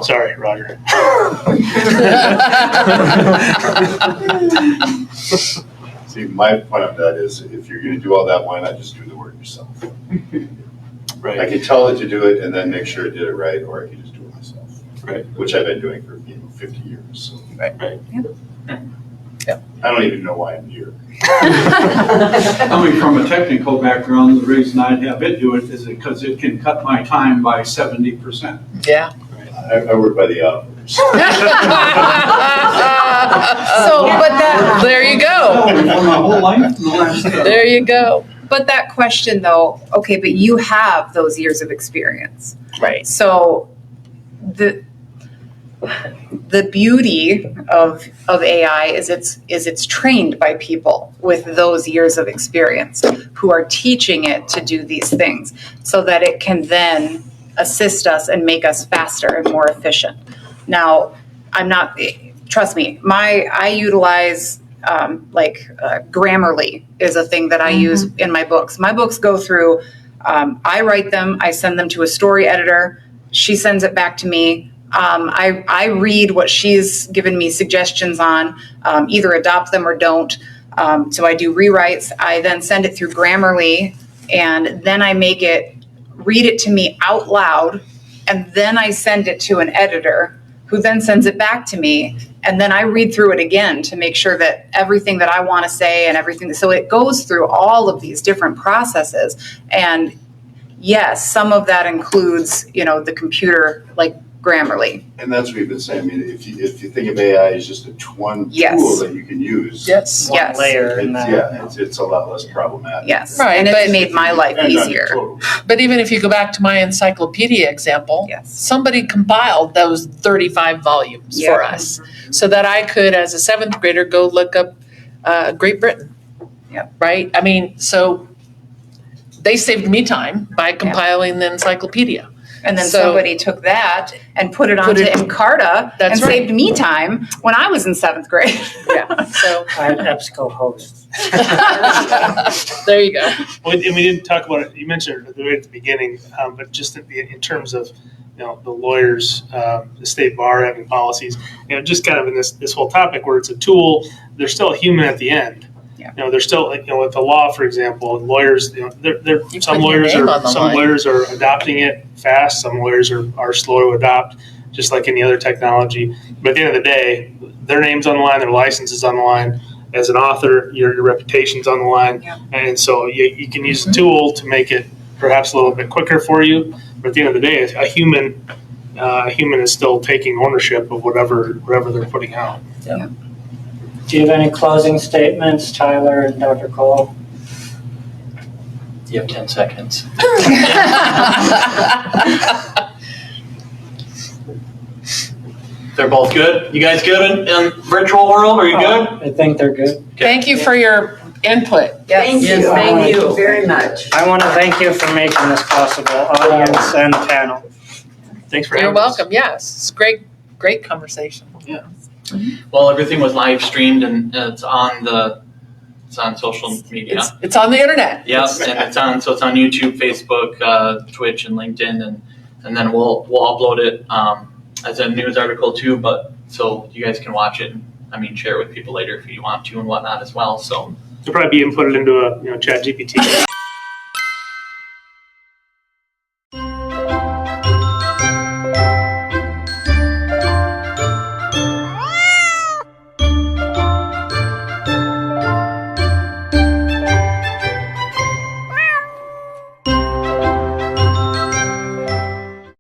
Sorry, Roger. See, my point on that is, if you're going to do all that, why not just do the work yourself? Right. I can tell it to do it and then make sure it did it right, or I can just do it myself. Right. Which I've been doing for 50 years. So. Right. Yeah. I don't even know why I'm here. Coming from a technical background, the reason I'd have it do it is because it can cut my time by 70%. Yeah. I work by the hours. There you go. My whole life. There you go. But that question though, okay, but you have those years of experience. Right. So the beauty of AI is it's trained by people with those years of experience who are teaching it to do these things so that it can then assist us and make us faster and more efficient. Now, trust me, I utilize Grammarly is a thing that I use in my books. My books go through, I write them, I send them to a story editor, she sends it back to me. I read what she's given me suggestions on, either adopt them or don't. So I do rewrites. I then send it through Grammarly, and then I make it read it to me out loud, and then I send it to an editor who then sends it back to me, and then I read through it again to make sure that everything that I want to say and everything. So it goes through all of these different processes, and yes, some of that includes, the computer, like Grammarly. And that's what we've been saying. I mean, if you think of AI as just one tool that you can use, one layer in that. it's a lot less problematic. Yes, right, and it's made my life easier. Totally. But even if you go back to my encyclopedia example, somebody compiled those 35 volumes for us so that I could, as a 7th grader, go look up Great Britain. Yep. Right? I mean, so they saved me time by compiling the encyclopedia. And then somebody took that and put it onto Encarta and saved me time when I was in 7th grade. Yeah. So I had EBSCO hosts. There you go. Well, and we didn't talk about it. You mentioned it right at the beginning, but just in terms of the lawyers, the state bar having policies, just kind of in this whole topic where it's a tool, there's still a human at the end. Yeah. There's still with the law, for example, lawyers. Some lawyers are adopting it fast. Some lawyers are slow to adopt, just like any other technology. But at the end of the day, their name's on the line, their license is on the line. As an author, your reputation's on the line, and so you can use the tool to make it perhaps a little bit quicker for you. But at the end of the day, a human is still taking ownership of whatever they're putting out. Yeah. Do you have any closing statements, Tyler and Dr. Cole? You have 10 seconds. They're both good? You guys good in virtual world? Are you good? I think they're good. Okay. Thank you for your input. Thank you. Thank you very much. I want to thank you for making this possible, audience and panel. Thanks for You're having us. welcome. Yes, it's great conversation. Yeah. Well, everything was live streamed and it's on social media. It's on the internet. Yes, and it's on YouTube, Facebook, Twitch, and LinkedIn, and then we'll upload it as a news article too. But so you guys can watch it. Share it with people later if you want to and whatnot as well. So It'll probably be inputted into a ChatGPT.